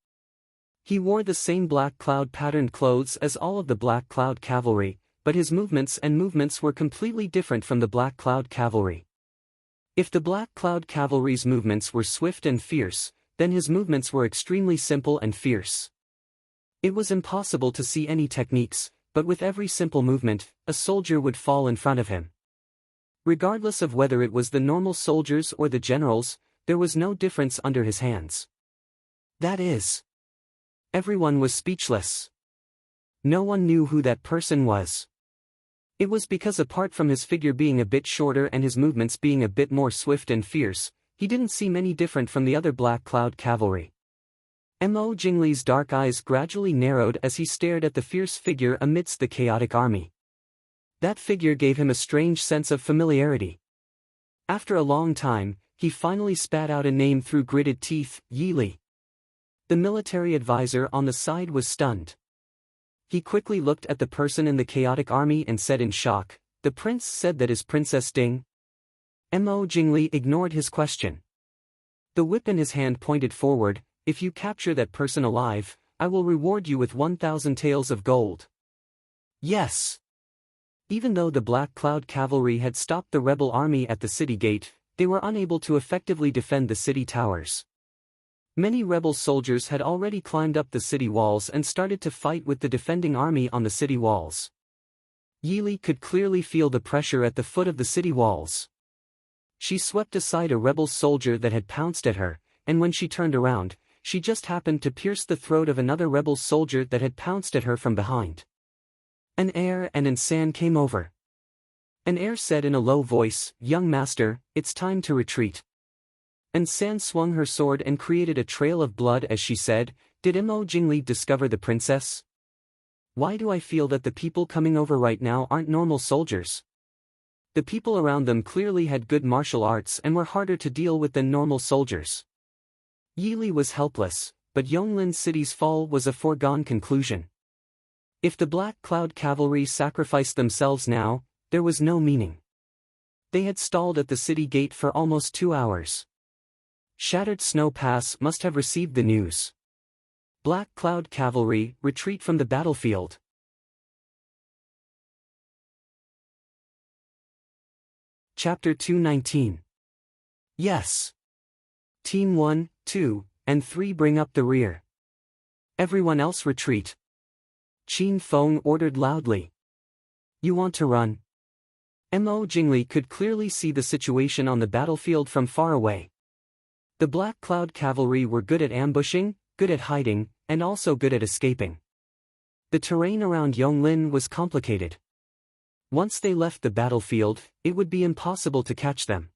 He wore the same black cloud-patterned clothes as all of the Black Cloud Cavalry, but his movements were completely different from the Black Cloud Cavalry. If the Black Cloud Cavalry's movements were swift and fierce, then his movements were extremely simple and fierce. It was impossible to see any techniques, but with every simple movement, a soldier would fall in front of him. Regardless of whether it was the normal soldiers or the generals, there was no difference under his hands. That is, everyone was speechless. No one knew who that person was. It was because apart from his figure being a bit shorter and his movements being a bit more swift and fierce, he didn't seem any different from the other Black Cloud Cavalry. Mo Jingli's dark eyes gradually narrowed as he stared at the fierce figure amidst the chaotic army. That figure gave him a strange sense of familiarity. After a long time, he finally spat out a name through gritted teeth: Yi Li. The military advisor on the side was stunned. He quickly looked at the person in the chaotic army and said in shock, "The prince said that is Princess Ding?" Mo Jingli ignored his question. The whip in his hand pointed forward. "If you capture that person alive, I will reward you with 1,000 taels of gold." Yes. Even though the Black Cloud Cavalry had stopped the rebel army at the city gate, they were unable to effectively defend the city towers. Many rebel soldiers had already climbed up the city walls and started to fight with the defending army on the city walls. Yi Li could clearly feel the pressure at the foot of the city walls. She swept aside a rebel soldier that had pounced at her, and when she turned around, she just happened to pierce the throat of another rebel soldier that had pounced at her from behind. An heir and an San came over. An heir said in a low voice, "Young master, it's time to retreat." And San swung her sword and created a trail of blood as she said, "Did Mo Jingli discover the princess? Why do I feel that the people coming over right now aren't normal soldiers? The people around them clearly had good martial arts and were harder to deal with than normal soldiers." Yi Li was helpless, but Yonglin City's fall was a foregone conclusion. If the Black Cloud Cavalry sacrificed themselves now, there was no meaning. They had stalled at the city gate for almost 2 hours. Shattered Snow Pass must have received the news. Black Cloud Cavalry, retreat from the battlefield. Chapter 219. Yes. Team 1, 2, and 3 bring up the rear. Everyone else retreat. Qin Feng ordered loudly. "You want to run?" Mo Jingli could clearly see the situation on the battlefield from far away. The Black Cloud Cavalry were good at ambushing, good at hiding, and also good at escaping. The terrain around Yonglin was complicated. Once they left the battlefield, it would be impossible to catch them.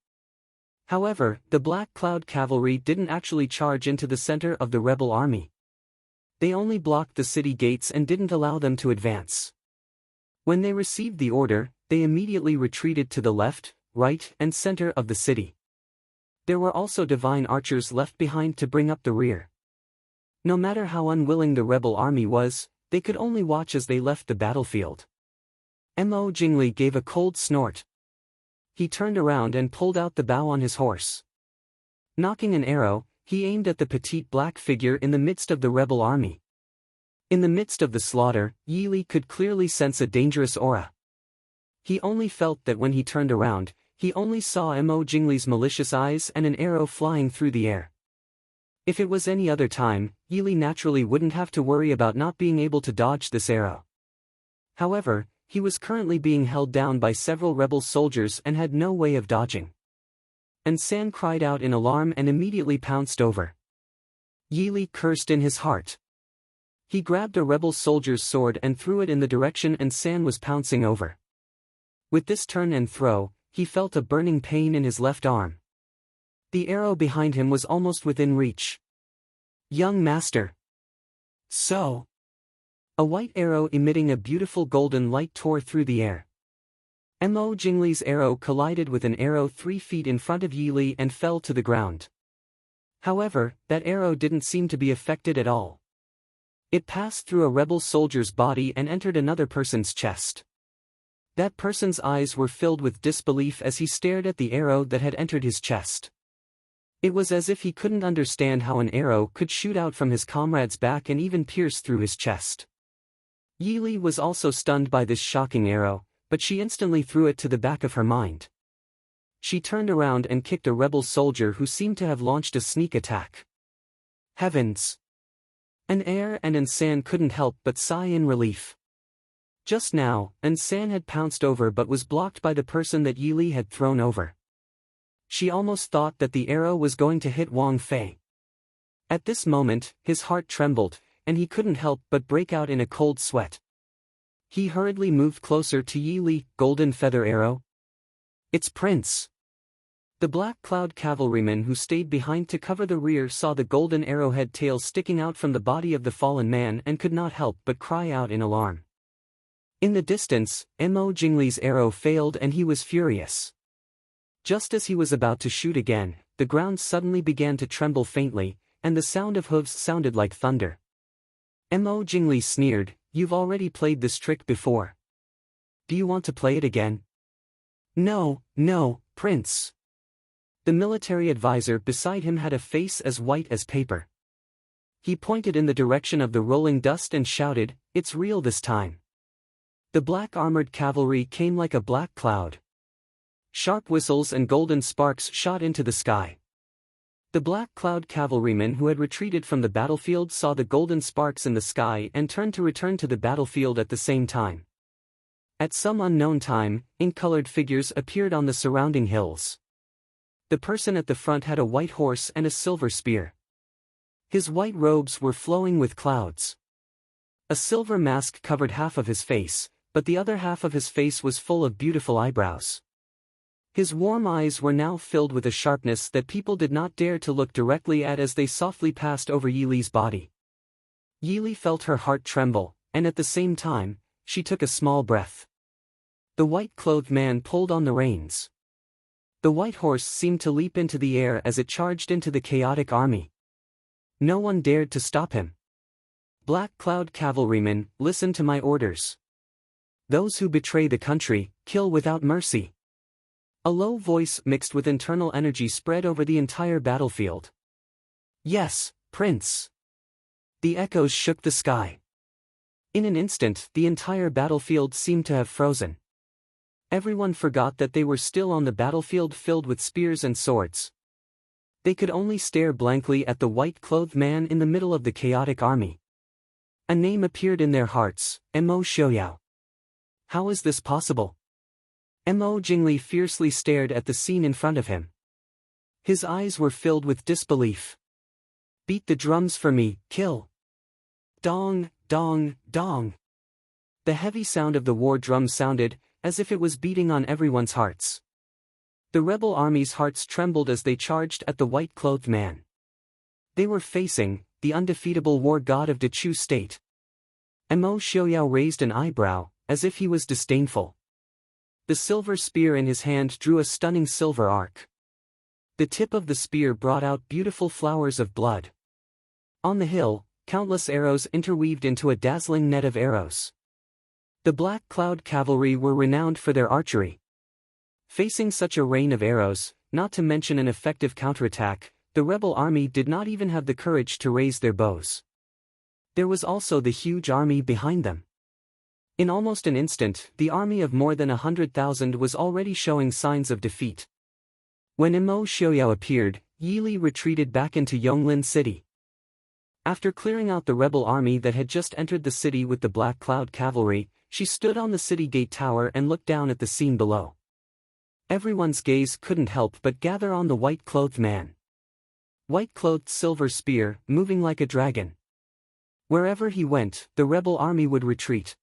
However, the Black Cloud Cavalry didn't actually charge into the center of the rebel army. They only blocked the city gates and didn't allow them to advance. When they received the order, they immediately retreated to the left, right, and center of the city. There were also divine archers left behind to bring up the rear. No matter how unwilling the rebel army was, they could only watch as they left the battlefield. Mo Jingli gave a cold snort. He turned around and pulled out the bow on his horse. Knocking an arrow, he aimed at the petite black figure in the midst of the rebel army. In the midst of the slaughter, Yi Li could clearly sense a dangerous aura. He only felt that when he turned around, he only saw Mo Jingli's malicious eyes and an arrow flying through the air. If it was any other time, Yi Li naturally wouldn't have to worry about not being able to dodge this arrow. However, he was currently being held down by several rebel soldiers and had no way of dodging. And San cried out in alarm and immediately pounced over. Yi Li cursed in his heart. He grabbed a rebel soldier's sword and threw it in the direction and San was pouncing over. With this turn and throw, he felt a burning pain in his left arm. The arrow behind him was almost within reach. "Young master." "So?" A white arrow emitting a beautiful golden light tore through the air. Mo Jingli's arrow collided with an arrow 3 feet in front of Yi Li and fell to the ground. However, that arrow didn't seem to be affected at all. It passed through a rebel soldier's body and entered another person's chest. That person's eyes were filled with disbelief as he stared at the arrow that had entered his chest. It was as if he couldn't understand how an arrow could shoot out from his comrade's back and even pierce through his chest. Yi Li was also stunned by this shocking arrow, but she instantly threw it to the back of her mind. She turned around and kicked a rebel soldier who seemed to have launched a sneak attack. Heavens! An Air and San couldn't help but sigh in relief. Just now, San had pounced over but was blocked by the person that Yi Li had thrown over. She almost thought that the arrow was going to hit Wang Fei. At this moment, his heart trembled, and he couldn't help but break out in a cold sweat. He hurriedly moved closer to Yi Li. Golden feather arrow? It's Prince! The Black Cloud cavalryman who stayed behind to cover the rear saw the golden arrowhead tail sticking out from the body of the fallen man and could not help but cry out in alarm. In the distance, Mo Jingli's arrow failed and he was furious. Just as he was about to shoot again, the ground suddenly began to tremble faintly, and the sound of hooves sounded like thunder. Mo Jingli sneered, "You've already played this trick before. Do you want to play it again?" "No, no, Prince." The military advisor beside him had a face as white as paper. He pointed in the direction of the rolling dust and shouted, "It's real this time." The black armored cavalry came like a black cloud. Sharp whistles and golden sparks shot into the sky. The Black Cloud cavalrymen who had retreated from the battlefield saw the golden sparks in the sky and turned to return to the battlefield at the same time. At some unknown time, ink-colored figures appeared on the surrounding hills. The person at the front had a white horse and a silver spear. His white robes were flowing with clouds. A silver mask covered half of his face, but the other half of his face was full of beautiful eyebrows. His warm eyes were now filled with a sharpness that people did not dare to look directly at as they softly passed over Yi Li's body. Yi Li felt her heart tremble, and at the same time, she took a small breath. The white-clothed man pulled on the reins. The white horse seemed to leap into the air as it charged into the chaotic army. No one dared to stop him. Black Cloud cavalrymen, listen to my orders. Those who betray the country, kill without mercy. A low voice mixed with internal energy spread over the entire battlefield. Yes, Prince. The echoes shook the sky. In an instant, the entire battlefield seemed to have frozen. Everyone forgot that they were still on the battlefield filled with spears and swords. They could only stare blankly at the white-clothed man in the middle of the chaotic army. A name appeared in their hearts, Mo Xiaoyao. How is this possible? Mo Jingli fiercely stared at the scene in front of him. His eyes were filled with disbelief. Beat the drums for me, kill. Dong, dong, dong. The heavy sound of the war drum sounded, as if it was beating on everyone's hearts. The rebel army's hearts trembled as they charged at the white-clothed man. They were facing the undefeatable war god of the Chu state. Mo Xiaoyao raised an eyebrow, as if he was disdainful. The silver spear in his hand drew a stunning silver arc. The tip of the spear brought out beautiful flowers of blood. On the hill, countless arrows interweaved into a dazzling net of arrows. The Black Cloud cavalry were renowned for their archery. Facing such a rain of arrows, not to mention an effective counterattack, the rebel army did not even have the courage to raise their bows. There was also the huge army behind them. In almost an instant, the army of more than 100,000 was already showing signs of defeat. When Mo Xiaoyao appeared, Yi Li retreated back into Yonglin City. After clearing out the rebel army that had just entered the city with the Black Cloud cavalry, she stood on the city gate tower and looked down at the scene below. Everyone's gaze couldn't help but gather on the white-clothed man. White-clothed silver spear, moving like a dragon. Wherever he went, the rebel army would retreat.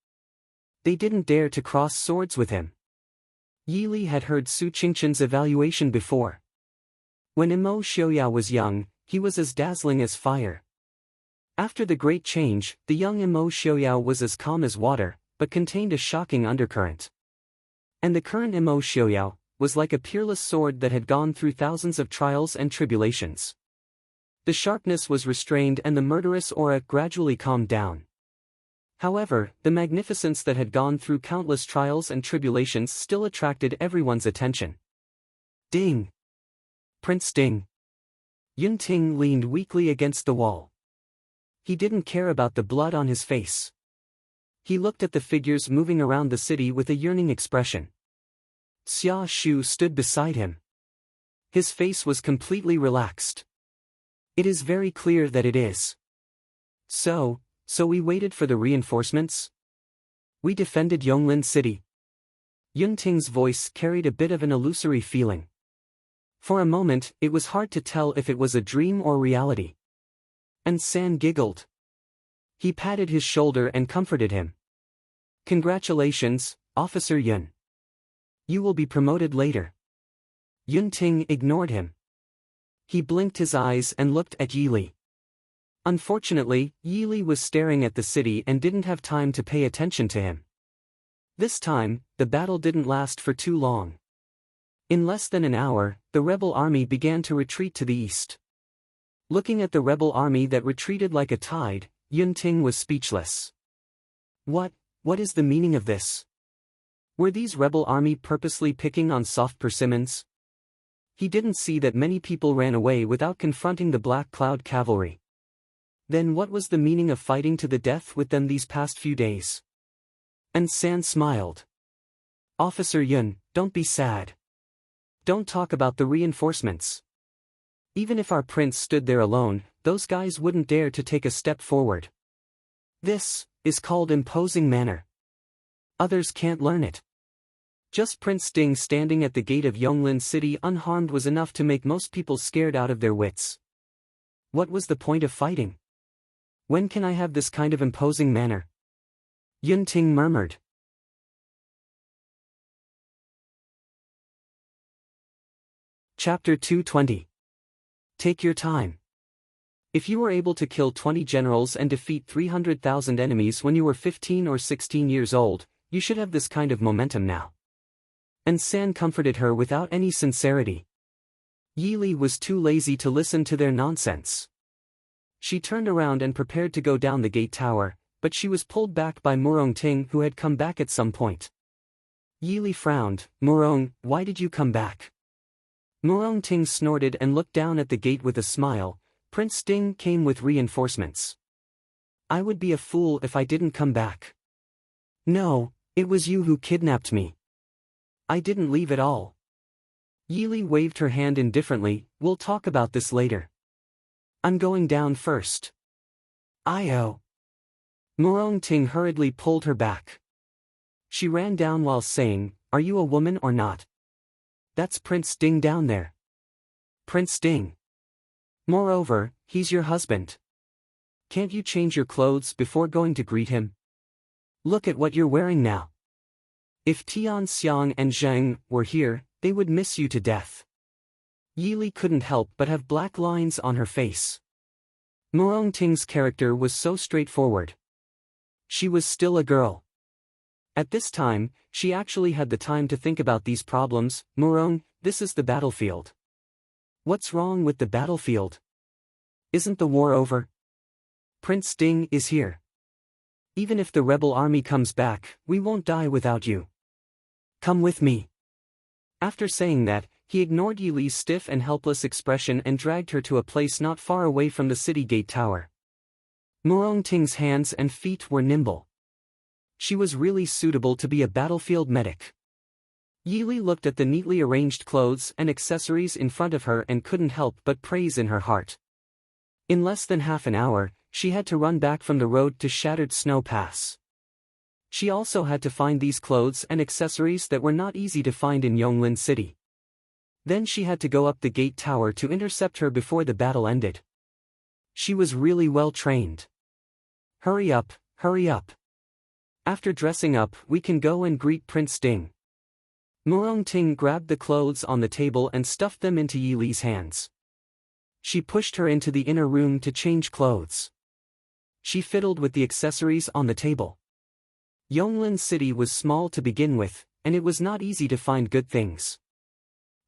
They didn't dare to cross swords with him. Yi Li had heard Su Qingchen's evaluation before. When Mo Xiaoyao was young, he was as dazzling as fire. After the great change, the young Imo Xiaoyao was as calm as water, but contained a shocking undercurrent. And the current Imo Xiaoyao was like a peerless sword that had gone through thousands of trials and tribulations. The sharpness was restrained and the murderous aura gradually calmed down. However, the magnificence that had gone through countless trials and tribulations still attracted everyone's attention. Ding! Prince Ding! Yun Ting leaned weakly against the wall. He didn't care about the blood on his face. He looked at the figures moving around the city with a yearning expression. Xia Shu stood beside him. His face was completely relaxed. It is very clear that it is. So we waited for the reinforcements? We defended Yonglin City. Yun Ting's voice carried a bit of an illusory feeling. For a moment, it was hard to tell if it was a dream or reality. And San giggled. He patted his shoulder and comforted him. Congratulations, Officer Yun. You will be promoted later. Yun Ting ignored him. He blinked his eyes and looked at Yili. Unfortunately, Yili was staring at the city and didn't have time to pay attention to him. This time, the battle didn't last for too long. In less than an hour, the rebel army began to retreat to the east. Looking at the rebel army that retreated like a tide, Yun Ting was speechless. What is the meaning of this? Were these rebel army purposely picking on soft persimmons? He didn't see that many people ran away without confronting the Black Cloud cavalry. Then what was the meaning of fighting to the death with them these past few days? And San smiled. Officer Yun, don't be sad. Don't talk about the reinforcements. Even if our prince stood there alone, those guys wouldn't dare to take a step forward. This is called imposing manner. Others can't learn it. Just Prince Ding standing at the gate of Yonglin City unharmed was enough to make most people scared out of their wits. What was the point of fighting? When can I have this kind of imposing manner? Yun Ting murmured. Chapter 220. Take your time. If you were able to kill 20 generals and defeat 300,000 enemies when you were 15 or 16 years old, you should have this kind of momentum now. And San comforted her without any sincerity. Yili was too lazy to listen to their nonsense. She turned around and prepared to go down the gate tower, but she was pulled back by Murong Ting, who had come back at some point. Yili frowned. Murong, why did you come back? Murong Ting snorted and looked down at the gate with a smile. Prince Ding came with reinforcements. I would be a fool if I didn't come back. No, it was you who kidnapped me. I didn't leave at all. Yili waved her hand indifferently. We'll talk about this later. I'm going down first. Io. Murong Ting hurriedly pulled her back. She ran down while saying, Are you a woman or not? That's Prince Ding down there. Prince Ding. Moreover, he's your husband. Can't you change your clothes before going to greet him? Look at what you're wearing now. If Tian Xiang and Zheng were here, they would miss you to death. Yili couldn't help but have black lines on her face. Murong Ting's character was so straightforward. She was still a girl. At this time, she actually had the time to think about these problems. Murong, this is the battlefield. What's wrong with the battlefield? Isn't the war over? Prince Ding is here. Even if the rebel army comes back, we won't die without you. Come with me. After saying that, he ignored Yili's stiff and helpless expression and dragged her to a place not far away from the city gate tower. Murong Ting's hands and feet were nimble. She was really suitable to be a battlefield medic. Yili looked at the neatly arranged clothes and accessories in front of her and couldn't help but praise in her heart. In less than half an hour, she had to run back from the road to Shattered Snow Pass. She also had to find these clothes and accessories that were not easy to find in Yonglin City. Then she had to go up the gate tower to intercept her before the battle ended. She was really well trained. Hurry up, hurry up. After dressing up, we can go and greet Prince Ding. Murong Ting grabbed the clothes on the table and stuffed them into Yili's hands. She pushed her into the inner room to change clothes. She fiddled with the accessories on the table. Yonglin City was small to begin with, and it was not easy to find good things.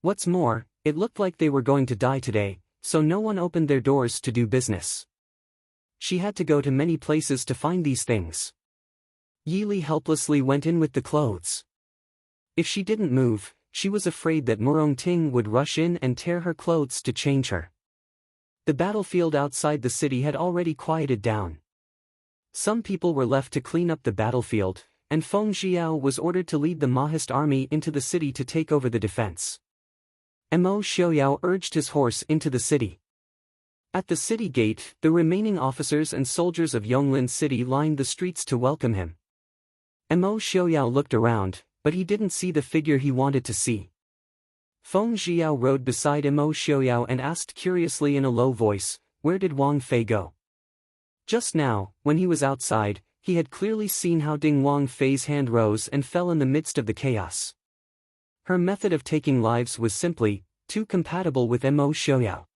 What's more, it looked like they were going to die today, so no one opened their doors to do business. She had to go to many places to find these things. Yili helplessly went in with the clothes. If she didn't move, she was afraid that Murongting would rush in and tear her clothes to change her. The battlefield outside the city had already quieted down. Some people were left to clean up the battlefield, and Feng Jiao was ordered to lead the Mahist army into the city to take over the defense. Mo Xiaoyao urged his horse into the city. At the city gate, the remaining officers and soldiers of Yonglin City lined the streets to welcome him. Mo Xiaoyao looked around, but he didn't see the figure he wanted to see. Feng Jiao rode beside Mo Xiaoyao and asked curiously in a low voice, "Where did Wang Fei go?" Just now, when he was outside, he had clearly seen how Ding Wang Fei's hand rose and fell in the midst of the chaos. Her method of taking lives was simply too compatible with Mo Xiaoyao.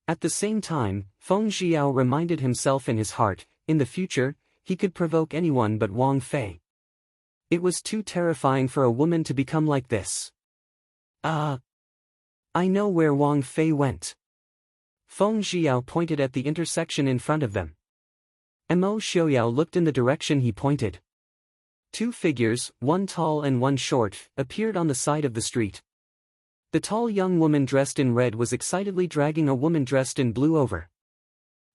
At the same time, Feng Jiao reminded himself in his heart, in the future, he could provoke anyone but Wang Fei. It was too terrifying for a woman to become like this. I know where Wang Fei went. Feng Jiao pointed at the intersection in front of them. Mo Xiaoyao looked in the direction he pointed. Two figures, one tall and one short, appeared on the side of the street. The tall young woman dressed in red was excitedly dragging a woman dressed in blue over.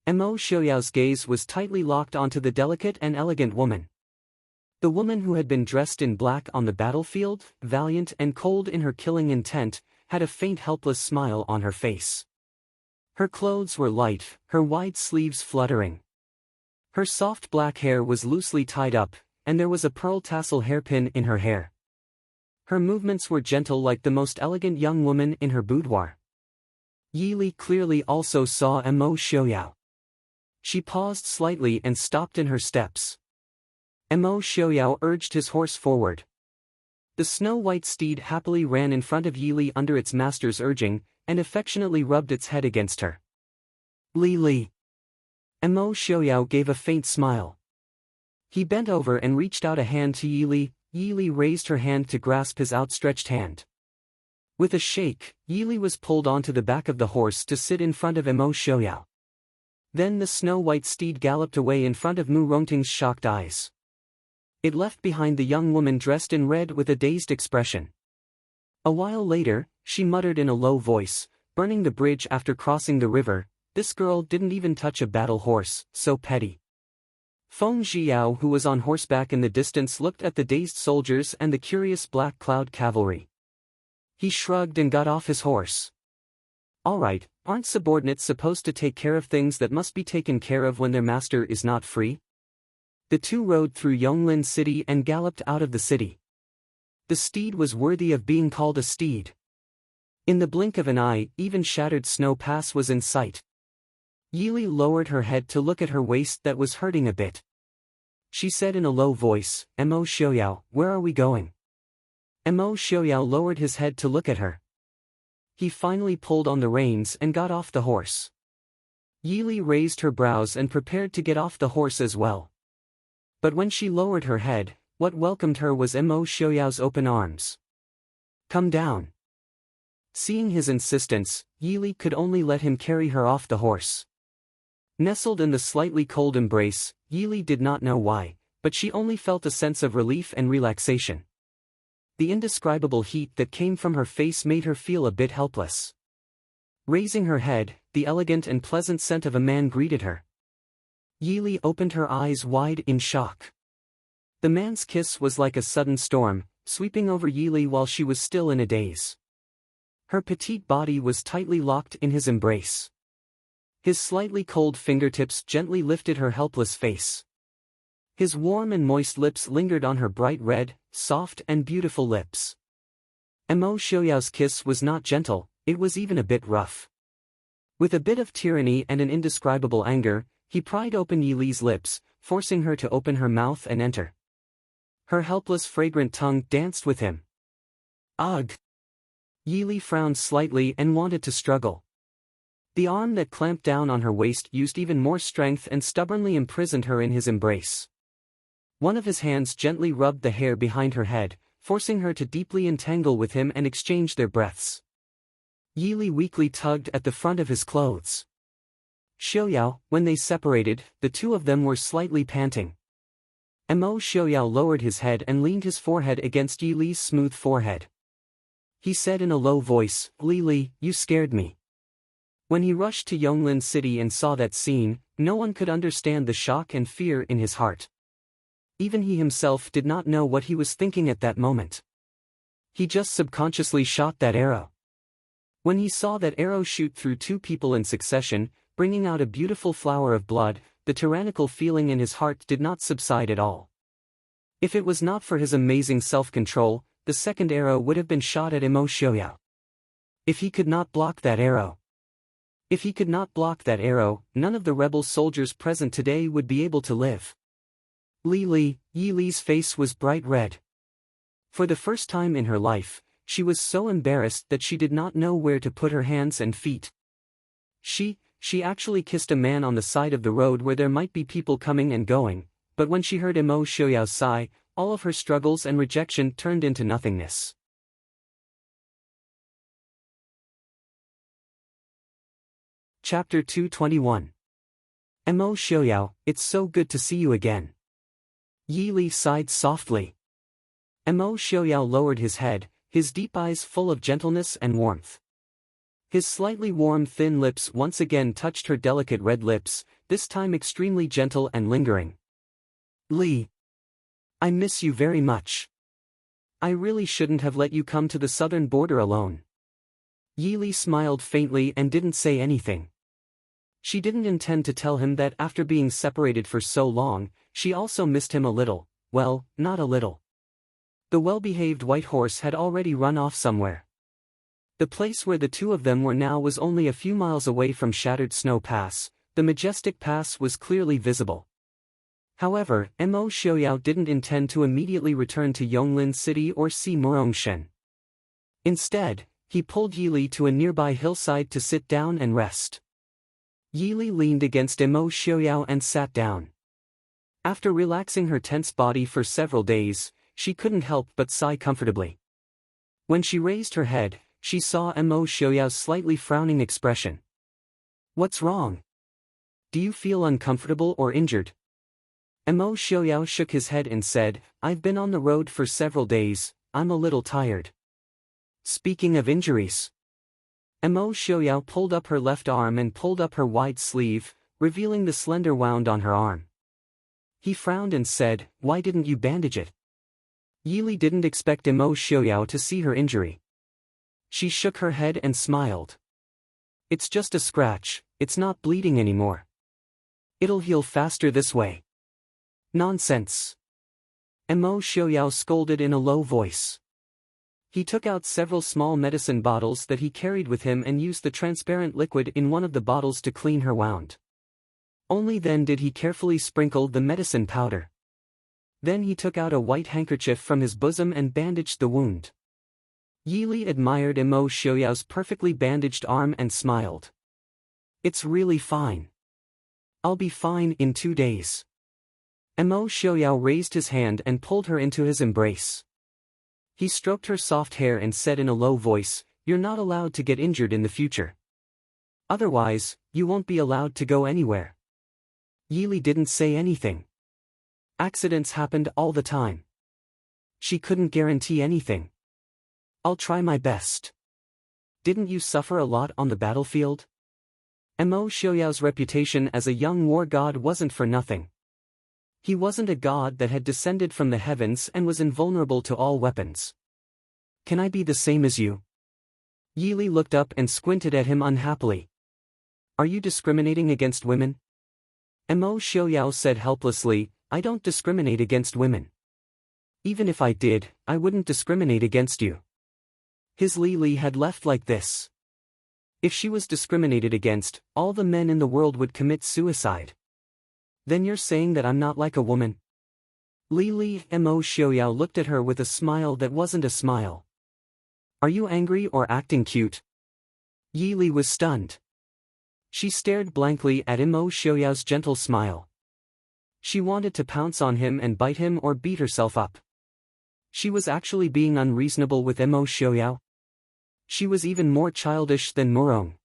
Mo Xiaoyao's gaze was tightly locked onto the delicate and elegant woman. The woman who had been dressed in black on the battlefield, valiant and cold in her killing intent, had a faint helpless smile on her face. Her clothes were light, her wide sleeves fluttering. Her soft black hair was loosely tied up, and there was a pearl tassel hairpin in her hair. Her movements were gentle like the most elegant young woman in her boudoir. Yili clearly also saw Mo Xiaoyao. She paused slightly and stopped in her steps. Mo Xiaoyao urged his horse forward. The snow-white steed happily ran in front of Yili under its master's urging, and affectionately rubbed its head against her. Li. Mo Xiaoyao gave a faint smile. He bent over and reached out a hand to Yili. Yili raised her hand to grasp his outstretched hand. With a shake, Yili was pulled onto the back of the horse to sit in front of Mo Xiaoyao. Then the snow-white steed galloped away in front of Mu Rongting's shocked eyes. It left behind the young woman dressed in red with a dazed expression. A while later, she muttered in a low voice, "Burning the bridge after crossing the river, this girl didn't even touch a battle horse, so petty." Feng Jiao, who was on horseback in the distance, looked at the dazed soldiers and the curious black cloud cavalry. He shrugged and got off his horse. "All right, aren't subordinates supposed to take care of things that must be taken care of when their master is not free?" The two rode through Yonglin City and galloped out of the city. The steed was worthy of being called a steed. In the blink of an eye, even shattered snow pass was in sight. Yili lowered her head to look at her waist that was hurting a bit. She said in a low voice, "Mo Xiaoyao, where are we going?" Mo Xiaoyao lowered his head to look at her. He finally pulled on the reins and got off the horse. Yili raised her brows and prepared to get off the horse as well. But when she lowered her head, what welcomed her was Mo Xiaoyao's open arms. "Come down." Seeing his insistence, Yili could only let him carry her off the horse. Nestled in the slightly cold embrace, Yili did not know why, but she only felt a sense of relief and relaxation. The indescribable heat that came from her face made her feel a bit helpless. Raising her head, the elegant and pleasant scent of a man greeted her. Yili opened her eyes wide in shock. The man's kiss was like a sudden storm, sweeping over Yili while she was still in a daze. Her petite body was tightly locked in his embrace. His slightly cold fingertips gently lifted her helpless face. His warm and moist lips lingered on her bright red, soft and beautiful lips. Mo Xiaoyao's kiss was not gentle, it was even a bit rough. With a bit of tyranny and an indescribable anger, he pried open Yili's lips, forcing her to open her mouth and enter. Her helpless fragrant tongue danced with him. Ugh! Yili frowned slightly and wanted to struggle. The arm that clamped down on her waist used even more strength and stubbornly imprisoned her in his embrace. One of his hands gently rubbed the hair behind her head, forcing her to deeply entangle with him and exchange their breaths. Yili weakly tugged at the front of his clothes. Xiaoyao, when they separated, the two of them were slightly panting. Mo Xiaoyao lowered his head and leaned his forehead against Yili's smooth forehead. He said in a low voice, "Li, you scared me." When he rushed to Yonglin City and saw that scene, no one could understand the shock and fear in his heart. Even he himself did not know what he was thinking at that moment. He just subconsciously shot that arrow. When he saw that arrow shoot through two people in succession, bringing out a beautiful flower of blood, the tyrannical feeling in his heart did not subside at all. If it was not for his amazing self-control, the second arrow would have been shot at Mo Xiaoyao. If he could not block that arrow. If he could not block that arrow, none of the rebel soldiers present today would be able to live. Yi Li's face was bright red. For the first time in her life, she was so embarrassed that she did not know where to put her hands and feet. She actually kissed a man on the side of the road where there might be people coming and going, but when she heard Mo Xiaoyao's sigh, all of her struggles and rejection turned into nothingness. Chapter 221. Mo Xiaoyao, it's so good to see you again. Yi Li sighed softly. Mo Xiaoyao lowered his head, his deep eyes full of gentleness and warmth. His slightly warm thin lips once again touched her delicate red lips, this time extremely gentle and lingering. Li. I miss you very much. I really shouldn't have let you come to the southern border alone. Yi Li smiled faintly and didn't say anything. She didn't intend to tell him that after being separated for so long, she also missed him a little, well, not a little. The well-behaved white horse had already run off somewhere. The place where the two of them were now was only a few miles away from Shattered Snow Pass. The majestic pass was clearly visible. However, Mo Xiaoyao didn't intend to immediately return to Yonglin City or see Murongshen. Instead, he pulled Yi Li to a nearby hillside to sit down and rest. Yi Li leaned against Mo Xiaoyao and sat down. After relaxing her tense body for several days, she couldn't help but sigh comfortably. When she raised her head, she saw Mo Xiaoyao's slightly frowning expression. What's wrong? Do you feel uncomfortable or injured? Mo Xiaoyao shook his head and said, I've been on the road for several days, I'm a little tired. Speaking of injuries. Mo Xiaoyao pulled up her left arm and pulled up her wide sleeve, revealing the slender wound on her arm. He frowned and said, why didn't you bandage it? Yi Li didn't expect Mo Xiaoyao to see her injury. She shook her head and smiled. It's just a scratch, it's not bleeding anymore. It'll heal faster this way. Nonsense. Mo Xiaoyao scolded in a low voice. He took out several small medicine bottles that he carried with him and used the transparent liquid in one of the bottles to clean her wound. Only then did he carefully sprinkle the medicine powder. Then he took out a white handkerchief from his bosom and bandaged the wound. Yi Li admired Mo Xiaoyao's perfectly bandaged arm and smiled. It's really fine. I'll be fine in 2 days. Mo Xiaoyao raised his hand and pulled her into his embrace. He stroked her soft hair and said in a low voice, you're not allowed to get injured in the future. Otherwise, you won't be allowed to go anywhere. Yi Li didn't say anything. Accidents happened all the time. She couldn't guarantee anything. I'll try my best. Didn't you suffer a lot on the battlefield? Mo Xiaoyao's reputation as a young war god wasn't for nothing. He wasn't a god that had descended from the heavens and was invulnerable to all weapons. Can I be the same as you? Yi Li looked up and squinted at him unhappily. Are you discriminating against women? Mo Xiaoyao said helplessly, I don't discriminate against women. Even if I did, I wouldn't discriminate against you. His Li Li had left like this. If she was discriminated against, all the men in the world would commit suicide. Then you're saying that I'm not like a woman? Mo Xiaoyao looked at her with a smile that wasn't a smile. Are you angry or acting cute? Yi Li was stunned. She stared blankly at Imo Xiaoyao's gentle smile. She wanted to pounce on him and bite him or beat herself up. She was actually being unreasonable with Imo Xiaoyao. She was even more childish than Murong.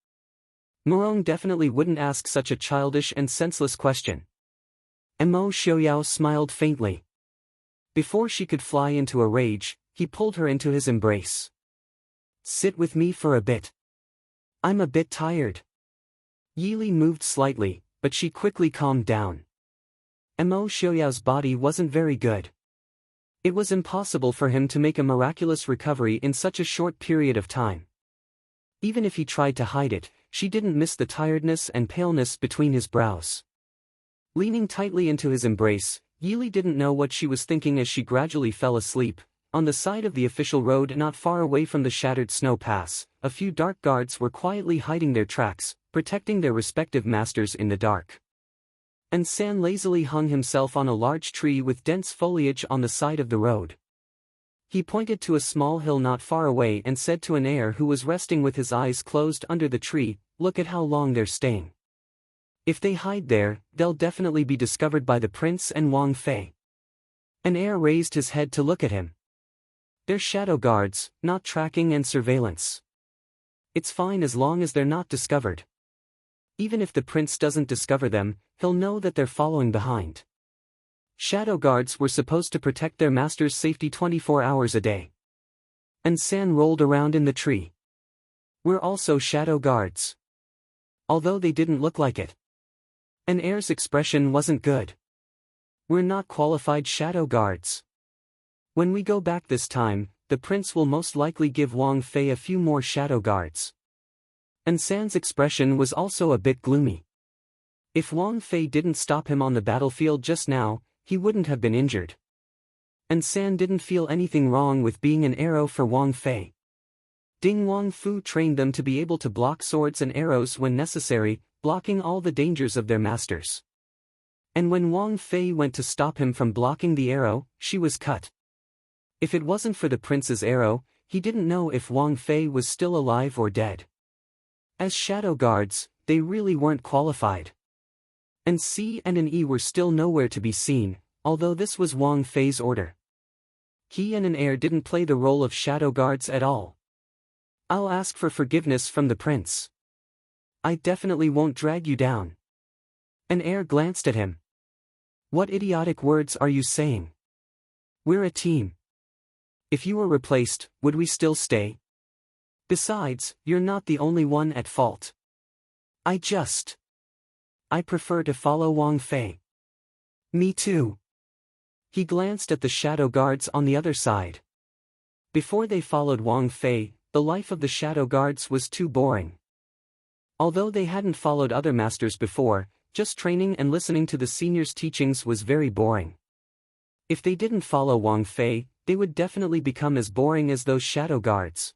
Murong definitely wouldn't ask such a childish and senseless question. Imo Xiaoyao smiled faintly. Before she could fly into a rage, he pulled her into his embrace. "Sit with me for a bit. I'm a bit tired." Yili moved slightly, but she quickly calmed down. Imo Xiaoyao's body wasn't very good. It was impossible for him to make a miraculous recovery in such a short period of time. Even if he tried to hide it, she didn't miss the tiredness and paleness between his brows. Leaning tightly into his embrace, Yili didn't know what she was thinking as she gradually fell asleep. On the side of the official road not far away from the shattered snow pass, a few dark guards were quietly hiding their tracks, protecting their respective masters in the dark. And San lazily hung himself on a large tree with dense foliage on the side of the road. He pointed to a small hill not far away and said to an heir who was resting with his eyes closed under the tree, "Look at how long they're staying. If they hide there, they'll definitely be discovered by the prince and Wang Fei." An heir raised his head to look at him. "They're shadow guards, not tracking and surveillance. It's fine as long as they're not discovered. Even if the prince doesn't discover them, he'll know that they're following behind. Shadow guards were supposed to protect their master's safety 24 hours a day." And San rolled around in the tree. "We're also shadow guards." Although they didn't look like it. An heir's expression wasn't good. "We're not qualified shadow guards. When we go back this time, the prince will most likely give Wang Fei a few more shadow guards." And San's expression was also a bit gloomy. If Wang Fei didn't stop him on the battlefield just now, he wouldn't have been injured. And San didn't feel anything wrong with being an arrow for Wang Fei. Ding Wang Fu trained them to be able to block swords and arrows when necessary, blocking all the dangers of their masters. And when Wang Fei went to stop him from blocking the arrow, she was cut. If it wasn't for the prince's arrow, he didn't know if Wang Fei was still alive or dead. As shadow guards, they really weren't qualified. And C and an E were still nowhere to be seen, although this was Wang Fei's order. He and an heir didn't play the role of shadow guards at all. "I'll ask for forgiveness from the prince. I definitely won't drag you down." An heir glanced at him. "What idiotic words are you saying? We're a team. If you were replaced, would we still stay? Besides, you're not the only one at fault. I prefer to follow Wang Fei." "Me too." He glanced at the shadow guards on the other side. Before they followed Wang Fei, the life of the shadow guards was too boring. Although they hadn't followed other masters before, just training and listening to the seniors' teachings was very boring. If they didn't follow Wang Fei, they would definitely become as boring as those shadow guards.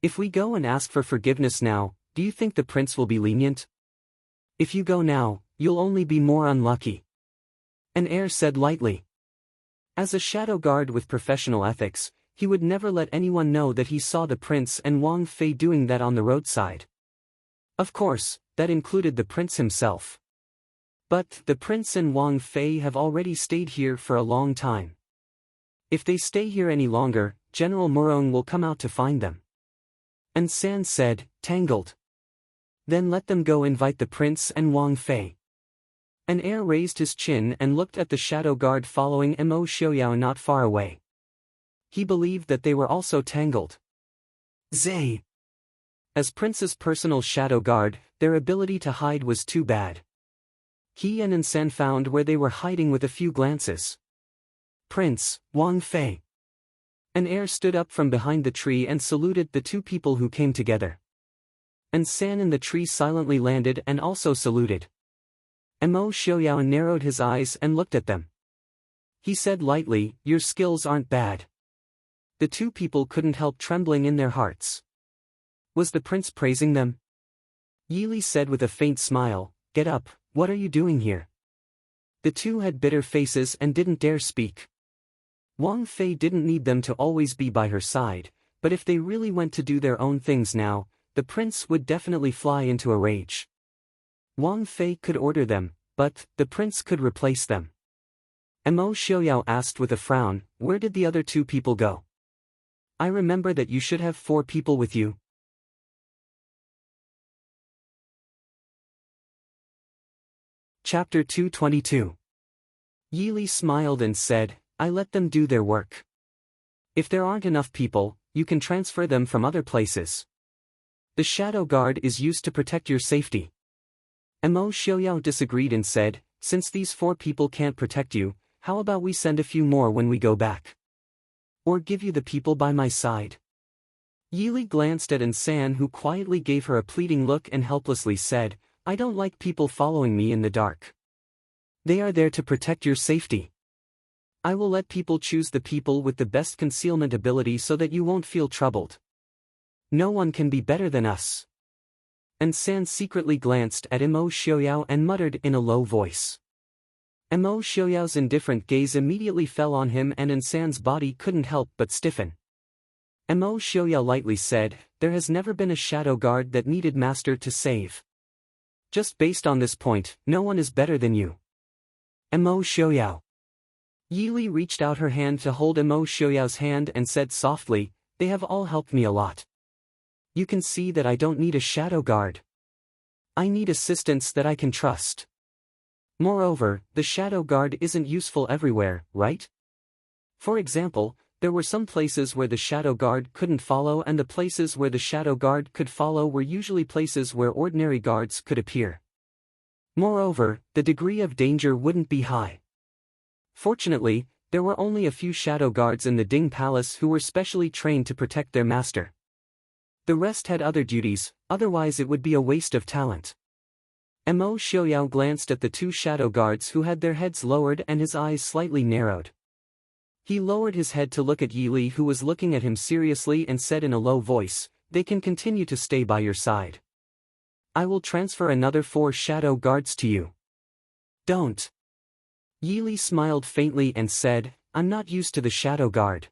"If we go and ask for forgiveness now, do you think the prince will be lenient? If you go now, you'll only be more unlucky." An heir said lightly. As a shadow guard with professional ethics, he would never let anyone know that he saw the prince and Wang Fei doing that on the roadside. Of course, that included the prince himself. But the prince and Wang Fei have already stayed here for a long time. If they stay here any longer, General Murong will come out to find them. And San said, tangled. "Then let them go invite the prince and Wang Fei." An heir raised his chin and looked at the shadow guard following Mo Xiaoyao not far away. He believed that they were also tangled. Zay. As Prince's personal shadow guard, their ability to hide was too bad. He and San found where they were hiding with a few glances. "Prince, Wang Fei." An heir stood up from behind the tree and saluted the two people who came together. And San in the tree silently landed and also saluted. Mo Xiaoyao narrowed his eyes and looked at them. He said lightly, "Your skills aren't bad." The two people couldn't help trembling in their hearts. Was the prince praising them? Yili said with a faint smile, "Get up, what are you doing here?" The two had bitter faces and didn't dare speak. Wang Fei didn't need them to always be by her side, but if they really went to do their own things now, the prince would definitely fly into a rage. Wang Fei could order them, but the prince could replace them. Mo Xiaoyao asked with a frown, where did the other 2 people go? I remember that you should have 4 people with you. Chapter 222. Yi Li smiled and said, I let them do their work. If there aren't enough people, you can transfer them from other places. The shadow guard is used to protect your safety. Mo Xiaoyao disagreed and said, since these 4 people can't protect you, how about we send a few more when we go back? Or give you the people by my side? Yi Li glanced at San, who quietly gave her a pleading look and helplessly said, I don't like people following me in the dark. They are there to protect your safety. I will let people choose the people with the best concealment ability so that you won't feel troubled. No one can be better than us. San secretly glanced at Mo Xiaoyao and muttered in a low voice. Mo Xiaoyao's indifferent gaze immediately fell on him and San's body couldn't help but stiffen. Mo Xiaoyao lightly said, there has never been a shadow guard that needed master to save. Just based on this point, no one is better than you. Mo Xiaoyao. Yi Li reached out her hand to hold Mo Xiaoyao's hand and said softly, they have all helped me a lot. You can see that I don't need a shadow guard. I need assistance that I can trust. Moreover, the shadow guard isn't useful everywhere, right? For example, there were some places where the shadow guard couldn't follow and the places where the shadow guard could follow were usually places where ordinary guards could appear. Moreover, the degree of danger wouldn't be high. Fortunately, there were only a few shadow guards in the Ding Palace who were specially trained to protect their master. The rest had other duties, otherwise it would be a waste of talent. Mo Xiaoyao glanced at the 2 shadow guards who had their heads lowered and his eyes slightly narrowed. He lowered his head to look at Yi Li, who was looking at him seriously, and said in a low voice, they can continue to stay by your side. I will transfer another 4 shadow guards to you. Don't. Yi Li smiled faintly and said, I'm not used to the shadow guard.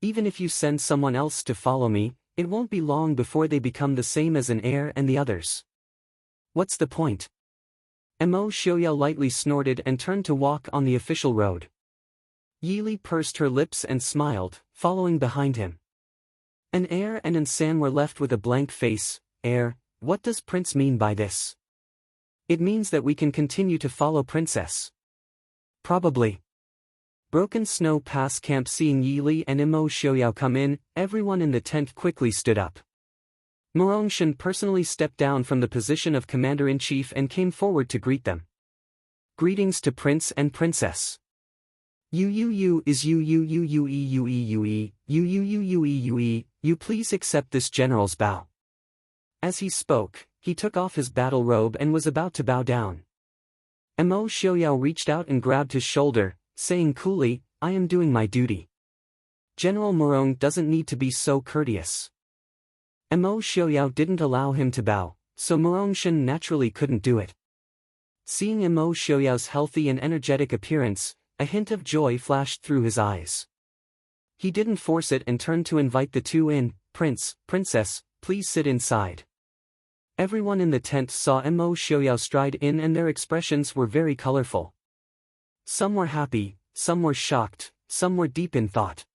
Even if you send someone else to follow me, it won't be long before they become the same as an heir and the others. What's the point? Mo Xiaoyao lightly snorted and turned to walk on the official road. Yi Li pursed her lips and smiled, following behind him. An heir and San were left with a blank face. Heir, what does Prince mean by this? It means that we can continue to follow Princess. Probably. Broken Snow Pass Camp. Seeing Yi Li and Mo Xiaoyao come in, everyone in the tent quickly stood up. Morongshan personally stepped down from the position of Commander-in-Chief and came forward to greet them. Greetings to Prince and Princess. You is you please accept this general's bow. As he spoke, he took off his battle robe and was about to bow down. Mo Xiaoyao reached out and grabbed his shoulder, saying coolly, I am doing my duty. General Morong doesn't need to be so courteous. Mo Xiaoyao didn't allow him to bow, so Morongshan naturally couldn't do it. Seeing Mo Xiaoyao's healthy and energetic appearance, a hint of joy flashed through his eyes. He didn't force it and turned to invite the 2 in. Princess, please sit inside. Everyone in the tent saw Mo Xiaoyao stride in and their expressions were very colorful. Some were happy, some were shocked, some were deep in thought.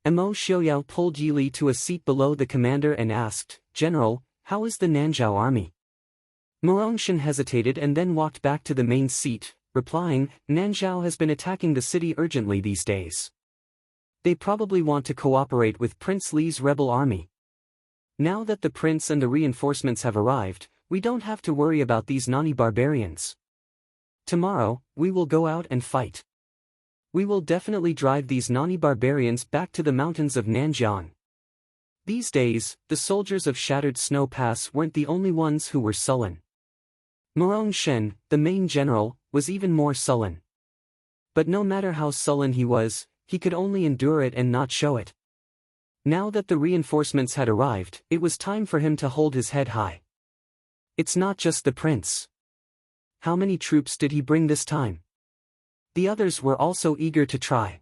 Mo Xiaoyao pulled Yi Li to a seat below the commander and asked, General, how is the Nanzhao army? Morongshan hesitated and then walked back to the main seat, replying, Nanzhao has been attacking the city urgently these days. They probably want to cooperate with Prince Li's rebel army. Now that the prince and the reinforcements have arrived, we don't have to worry about these Nani barbarians. Tomorrow, we will go out and fight. We will definitely drive these Nani barbarians back to the mountains of Nanjiang. These days, the soldiers of Shattered Snow Pass weren't the only ones who were sullen. Morongshan, the main general, was even more sullen. But no matter how sullen he was, he could only endure it and not show it. Now that the reinforcements had arrived, it was time for him to hold his head high. It's not just the prince. How many troops did he bring this time? The others were also eager to try.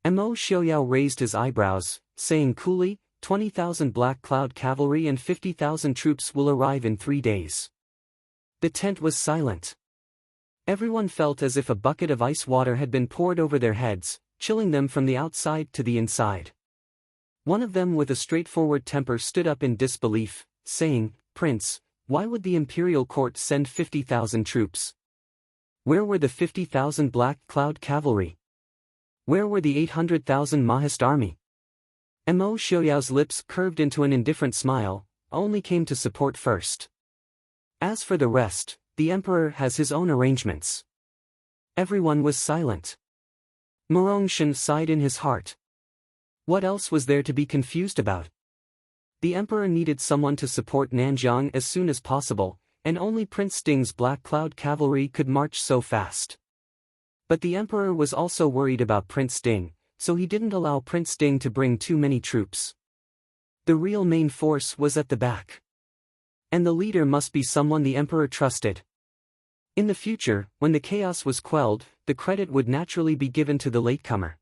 Mo Xiaoyao raised his eyebrows, saying coolly, 20,000 Black Cloud cavalry and 50,000 troops will arrive in 3 days. The tent was silent. Everyone felt as if a bucket of ice water had been poured over their heads, chilling them from the outside to the inside. One of them with a straightforward temper stood up in disbelief, saying, "Prince, why would the imperial court send 50,000 troops? Where were the 50,000 Black Cloud cavalry? Where were the 800,000 Mahist army?" Mo Xiaoyao's lips curved into an indifferent smile, only came to support first. As for the rest, the emperor has his own arrangements. Everyone was silent. Morongshan sighed in his heart. What else was there to be confused about? The emperor needed someone to support Nanjiang as soon as possible, and only Prince Sting's Black Cloud cavalry could march so fast. But the emperor was also worried about Prince Sting, so he didn't allow Prince Sting to bring too many troops. The real main force was at the back. And the leader must be someone the emperor trusted. In the future, when the chaos was quelled, the credit would naturally be given to the latecomer.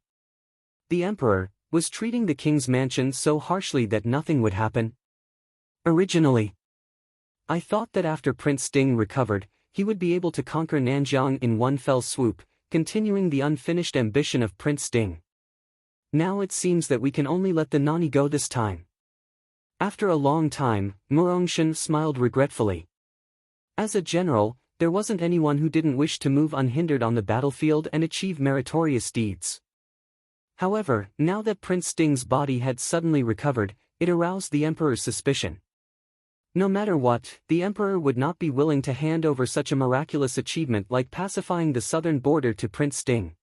The emperor was treating the king's mansion so harshly that nothing would happen. Originally, I thought that after Prince Sting recovered, he would be able to conquer Nanjiang in one fell swoop, continuing the unfinished ambition of Prince Sting. Now it seems that we can only let the Nani go this time. After a long time, Morongshan smiled regretfully. As a general, there wasn't anyone who didn't wish to move unhindered on the battlefield and achieve meritorious deeds. However, now that Prince Sting's body had suddenly recovered, it aroused the emperor's suspicion. No matter what, the emperor would not be willing to hand over such a miraculous achievement like pacifying the southern border to Prince Sting.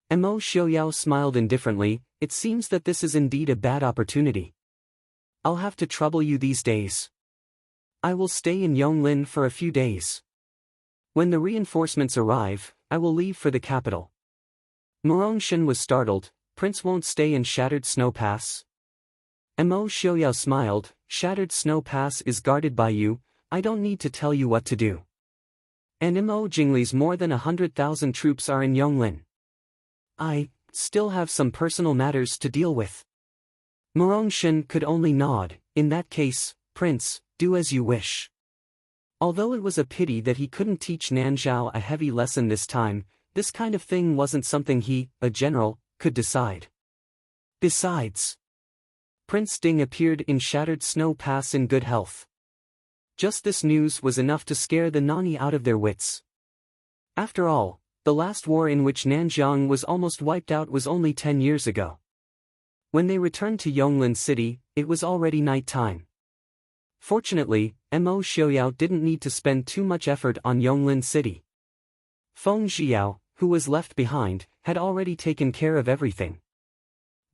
Mo Xiaoyao smiled indifferently. It seems that this is indeed a bad opportunity. I'll have to trouble you these days. I will stay in Yonglin for a few days. When the reinforcements arrive, I will leave for the capital. Morongshan was startled. Prince won't stay in Shattered Snow Pass? Mo Xiaoyao smiled. Shattered Snow Pass is guarded by you, I don't need to tell you what to do. And Mo Jingli's more than 100,000 troops are in Yonglin. I still have some personal matters to deal with. Morongshan could only nod. In that case, Prince, do as you wish. Although it was a pity that he couldn't teach Nanzhao a heavy lesson this time, this kind of thing wasn't something he, a general, could decide. Besides, Prince Sting appeared in Shattered Snow Pass in good health. Just this news was enough to scare the Nani out of their wits. After all, the last war in which Nanjiang was almost wiped out was only 10 years ago. When they returned to Yonglin City, it was already night time. Fortunately, Mo Xiaoyao didn't need to spend too much effort on Yonglin City. Feng Zhiyao, who was left behind, had already taken care of everything.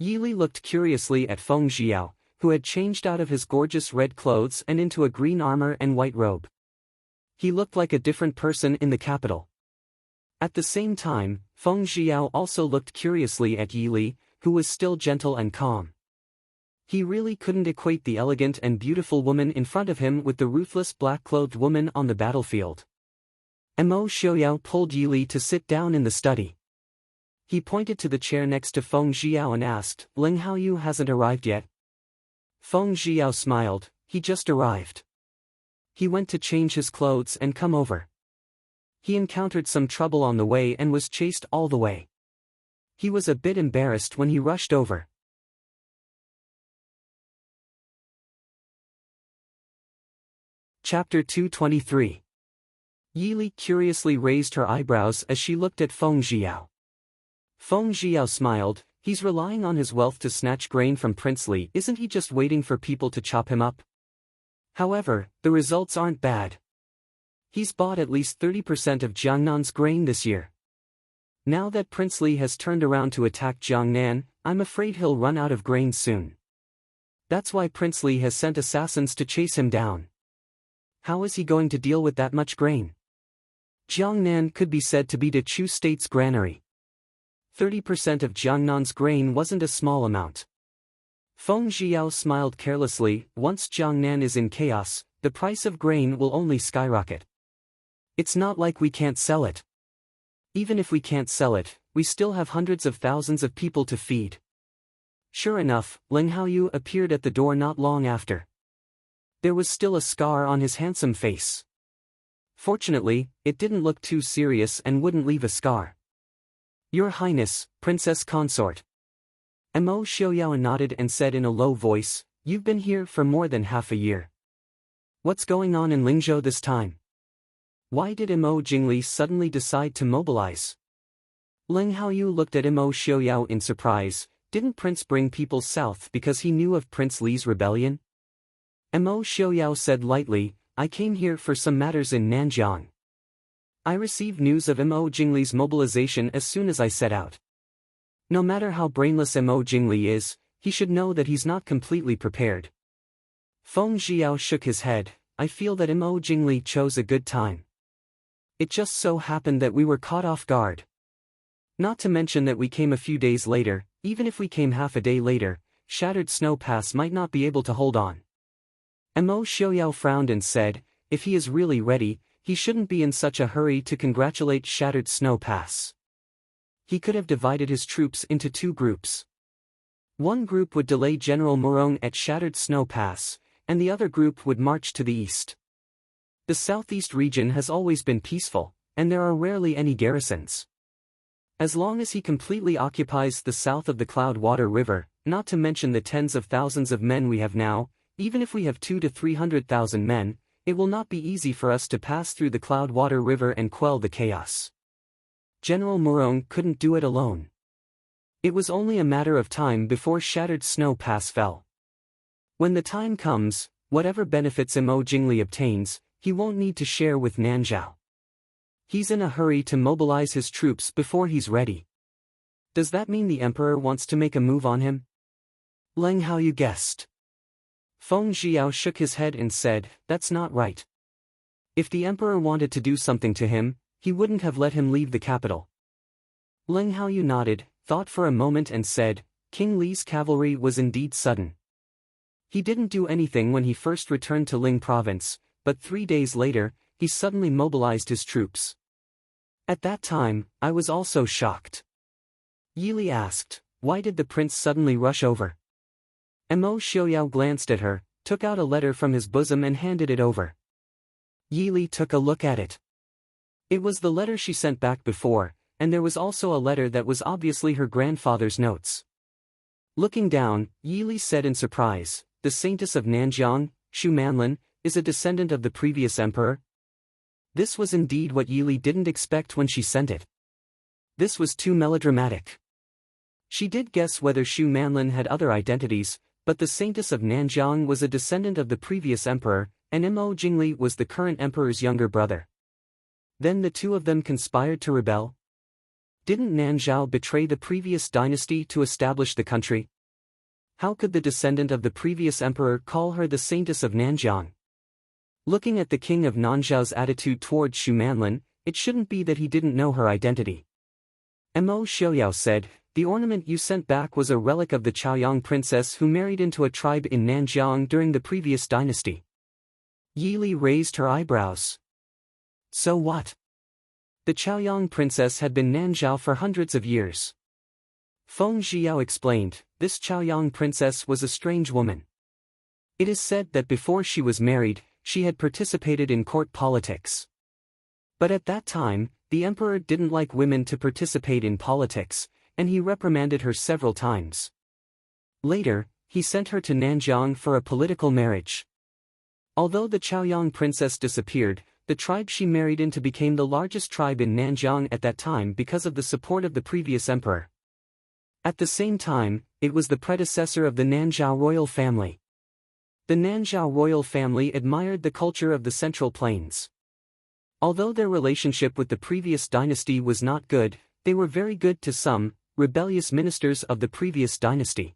Yili looked curiously at Feng Zhiyao, who had changed out of his gorgeous red clothes and into a green armor and white robe. He looked like a different person in the capital. At the same time, Feng Zhiyao also looked curiously at Yili, who was still gentle and calm. He really couldn't equate the elegant and beautiful woman in front of him with the ruthless black-clothed woman on the battlefield. Mo Xiaoyao pulled Yili to sit down in the study. He pointed to the chair next to Feng Zhiyao and asked, "Ling Haoyu hasn't arrived yet?" Feng Zhiyao smiled. "He just arrived. He went to change his clothes and come over. He encountered some trouble on the way and was chased all the way. He was a bit embarrassed when he rushed over." Chapter 223. Yili curiously raised her eyebrows as she looked at Feng Zhiyao. Feng Zhiyao smiled. "He's relying on his wealth to snatch grain from Prince Li, isn't he just waiting for people to chop him up? However, the results aren't bad. He's bought at least 30% of Jiangnan's grain this year. Now that Prince Li has turned around to attack Jiangnan, I'm afraid he'll run out of grain soon. That's why Prince Li has sent assassins to chase him down. How is he going to deal with that much grain? Jiangnan could be said to be the Chu state's granary. 30% of Jiangnan's grain wasn't a small amount." Feng Zhiyao smiled carelessly. "Once Jiangnan is in chaos, the price of grain will only skyrocket. It's not like we can't sell it. Even if we can't sell it, we still have hundreds of thousands of people to feed." Sure enough, Ling Haoyu appeared at the door not long after. There was still a scar on his handsome face. Fortunately, it didn't look too serious and wouldn't leave a scar. Your Highness, Princess Consort. Mo Xiaoyao nodded and said in a low voice, "You've been here for more than half a year. What's going on in Lingzhou this time? Why did Mo Jingli suddenly decide to mobilize?" Leng Haoyu looked at Mo Xiaoyao in surprise. Didn't Prince bring people south because he knew of Prince Li's rebellion? Mo Xiaoyao said lightly, "I came here for some matters in Nanjiang. I received news of Mo Jingli's mobilization as soon as I set out. No matter how brainless Mo Jingli is, he should know that he's not completely prepared." Feng Xiao shook his head. "I feel that Mo Jingli chose a good time. It just so happened that we were caught off guard. Not to mention that we came a few days later. Even if we came half a day later, Shattered Snow Pass might not be able to hold on." Mo Xiaoyao frowned and said, "If he is really ready, he shouldn't be in such a hurry to congratulate Shattered Snow Pass. He could have divided his troops into two groups. One group would delay General Morong at Shattered Snow Pass, and the other group would march to the east. The southeast region has always been peaceful, and there are rarely any garrisons. As long as he completely occupies the south of the Cloud-Water River, not to mention the tens of thousands of men we have now, even if we have 200,000 to 300,000 men, it will not be easy for us to pass through the Cloud-Water River and quell the chaos. General Morong couldn't do it alone. It was only a matter of time before Shattered Snow Pass fell. When the time comes, whatever benefits Mo Jingli obtains, he won't need to share with Nanzhao. He's in a hurry to mobilize his troops before he's ready. Does that mean the emperor wants to make a move on him?" Leng Haoyu guessed. Feng Xiao shook his head and said, "That's not right. If the emperor wanted to do something to him, he wouldn't have let him leave the capital." Leng Haoyu nodded, thought for a moment and said, "King Li's cavalry was indeed sudden. He didn't do anything when he first returned to Ling province, but 3 days later, he suddenly mobilized his troops. At that time, I was also shocked." Yili asked, "Why did the prince suddenly rush over?" Mo Xiaoyao glanced at her, took out a letter from his bosom and handed it over. Yili took a look at it. It was the letter she sent back before, and there was also a letter that was obviously her grandfather's notes. Looking down, Yili said in surprise, "The Saintess of Nanjiang, Shu Manlin, is a descendant of the previous emperor?" This was indeed what Yili didn't expect when she sent it. This was too melodramatic. She did guess whether Shu Manlin had other identities, but the Saintess of Nanjiang was a descendant of the previous emperor, and Mo Jingli was the current emperor's younger brother. Then the two of them conspired to rebel? Didn't Nanzhao betray the previous dynasty to establish the country? How could the descendant of the previous emperor call her the Saintess of Nanjiang? Looking at the king of Nanzhao's attitude toward Shu Manlin, it shouldn't be that he didn't know her identity. Mo Xiaoyao said, "The ornament you sent back was a relic of the Chaoyang princess who married into a tribe in Nanjiang during the previous dynasty." Yili raised her eyebrows. "So what? The Chaoyang princess had been Nanzhao for hundreds of years." Feng Xiao explained, "This Chaoyang princess was a strange woman. It is said that before she was married, she had participated in court politics. But at that time, the emperor didn't like women to participate in politics, and he reprimanded her several times. Later, he sent her to Nanjiang for a political marriage. Although the Chaoyang princess disappeared, the tribe she married into became the largest tribe in Nanjiang at that time because of the support of the previous emperor. At the same time, it was the predecessor of the Nanzhao royal family. The Nanzhao royal family admired the culture of the Central Plains. Although their relationship with the previous dynasty was not good, they were very good to some rebellious ministers of the previous dynasty.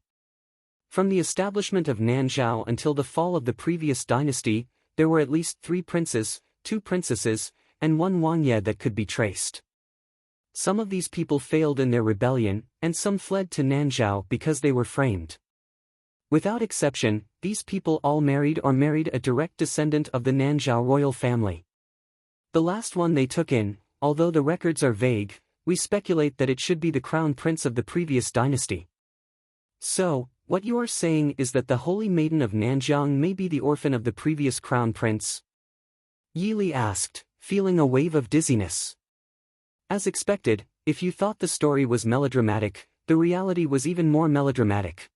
From the establishment of Nanzhao until the fall of the previous dynasty, there were at least 3 princes, 2 princesses, and 1 Wangye that could be traced. Some of these people failed in their rebellion, and some fled to Nanzhao because they were framed. Without exception, these people all married or married a direct descendant of the Nanzhao royal family. The last one they took in, although the records are vague, we speculate that it should be the crown prince of the previous dynasty. So, what you are saying is that the Holy Maiden of Nanjiang may be the orphan of the previous crown prince? Yili asked, feeling a wave of dizziness. As expected, if you thought the story was melodramatic, the reality was even more melodramatic.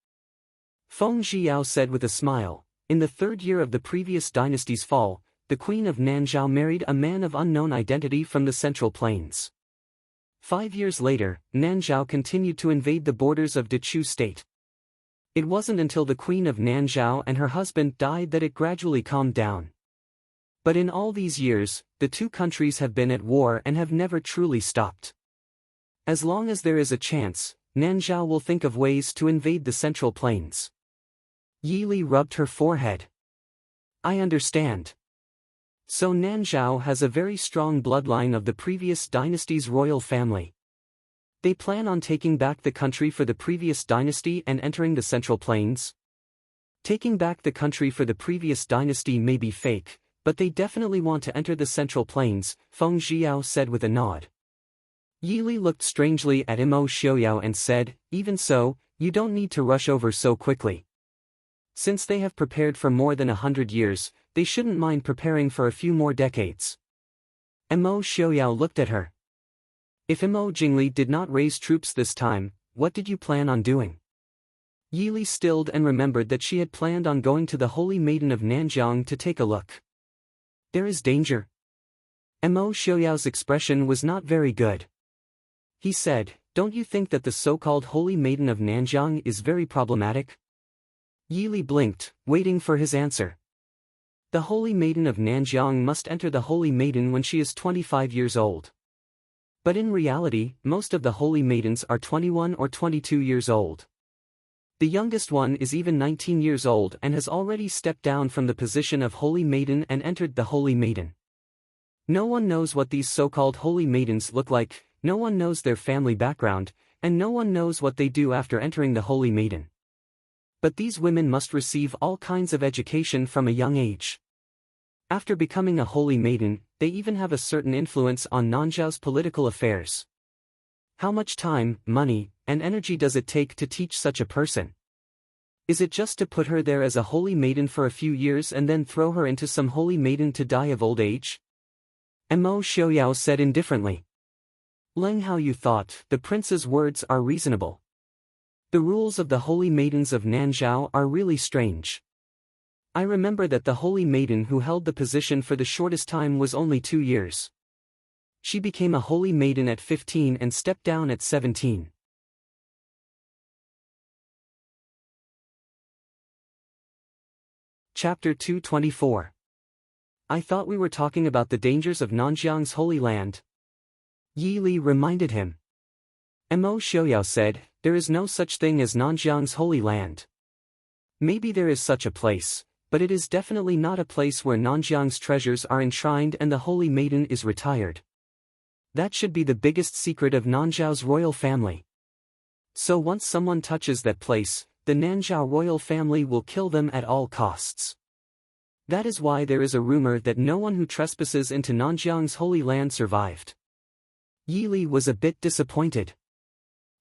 Feng Zhiyao said with a smile, in the third year of the previous dynasty's fall, the queen of Nanzhao married a man of unknown identity from the Central Plains. 5 years later, Nanzhao continued to invade the borders of Dechu state. It wasn't until the queen of Nanzhao and her husband died that it gradually calmed down. But in all these years, the two countries have been at war and have never truly stopped. As long as there is a chance, Nanzhao will think of ways to invade the Central Plains. Yi Li rubbed her forehead. I understand. So Nanzhao has a very strong bloodline of the previous dynasty's royal family. They plan on taking back the country for the previous dynasty and entering the Central Plains? Taking back the country for the previous dynasty may be fake, but they definitely want to enter the Central Plains, Feng Zhiyao said with a nod. Yi Li looked strangely at Mo Xiaoyao and said, even so, you don't need to rush over so quickly. Since they have prepared for more than 100 years, they shouldn't mind preparing for a few more decades. Mo Xiaoyao looked at her. If Mo Jingli did not raise troops this time, what did you plan on doing? Yi Li stilled and remembered that she had planned on going to the Holy Maiden of Nanjiang to take a look. There is danger. Mo Xiaoyao's expression was not very good. He said, don't you think that the so-called Holy Maiden of Nanjiang is very problematic? Yi Li blinked, waiting for his answer. The Holy Maiden of Nanjiang must enter the Holy Maiden when she is 25 years old. But in reality, most of the Holy Maidens are 21 or 22 years old. The youngest one is even 19 years old and has already stepped down from the position of Holy Maiden and entered the Holy Maiden. No one knows what these so-called Holy Maidens look like, no one knows their family background, and no one knows what they do after entering the Holy Maiden. But these women must receive all kinds of education from a young age. After becoming a Holy Maiden, they even have a certain influence on Nanzhao's political affairs. How much time, money, and energy does it take to teach such a person? Is it just to put her there as a Holy Maiden for a few years and then throw her into some Holy Maiden to die of old age? Mo Xiaoyao said indifferently. Leng Haoyu thought, the prince's words are reasonable. The rules of the Holy Maidens of Nanzhao are really strange. I remember that the Holy Maiden who held the position for the shortest time was only 2 years. She became a Holy Maiden at 15 and stepped down at 17. Chapter 224. I thought we were talking about the dangers of Nanjiang's Holy Land. Yi Li reminded him. Mo Xiaoyao said, there is no such thing as Nanjiang's Holy Land. Maybe there is such a place, but it is definitely not a place where Nanjiang's treasures are enshrined and the Holy Maiden is retired. That should be the biggest secret of Nanzhao's royal family. So once someone touches that place, the Nanzhao royal family will kill them at all costs. That is why there is a rumor that no one who trespasses into Nanjiang's Holy Land survived. Yi Li was a bit disappointed.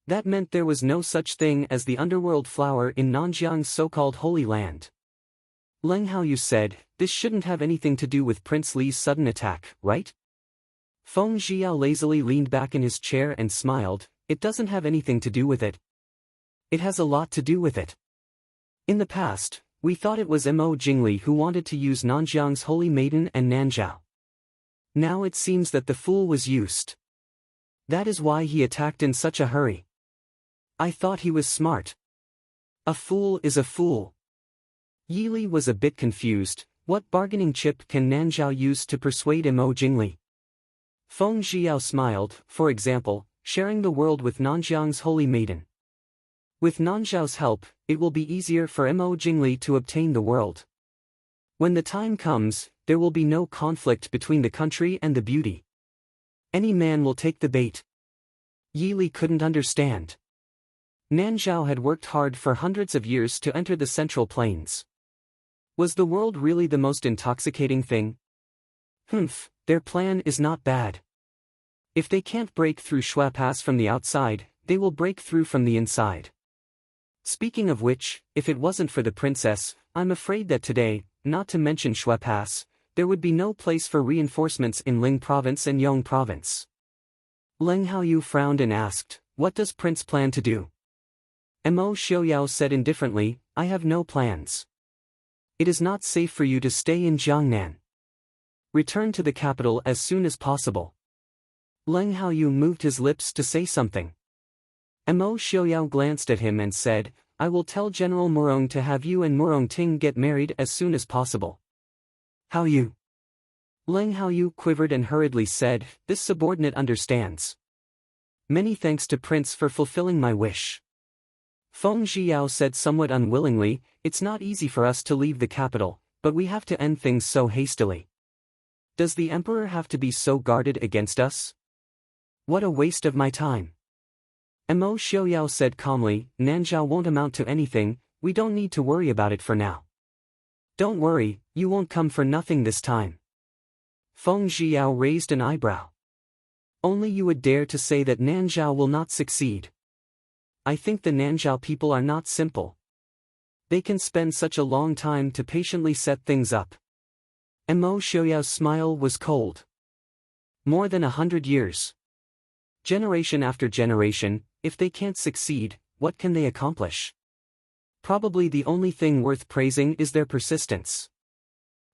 That meant there was no such thing as the underworld flower in Nanjiang's so-called Holy Land. Leng Haoyu said, this shouldn't have anything to do with Prince Li's sudden attack, right? Feng Zhiyao lazily leaned back in his chair and smiled, it doesn't have anything to do with it. It has a lot to do with it. In the past, we thought it was Mo Jingli who wanted to use Nanjiang's Holy Maiden and Nanzhao. Now it seems that the fool was used. That is why he attacked in such a hurry. I thought he was smart. A fool is a fool. Yi Li was a bit confused, what bargaining chip can Nanzhao use to persuade Mo Jingli? Feng Zhiyao smiled, for example, sharing the world with Nanjiang's Holy Maiden. With Nanzhao's help, it will be easier for Mo Jingli to obtain the world. When the time comes, there will be no conflict between the country and the beauty. Any man will take the bait. Yi Li couldn't understand. Nanzhao had worked hard for hundreds of years to enter the Central Plains. Was the world really the most intoxicating thing? Their plan is not bad. If they can't break through Shui Pass from the outside, they will break through from the inside. Speaking of which, if it wasn't for the princess, I'm afraid that today, not to mention Shui Pass, there would be no place for reinforcements in Ling province and Yong province. Leng Haoyu frowned and asked, "What does Prince plan to do?" Mo Xiaoyao said indifferently, "I have no plans. It is not safe for you to stay in Jiangnan. Return to the capital as soon as possible." Leng Haoyu moved his lips to say something. Mo Xiaoyao glanced at him and said, "I will tell General Murong to have you and Murong Ting get married as soon as possible." Haoyu. Leng Haoyu quivered and hurriedly said, "This subordinate understands. Many thanks to Prince for fulfilling my wish." Feng Zhiyao said somewhat unwillingly, "It's not easy for us to leave the capital, but we have to end things so hastily. Does the emperor have to be so guarded against us? What a waste of my time." Mo Xiaoyao said calmly, "Nanzhao won't amount to anything, we don't need to worry about it for now." "Don't worry, you won't come for nothing this time." Feng Zhiyao raised an eyebrow. "Only you would dare to say that Nanzhao will not succeed. I think the Nanzhao people are not simple. They can spend such a long time to patiently set things up." Mo Xiaoyao's smile was cold. "More than 100 years. Generation after generation, if they can't succeed, what can they accomplish? Probably the only thing worth praising is their persistence."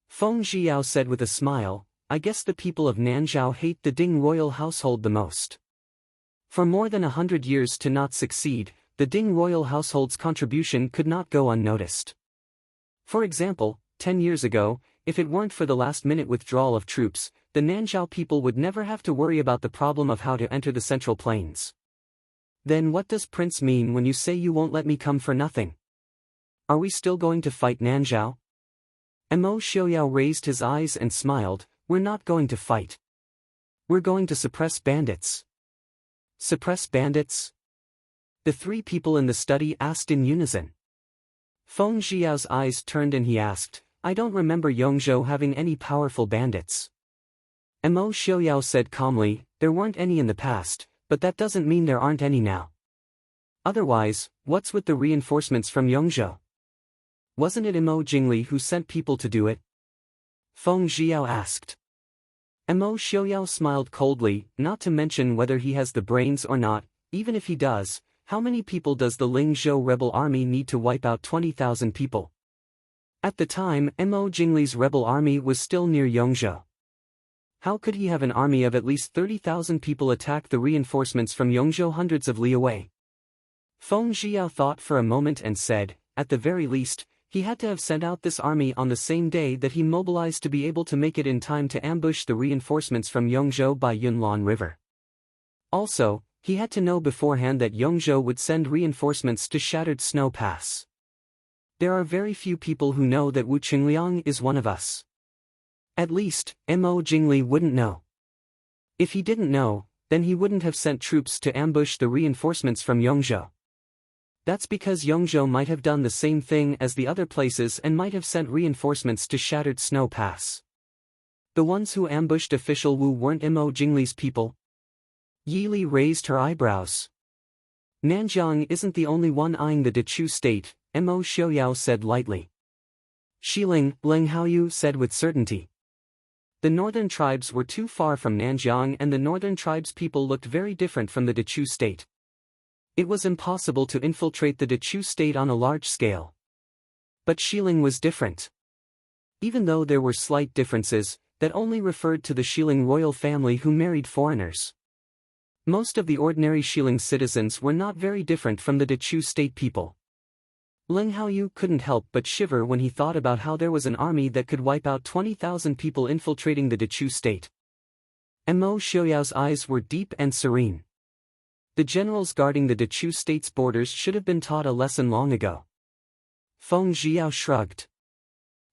Feng Zhiyao said with a smile, "I guess the people of Nanzhao hate the Ding royal household the most. For more than 100 years to not succeed, the Ding royal household's contribution could not go unnoticed. For example, 10 years ago, if it weren't for the last-minute withdrawal of troops, the Nanzhao people would never have to worry about the problem of how to enter the Central Plains. Then what does Prince mean when you say you won't let me come for nothing? Are we still going to fight Nanzhao?" Mo Xiaoyao raised his eyes and smiled, "We're not going to fight. We're going to suppress bandits." "Suppress bandits?" The three people in the study asked in unison. Feng Zhiyao's eyes turned and he asked, "I don't remember Yongzhou having any powerful bandits." Mo Xiaoyao said calmly, "There weren't any in the past, but that doesn't mean there aren't any now. Otherwise, what's with the reinforcements from Yongzhou? Wasn't it Mo Jingli who sent people to do it?" Feng Zhiyao asked. Mo Xiaoyao smiled coldly, "Not to mention whether he has the brains or not, even if he does, how many people does the Lingzhou rebel army need to wipe out 20,000 people? At the time, Mo Jingli's rebel army was still near Yongzhou. How could he have an army of at least 30,000 people attack the reinforcements from Yongzhou hundreds of li away?" Feng Zhiyao thought for a moment and said, "At the very least, he had to have sent out this army on the same day that he mobilized to be able to make it in time to ambush the reinforcements from Yongzhou by Yunlan River. Also, he had to know beforehand that Yongzhou would send reinforcements to Shattered Snow Pass. There are very few people who know that Wu Qingliang is one of us. At least, Mo Jingli wouldn't know. If he didn't know, then he wouldn't have sent troops to ambush the reinforcements from Yongzhou. That's because Yongzhou might have done the same thing as the other places and might have sent reinforcements to Shattered Snow Pass. The ones who ambushed official Wu weren't Mo Jingli's people." Yi Li raised her eyebrows. "Nanjiang isn't the only one eyeing the Dechu state," Mo Xiaoyao said lightly. "Xiling," Leng Haoyu said with certainty. The northern tribes were too far from Nanjiang and the northern tribes' people looked very different from the Dechu state. It was impossible to infiltrate the Dechu state on a large scale. But Xiling was different. Even though there were slight differences, that only referred to the Xiling royal family who married foreigners. Most of the ordinary Xiling citizens were not very different from the Dechu state people. Leng Haoyu couldn't help but shiver when he thought about how there was an army that could wipe out 20,000 people infiltrating the Dechu state. Mo Xiaoyao's eyes were deep and serene. The generals guarding the Dechu state's borders should have been taught a lesson long ago. Feng Zhiyao shrugged.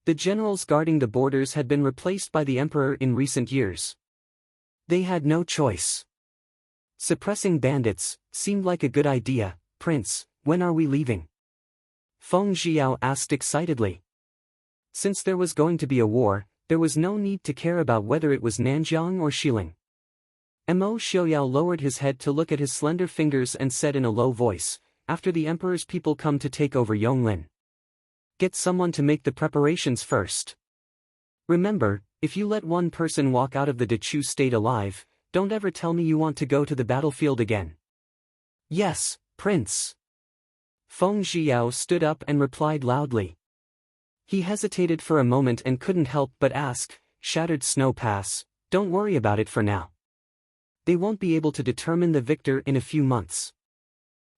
The generals guarding the borders had been replaced by the emperor in recent years. They had no choice. Suppressing bandits seemed like a good idea. "Prince, when are we leaving?" Feng Zhiyao asked excitedly. Since there was going to be a war, there was no need to care about whether it was Nanjiang or Xiling. Mo Xiaoyao lowered his head to look at his slender fingers and said in a low voice, "After the emperor's people come to take over Yonglin. Get someone to make the preparations first." Remember, if you let one person walk out of the Dechu state alive, don't ever tell me you want to go to the battlefield again. Yes, Prince. Feng Zhiyao stood up and replied loudly. He hesitated for a moment and couldn't help but ask, Shattered Snow Pass, don't worry about it for now. They won't be able to determine the victor in a few months.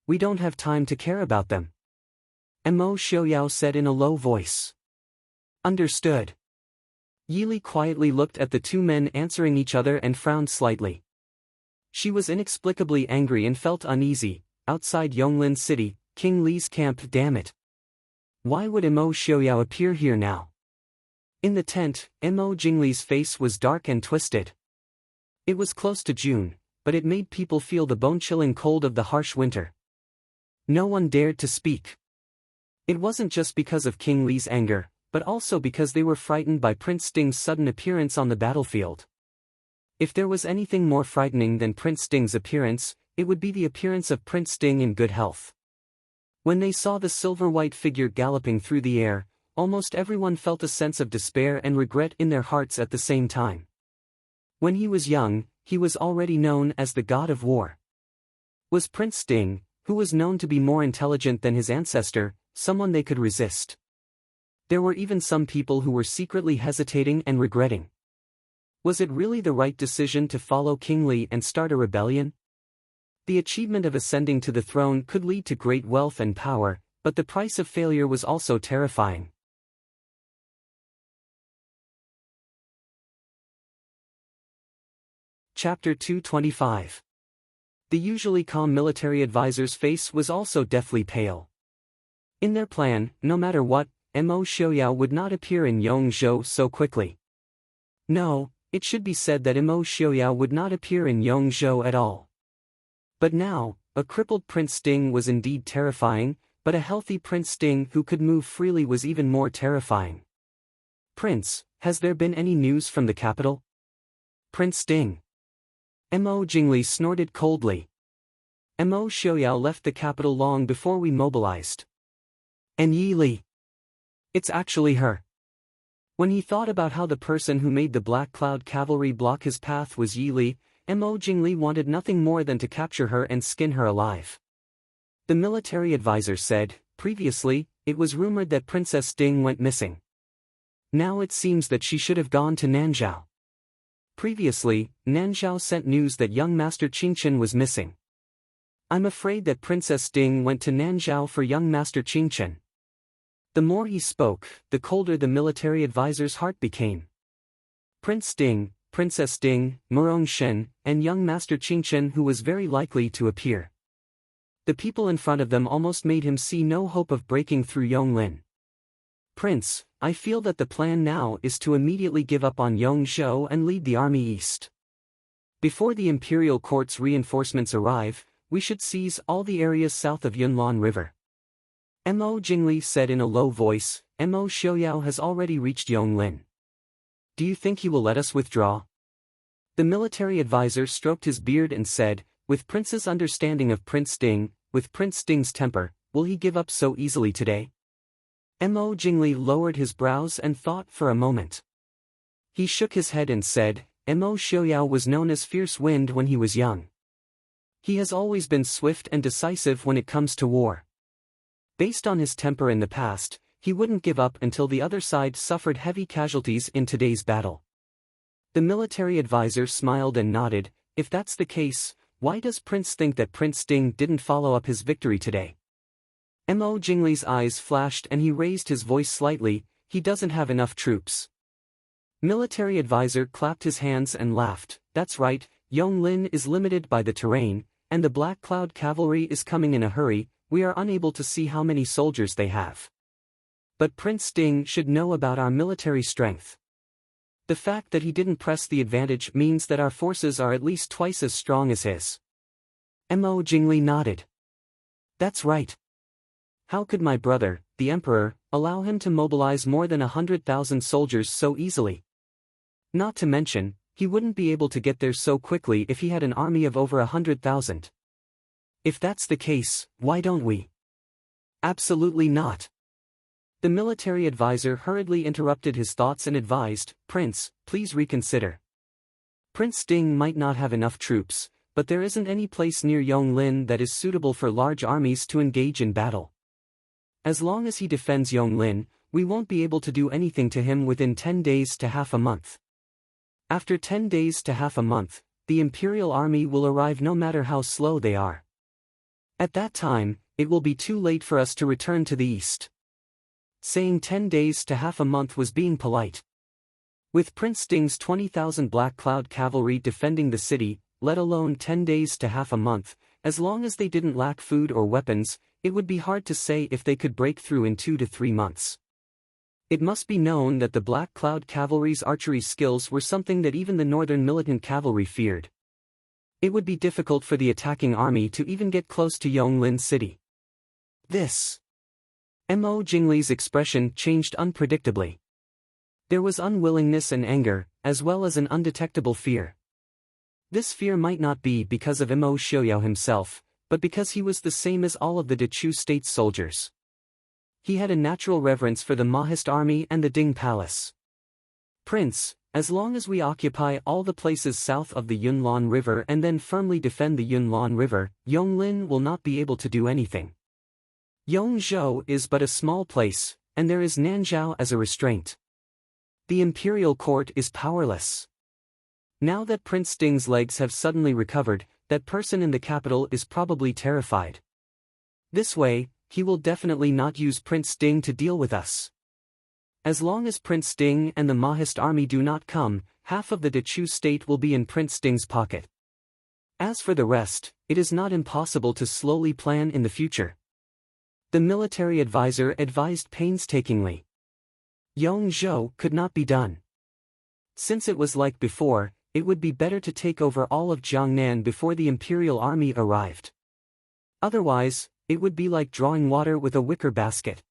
We don't have time to care about them. Mo Xiaoyao said in a low voice. Understood. Yili quietly looked at the two men answering each other and frowned slightly. She was inexplicably angry and felt uneasy. Outside Yonglin City, King Li's camp, damn it. Why would Mo Xiaoyao appear here now? In the tent, Mo Jingli's face was dark and twisted. It was close to June, but it made people feel the bone-chilling cold of the harsh winter. No one dared to speak. It wasn't just because of King Li's anger, but also because they were frightened by Prince Sting's sudden appearance on the battlefield. If there was anything more frightening than Prince Sting's appearance, it would be the appearance of Prince Sting in good health. When they saw the silver-white figure galloping through the air, almost everyone felt a sense of despair and regret in their hearts at the same time. When he was young, he was already known as the God of War. Was Prince Sting, who was known to be more intelligent than his ancestor, someone they could resist? There were even some people who were secretly hesitating and regretting. Was it really the right decision to follow King Li and start a rebellion? The achievement of ascending to the throne could lead to great wealth and power, but the price of failure was also terrifying. Chapter 225. The usually calm military advisor's face was also deathly pale. In their plan, no matter what, Mo Xiaoyao would not appear in Yongzhou so quickly. No, it should be said that Mo Xiaoyao would not appear in Yongzhou at all. But now, a crippled Prince Sting was indeed terrifying, but a healthy Prince Sting who could move freely was even more terrifying. Prince, has there been any news from the capital? Prince Sting. Mo Jingli snorted coldly. Mo Xiaoyao left the capital long before we mobilized. And Yi Li. It's actually her. When he thought about how the person who made the Black Cloud cavalry block his path was Yi Li, Mo Jingli wanted nothing more than to capture her and skin her alive. The military advisor said, previously, it was rumored that Princess Sting went missing. Now it seems that she should have gone to Nanzhao. Previously, Nanzhao sent news that young Master Qingchen was missing. I'm afraid that Princess Sting went to Nanzhao for young Master Qingchen. The more he spoke, the colder the military advisor's heart became. Prince Sting, Princess Sting, Murong Shen, and young Master Qingchen who was very likely to appear. The people in front of them almost made him see no hope of breaking through Yonglin. Prince, I feel that the plan now is to immediately give up on Yongzhou and lead the army east. Before the imperial court's reinforcements arrive, we should seize all the areas south of Yunlan River. Mo Jingli said in a low voice, Mo Xiaoyao has already reached Yonglin. Do you think he will let us withdraw? The military advisor stroked his beard and said, with Prince's understanding of Prince Sting, with Prince Sting's temper, will he give up so easily today? Mo Jingli lowered his brows and thought for a moment. He shook his head and said, Mo Xiaoyao was known as Fierce Wind when he was young. He has always been swift and decisive when it comes to war. Based on his temper in the past, he wouldn't give up until the other side suffered heavy casualties in today's battle. The military advisor smiled and nodded. If that's the case, why does Prince think that Prince Sting didn't follow up his victory today? Mo Jingli's eyes flashed and he raised his voice slightly, he doesn't have enough troops. Military advisor clapped his hands and laughed, that's right, Yonglin is limited by the terrain, and the Black Cloud cavalry is coming in a hurry, we are unable to see how many soldiers they have. But Prince Sting should know about our military strength. The fact that he didn't press the advantage means that our forces are at least twice as strong as his. Mo Jingli nodded. That's right. How could my brother, the Emperor, allow him to mobilize more than 100,000 soldiers so easily? Not to mention, he wouldn't be able to get there so quickly if he had an army of over 100,000. If that's the case, why don't we? Absolutely not. The military advisor hurriedly interrupted his thoughts and advised, "Prince, please reconsider. Prince Ding might not have enough troops, but there isn't any place near Yonglin that is suitable for large armies to engage in battle. As long as he defends Yonglin, we won't be able to do anything to him within 10 days to half a month. After 10 days to half a month, the Imperial Army will arrive no matter how slow they are. At that time, it will be too late for us to return to the east." Saying 10 days to half a month was being polite. With Prince Ding's 20,000 Black Cloud cavalry defending the city, let alone 10 days to half a month, as long as they didn't lack food or weapons, it would be hard to say if they could break through in 2 to 3 months. It must be known that the Black Cloud cavalry's archery skills were something that even the northern militant cavalry feared. It would be difficult for the attacking army to even get close to Yonglin City. This Mo Jingli's expression changed unpredictably. There was unwillingness and anger, as well as an undetectable fear. This fear might not be because of Mo Xiaoyao himself, but because he was the same as all of the Dechu state's soldiers. He had a natural reverence for the Mahist army and the Ding Palace. "Prince, as long as we occupy all the places south of the Yunlan River and then firmly defend the Yunlan River, Yonglin will not be able to do anything. Yongzhou is but a small place, and there is Nanzhao as a restraint. The imperial court is powerless. Now that Prince Ding's legs have suddenly recovered, that person in the capital is probably terrified. This way, he will definitely not use Prince Ding to deal with us. As long as Prince Ding and the Mahist army do not come, half of the Dechu state will be in Prince Ding's pocket. As for the rest, it is not impossible to slowly plan in the future." The military advisor advised painstakingly. Yongzhou could not be done. Since it was like before, it would be better to take over all of Jiangnan before the imperial army arrived. Otherwise, it would be like drawing water with a wicker basket.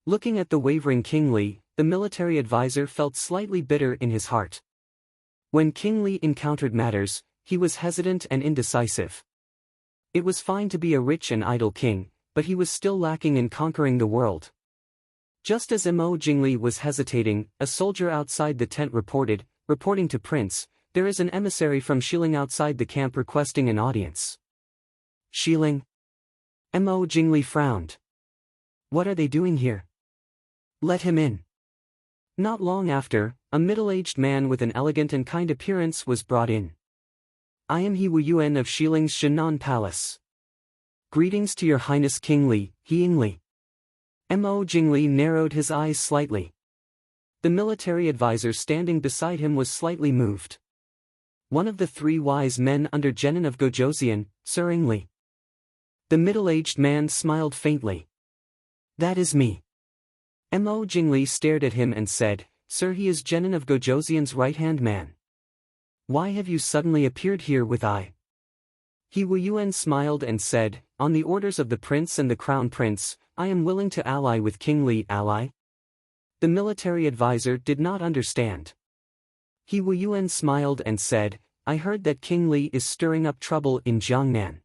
Looking at the wavering King Li, the military advisor felt slightly bitter in his heart. When King Li encountered matters, he was hesitant and indecisive. It was fine to be a rich and idle king, but he was still lacking in conquering the world. Just as Mo Jingli was hesitating, a soldier outside the tent reporting to Prince, "There is an emissary from Xiling outside the camp requesting an audience." "Xiling?" Mo Jingli frowned. "What are they doing here? Let him in." Not long after, a middle-aged man with an elegant and kind appearance was brought in. "I am He Wu Yuan of Xiling's Shinan Palace. Greetings to your Highness King Li, Yingli." Mo Jingli narrowed his eyes slightly. The military advisor standing beside him was slightly moved. "One of the 3 wise men under Genin of Gojoseon, Sir Yingli." The middle-aged man smiled faintly. "That is me." Mo Jingli stared at him and said, "Sir, he is Genin of Gojoseon's right-hand man. Why have you suddenly appeared here with I?" He Wu Yuan smiled and said, "On the orders of the prince and the crown prince, I am willing to ally with King Li." "Ally?" The military advisor did not understand. He Wu Yuan smiled and said, "I heard that King Li is stirring up trouble in Jiangnan.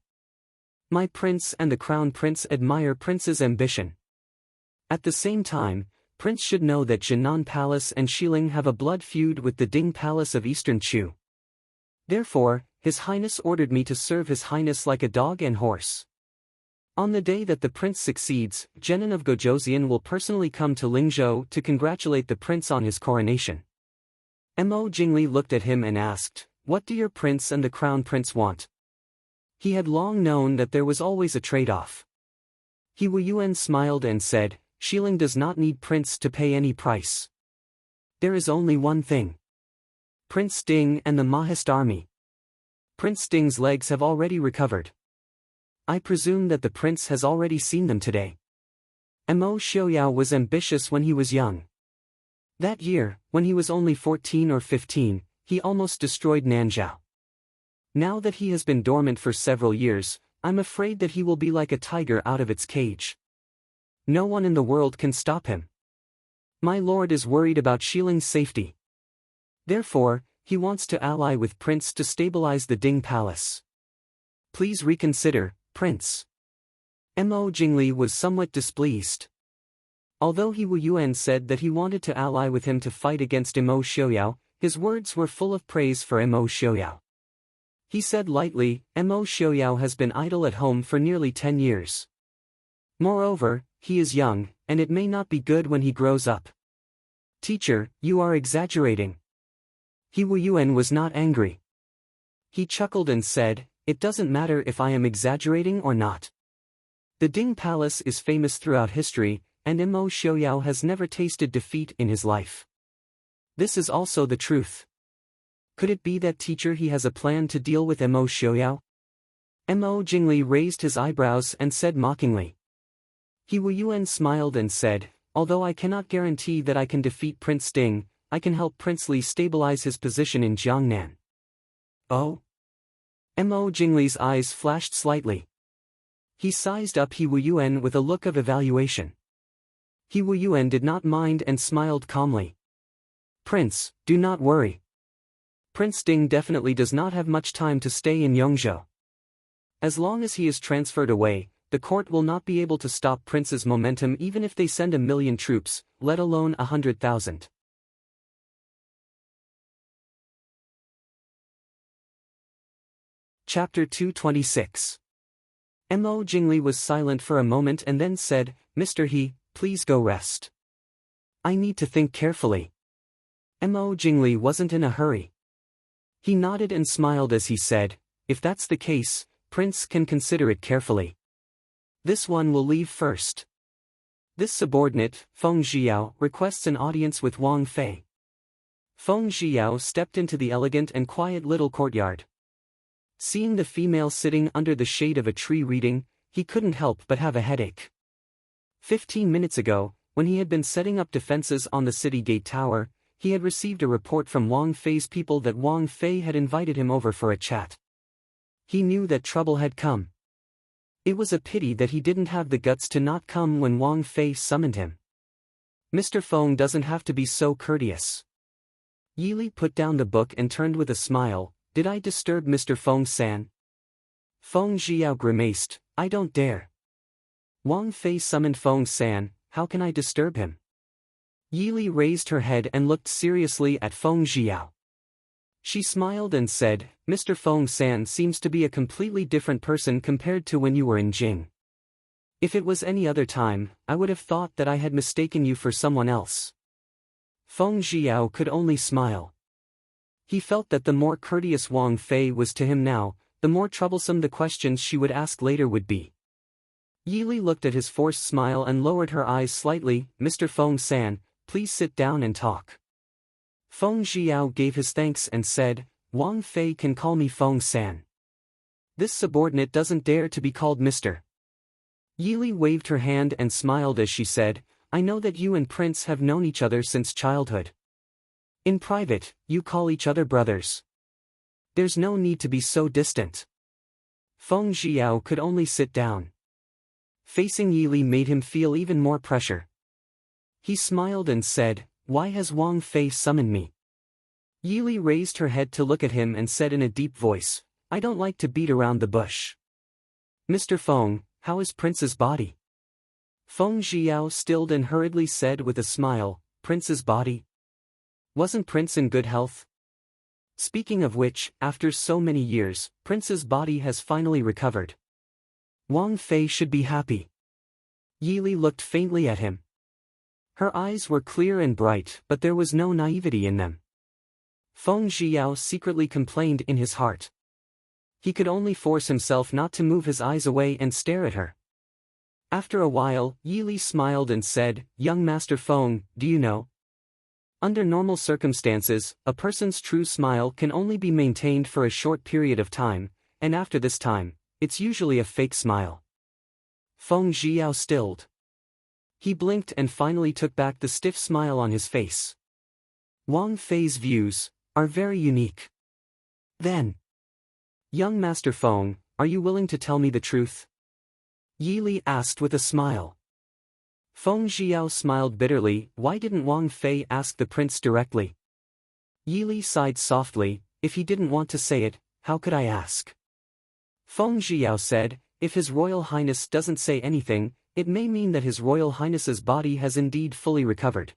My prince and the crown prince admire Prince's ambition. At the same time, Prince should know that Jinan Palace and Xiling have a blood feud with the Ding Palace of Eastern Chu. Therefore, His Highness ordered me to serve His Highness like a dog and horse. On the day that the prince succeeds, Genin of Gojoseon will personally come to Lingzhou to congratulate the prince on his coronation." Mo Jingli looked at him and asked, "What do your prince and the crown prince want?" He had long known that there was always a trade-off. He Wu Yuan smiled and said, "Xiling does not need Prince to pay any price. There is only one thing. Prince Ding and the Mahist army. Prince Ding's legs have already recovered. I presume that the prince has already seen them today." Mo Xiaoyao was ambitious when he was young. That year, when he was only 14 or 15, he almost destroyed Nanzhao. Now that he has been dormant for several years, I'm afraid that he will be like a tiger out of its cage. No one in the world can stop him. My lord is worried about Xiling's safety. Therefore, he wants to ally with Prince to stabilize the Ding Palace. Please reconsider, Prince." Mo Jingli was somewhat displeased. Although He Wu Yuan said that he wanted to ally with him to fight against Mo Xiaoyao, his words were full of praise for Mo Xiaoyao. He said lightly, Mo Xiaoyao has been idle at home for nearly 10 years. Moreover, he is young, and it may not be good when he grows up. Teacher, you are exaggerating. He Wu Yuan was not angry. He chuckled and said, it doesn't matter if I am exaggerating or not. The Ding Palace is famous throughout history, and Mo Xiaoyao has never tasted defeat in his life. This is also the truth. Could it be that teacher he has a plan to deal with Mo Xiaoyao? Mo Jingli raised his eyebrows and said mockingly. He Wu Yuan smiled and said, although I cannot guarantee that I can defeat Prince Ding, I can help Prince Li stabilize his position in Jiangnan. Oh? Mo Jingli's eyes flashed slightly. He sized up He Wu Yuan with a look of evaluation. He Wu Yuan did not mind and smiled calmly. Prince, do not worry. Prince Ding definitely does not have much time to stay in Yongzhou. As long as he is transferred away, the court will not be able to stop Prince's momentum even if they send 1,000,000 troops, let alone 100,000. Chapter 226. Mo Jingli was silent for a moment and then said, Mr. He, please go rest. I need to think carefully. Mo Jingli wasn't in a hurry. He nodded and smiled as he said, if that's the case, Prince can consider it carefully. This one will leave first. This subordinate, Feng Zhiyao, requests an audience with Wang Fei. Feng Zhiyao stepped into the elegant and quiet little courtyard. Seeing the female sitting under the shade of a tree reading, he couldn't help but have a headache. 15 minutes ago, when he had been setting up defenses on the city gate tower, he had received a report from Wang Fei's people that Wang Fei had invited him over for a chat. He knew that trouble had come. It was a pity that he didn't have the guts to not come when Wang Fei summoned him. Mr. Feng doesn't have to be so courteous. Yili put down the book and turned with a smile. Did I disturb Mr. Feng-san? Feng Zhiyao grimaced, I don't dare. Wang Fei summoned Feng-san, how can I disturb him? Yili raised her head and looked seriously at Feng Zhiyao. She smiled and said, Mr. Feng-san seems to be a completely different person compared to when you were in Jing. If it was any other time, I would have thought that I had mistaken you for someone else. Feng Zhiyao could only smile. He felt that the more courteous Wang Fei was to him now, the more troublesome the questions she would ask later would be. Yili looked at his forced smile and lowered her eyes slightly. Mr. Feng-san, please sit down and talk. Feng Zhiyao gave his thanks and said, Wang Fei can call me Feng-san. This subordinate doesn't dare to be called Mr. Yili waved her hand and smiled as she said, I know that you and Prince have known each other since childhood. In private, you call each other brothers. There's no need to be so distant. Feng Zhiyao could only sit down. Facing Yili made him feel even more pressure. He smiled and said, why has Wang Fei summoned me? Yili raised her head to look at him and said in a deep voice, I don't like to beat around the bush. Mr. Feng, how is Prince's body? Feng Zhiyao stilled and hurriedly said with a smile, Prince's body? Wasn't Prince in good health? Speaking of which, after so many years, Prince's body has finally recovered. Wang Fei should be happy. Yili looked faintly at him. Her eyes were clear and bright, but there was no naivety in them. Feng Zhiyao secretly complained in his heart. He could only force himself not to move his eyes away and stare at her. After a while, Yili smiled and said, Young Master Feng, do you know? Under normal circumstances, a person's true smile can only be maintained for a short period of time, and after this time, it's usually a fake smile. Feng Zhiyao stilled. He blinked and finally took back the stiff smile on his face. Wang Fei's views are very unique. Then, Young Master Feng, are you willing to tell me the truth? Yili asked with a smile. Feng Zhiyao smiled bitterly. Why didn't Wang Fei ask the prince directly? Yili sighed softly. If he didn't want to say it, how could I ask? Feng Zhiyao said, if His Royal Highness doesn't say anything, it may mean that His Royal Highness's body has indeed fully recovered.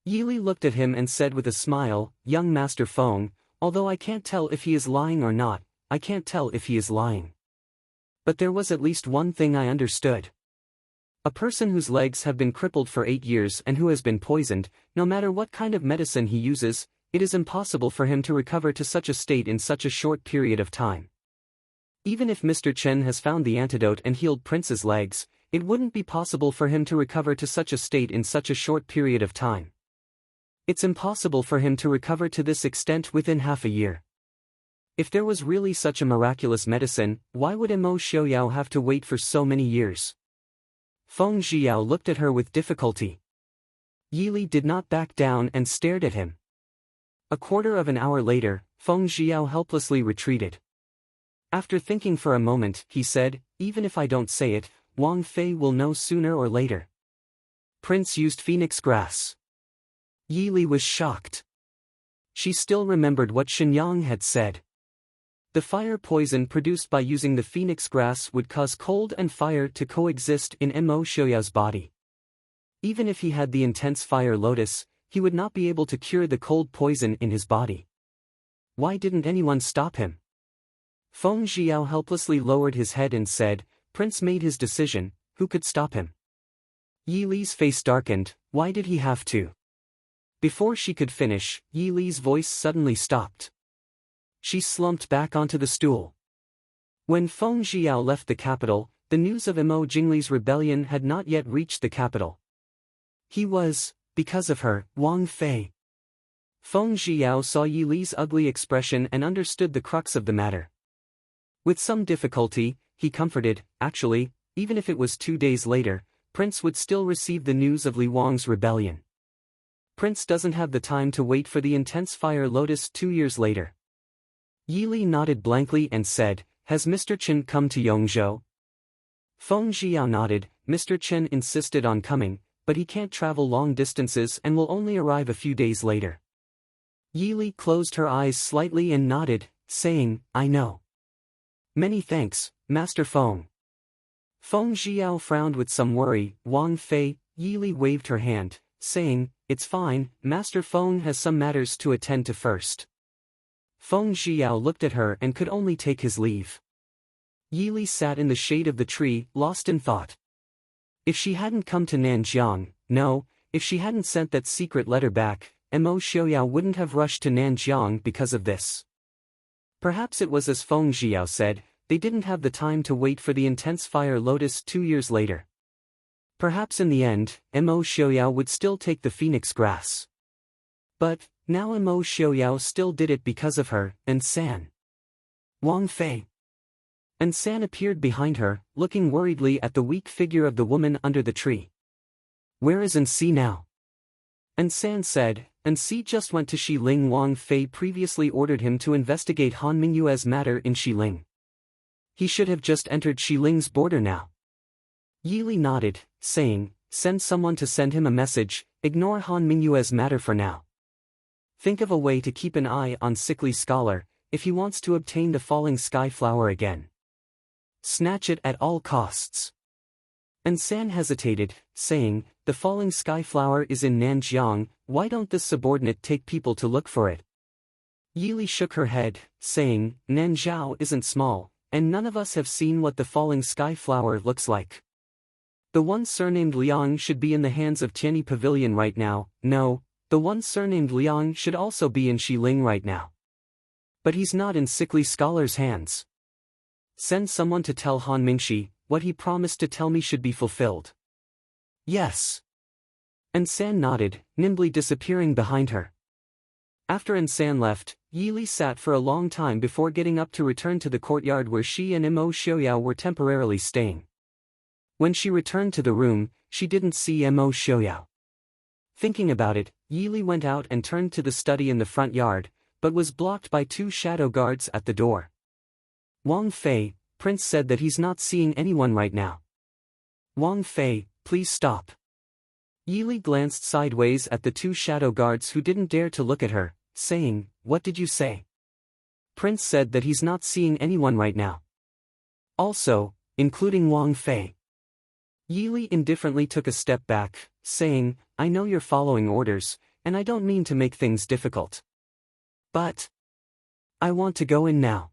Yi looked at him and said with a smile, "Young Master Feng, although I can't tell if he is lying or not, I can't tell if he is lying. But there was at least one thing I understood. A person whose legs have been crippled for 8 years and who has been poisoned, no matter what kind of medicine he uses, it is impossible for him to recover to such a state in such a short period of time. Even if Mr. Chen has found the antidote and healed Prince's legs, it wouldn't be possible for him to recover to such a state in such a short period of time. It's impossible for him to recover to this extent within half a year. If there was really such a miraculous medicine, why would Mo Xiaoyao have to wait for so many years?" Feng Zhiyao looked at her with difficulty. Yi did not back down and stared at him. A quarter of an hour later, Feng Zhiyao helplessly retreated. After thinking for a moment, he said, "Even if I don't say it, Wang Fei will know sooner or later. Prince used phoenix grass." Yi was shocked. She still remembered what Shenyang had said. The fire poison produced by using the phoenix grass would cause cold and fire to coexist in Mo Xiaoyao's body. Even if he had the intense fire lotus, he would not be able to cure the cold poison in his body. Why didn't anyone stop him? Feng Zhiyao helplessly lowered his head and said, "Prince made his decision, who could stop him?" Yi Li's face darkened. Why did he have to? Before she could finish, Yi Li's voice suddenly stopped. She slumped back onto the stool. When Feng Zhiyao left the capital, the news of Mo Jingli's rebellion had not yet reached the capital. He was, because of her, Wang Fei. Feng Zhiyao saw Yi Li's ugly expression and understood the crux of the matter. With some difficulty, he comforted, actually, even if it was 2 days later, Prince would still receive the news of Li Wang's rebellion. Prince doesn't have the time to wait for the intense fire lotus 2 years later. Yi nodded blankly and said, "Has Mr. Chen come to Yongzhou?" Feng Zhiyao nodded. "Mr. Chen insisted on coming, but he can't travel long distances and will only arrive a few days later." Yi closed her eyes slightly and nodded, saying, "I know. Many thanks, Master Feng." Feng Zhiyao frowned with some worry. "Wang Fei," Yi waved her hand, saying, "It's fine, Master Feng has some matters to attend to first." Feng Zhiyao looked at her and could only take his leave. Yi sat in the shade of the tree, lost in thought. If she hadn't come to Nanjiang, no, if she hadn't sent that secret letter back, Mo Xiaoyao wouldn't have rushed to Nanjiang because of this. Perhaps it was as Feng Zhiyao said, they didn't have the time to wait for the intense fire lotus 2 years later. Perhaps in the end, Mo Xiaoyao would still take the phoenix grass. But, now Mo Xiaoyao still did it because of her, and San. Wang Fei. And San appeared behind her, looking worriedly at the weak figure of the woman under the tree. "Where is Nsi now?" And San said, "Nsi just went to Xiling. Wang Fei previously ordered him to investigate Han Mingyue's matter in Xiling. He should have just entered Xiling's border now." Yi nodded, saying, "Send someone to send him a message, ignore Han Mingyue's matter for now. Think of a way to keep an eye on sickly scholar, if he wants to obtain the falling sky flower again. Snatch it at all costs." And San hesitated, saying, "The falling sky flower is in Nanjiang, why don't this subordinate take people to look for it?" Yi shook her head, saying, "Nanzhao isn't small, and none of us have seen what the falling sky flower looks like. The one surnamed Liang should be in the hands of Tianyi Pavilion right now. No, the one surnamed Liang should also be in Xiling right now. But he's not in sickly scholar's hands. Send someone to tell Han Mingxi, what he promised to tell me should be fulfilled." "Yes." And San nodded, nimbly disappearing behind her. After San left, Yi sat for a long time before getting up to return to the courtyard where she and Mo Xiaoyao were temporarily staying. When she returned to the room, she didn't see Mo Xiaoyao. Thinking about it, Yi went out and turned to the study in the front yard, but was blocked by 2 shadow guards at the door. "Wang Fei, Prince said that he's not seeing anyone right now." "Wang Fei, please stop." Yi glanced sideways at the 2 shadow guards who didn't dare to look at her, saying, "What did you say?" "Prince said that he's not seeing anyone right now. Also, including Wang Fei." Yi indifferently took a step back, saying, I know you're following orders, and I don't mean to make things difficult. But I want to go in now.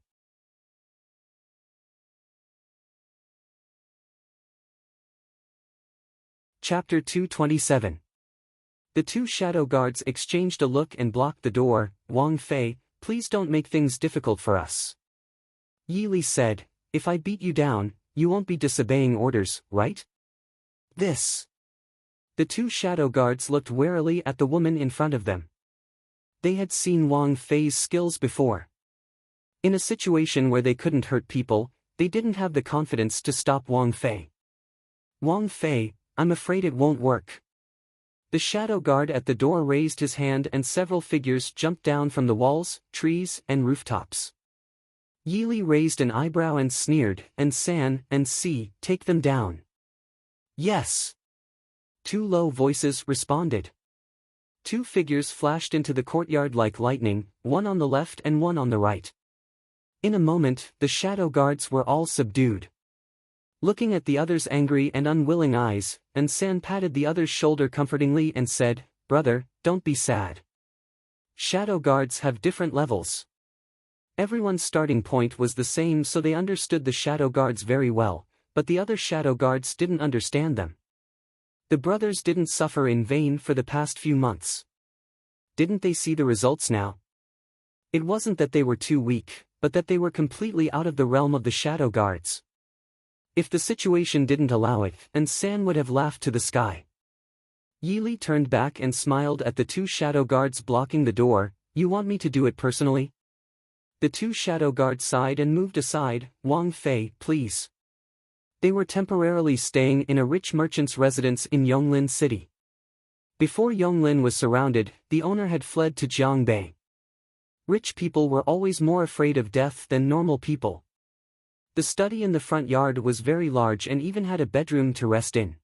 Chapter 227. The two shadow guards exchanged a look and blocked the door. Wang Fei, please don't make things difficult for us. Yi said, if I beat you down, you won't be disobeying orders, right? This. The two shadow guards looked warily at the woman in front of them. They had seen Wang Fei's skills before. In a situation where they couldn't hurt people, they didn't have the confidence to stop Wang Fei. Wang Fei, I'm afraid it won't work. The shadow guard at the door raised his hand and several figures jumped down from the walls, trees, and rooftops. Yi raised an eyebrow and sneered, and San and Si, take them down. Yes. Two low voices responded. Two figures flashed into the courtyard like lightning, one on the left and one on the right. In a moment, the shadow guards were all subdued. Looking at the other's angry and unwilling eyes, and San patted the other's shoulder comfortingly and said, Brother, don't be sad. Shadow guards have different levels. Everyone's starting point was the same, so they understood the shadow guards very well, but the other shadow guards didn't understand them. The brothers didn't suffer in vain for the past few months. Didn't they see the results now? It wasn't that they were too weak, but that they were completely out of the realm of the shadow guards. If the situation didn't allow it, and San would have laughed to the sky. Yi turned back and smiled at the two shadow guards blocking the door. You want me to do it personally? The two shadow guards sighed and moved aside. Wang Fei, please. They were temporarily staying in a rich merchant's residence in Yonglin City. Before Yonglin was surrounded, the owner had fled to Jiangbei. Rich people were always more afraid of death than normal people. The study in the front yard was very large and even had a bedroom to rest in.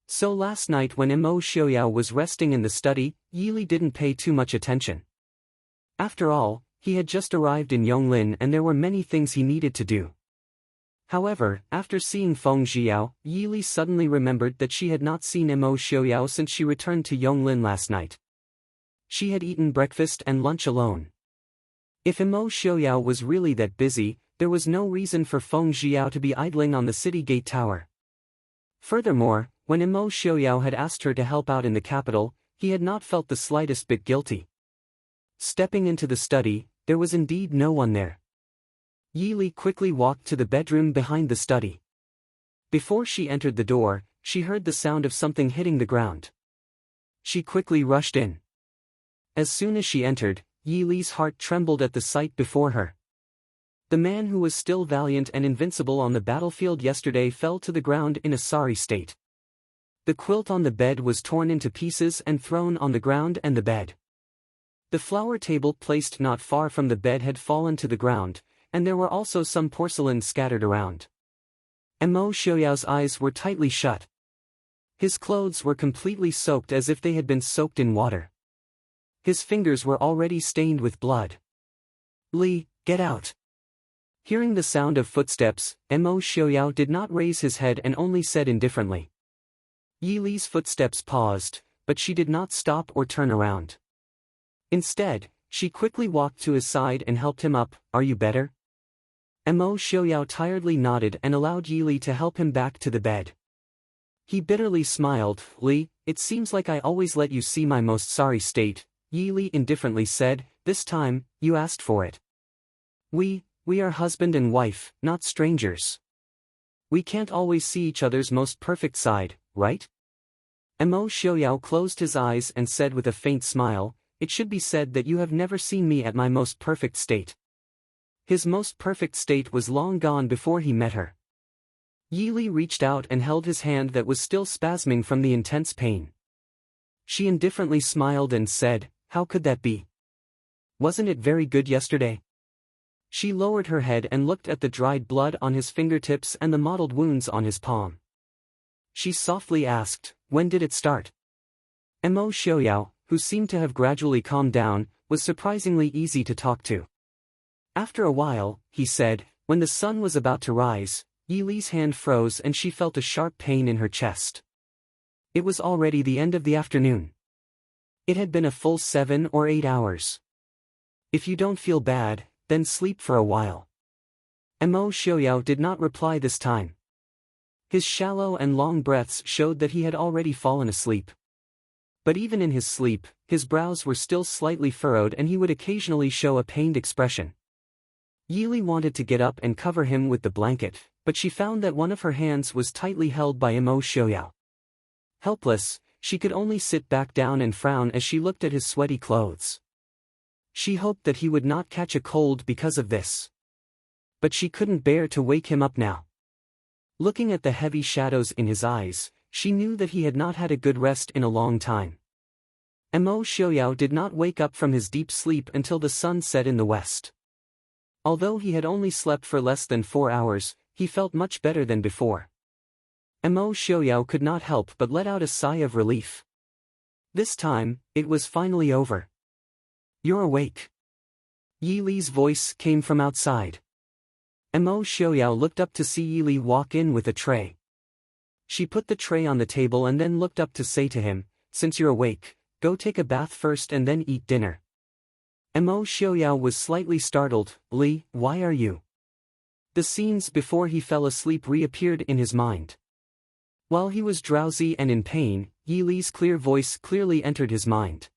So last night when Mo Xiaoyao was resting in the study, Yi didn't pay too much attention. After all, he had just arrived in Yonglin and there were many things he needed to do. However, after seeing Feng Xiao, Yi suddenly remembered that she had not seen Mo Xiaoyao since she returned to Yonglin last night. She had eaten breakfast and lunch alone. If Mo Xiaoyao was really that busy, there was no reason for Feng Xiao to be idling on the city gate tower. Furthermore, when Mo Xiaoyao had asked her to help out in the capital, he had not felt the slightest bit guilty. Stepping into the study, there was indeed no one there. Yi quickly walked to the bedroom behind the study. Before she entered the door, she heard the sound of something hitting the ground. She quickly rushed in. As soon as she entered, Yi's heart trembled at the sight before her. The man who was still valiant and invincible on the battlefield yesterday fell to the ground in a sorry state. The quilt on the bed was torn into pieces and thrown on the ground and the bed. The flower table placed not far from the bed had fallen to the ground, and there were also some porcelain scattered around. Mo Xiaoyao's eyes were tightly shut. His clothes were completely soaked as if they had been soaked in water. His fingers were already stained with blood. Li, get out. Hearing the sound of footsteps, Mo Xiaoyao did not raise his head and only said indifferently. Yi's footsteps paused, but she did not stop or turn around. Instead, she quickly walked to his side and helped him up. Are you better? Mo Xiaoyao tiredly nodded and allowed Yi to help him back to the bed. He bitterly smiled. Li, it seems like I always let you see my most sorry state, Yi indifferently said. This time, you asked for it. We are husband and wife, not strangers. We can't always see each other's most perfect side, right? Mo Xiaoyao closed his eyes and said with a faint smile, it should be said that you have never seen me at my most perfect state. His most perfect state was long gone before he met her. Yi reached out and held his hand that was still spasming from the intense pain. She indifferently smiled and said, how could that be? Wasn't it very good yesterday? She lowered her head and looked at the dried blood on his fingertips and the mottled wounds on his palm. She softly asked, when did it start? Mo Xiaoyao, who seemed to have gradually calmed down, was surprisingly easy to talk to. After a while, he said, when the sun was about to rise, Yili's hand froze and she felt a sharp pain in her chest. It was already the end of the afternoon. It had been a full 7 or 8 hours. If you don't feel bad, then sleep for a while. Mo Xiaoyao did not reply this time. His shallow and long breaths showed that he had already fallen asleep. But even in his sleep, his brows were still slightly furrowed and he would occasionally show a pained expression. Yili wanted to get up and cover him with the blanket, but she found that one of her hands was tightly held by Mo Xiaoyao. Helpless, she could only sit back down and frown as she looked at his sweaty clothes. She hoped that he would not catch a cold because of this. But she couldn't bear to wake him up now. Looking at the heavy shadows in his eyes, she knew that he had not had a good rest in a long time. Mo Xiaoyao did not wake up from his deep sleep until the sun set in the west. Although he had only slept for less than 4 hours, he felt much better than before. Mo Xiaoyao could not help but let out a sigh of relief. This time, it was finally over. "You're awake." Yili's voice came from outside. Mo Xiaoyao looked up to see Yili walk in with a tray. She put the tray on the table and then looked up to say to him, "Since you're awake, go take a bath first and then eat dinner." Mo Xiaoyao was slightly startled. "Li, why are you?" The scenes before he fell asleep reappeared in his mind. While he was drowsy and in pain, Yili's clear voice clearly entered his mind.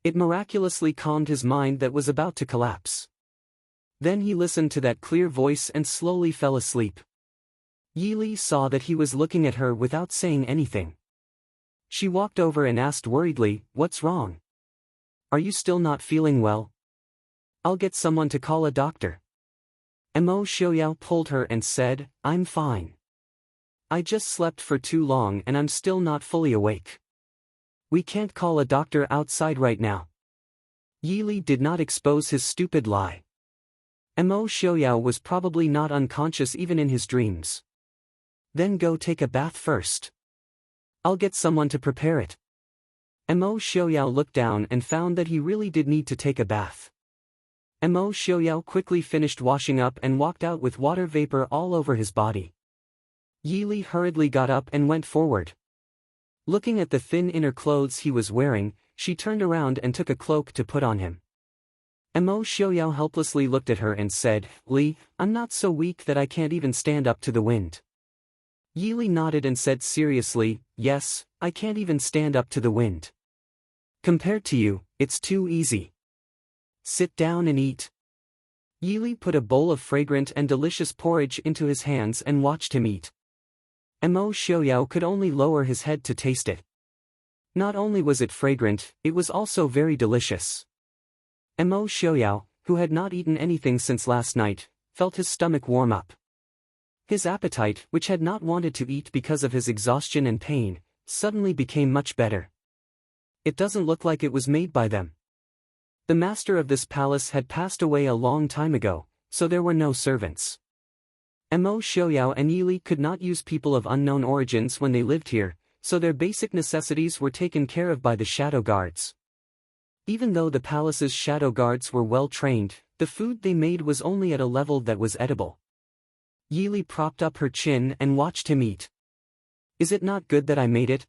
It miraculously calmed his mind that was about to collapse. Then he listened to that clear voice and slowly fell asleep. Yili saw that he was looking at her without saying anything. She walked over and asked worriedly, "What's wrong? Are you still not feeling well? I'll get someone to call a doctor." Mo Xiaoyao pulled her and said, "I'm fine. I just slept for too long and I'm still not fully awake. We can't call a doctor outside right now." Yili did not expose his stupid lie. Mo Xiaoyao was probably not unconscious even in his dreams. "Then go take a bath first. I'll get someone to prepare it." Mo Xiaoyao looked down and found that he really did need to take a bath. Mo Xiaoyao quickly finished washing up and walked out with water vapor all over his body. Yili hurriedly got up and went forward. Looking at the thin inner clothes he was wearing, she turned around and took a cloak to put on him. Mo Xiaoyao helplessly looked at her and said, "Li, I'm not so weak that I can't even stand up to the wind." Yili nodded and said seriously, "Yes, I can't even stand up to the wind. Compared to you, it's too easy. Sit down and eat." Yili put a bowl of fragrant and delicious porridge into his hands and watched him eat. Mo Xiaoyao could only lower his head to taste it. Not only was it fragrant, it was also very delicious. Mo Xiaoyao, who had not eaten anything since last night, felt his stomach warm up. His appetite, which had not wanted to eat because of his exhaustion and pain, suddenly became much better. It doesn't look like it was made by them. The master of this palace had passed away a long time ago, so there were no servants. Mo Xiaoyao and Yili could not use people of unknown origins when they lived here, so their basic necessities were taken care of by the shadow guards. Even though the palace's shadow guards were well trained, the food they made was only at a level that was edible. Yili propped up her chin and watched him eat. "Is it not good that I made it?"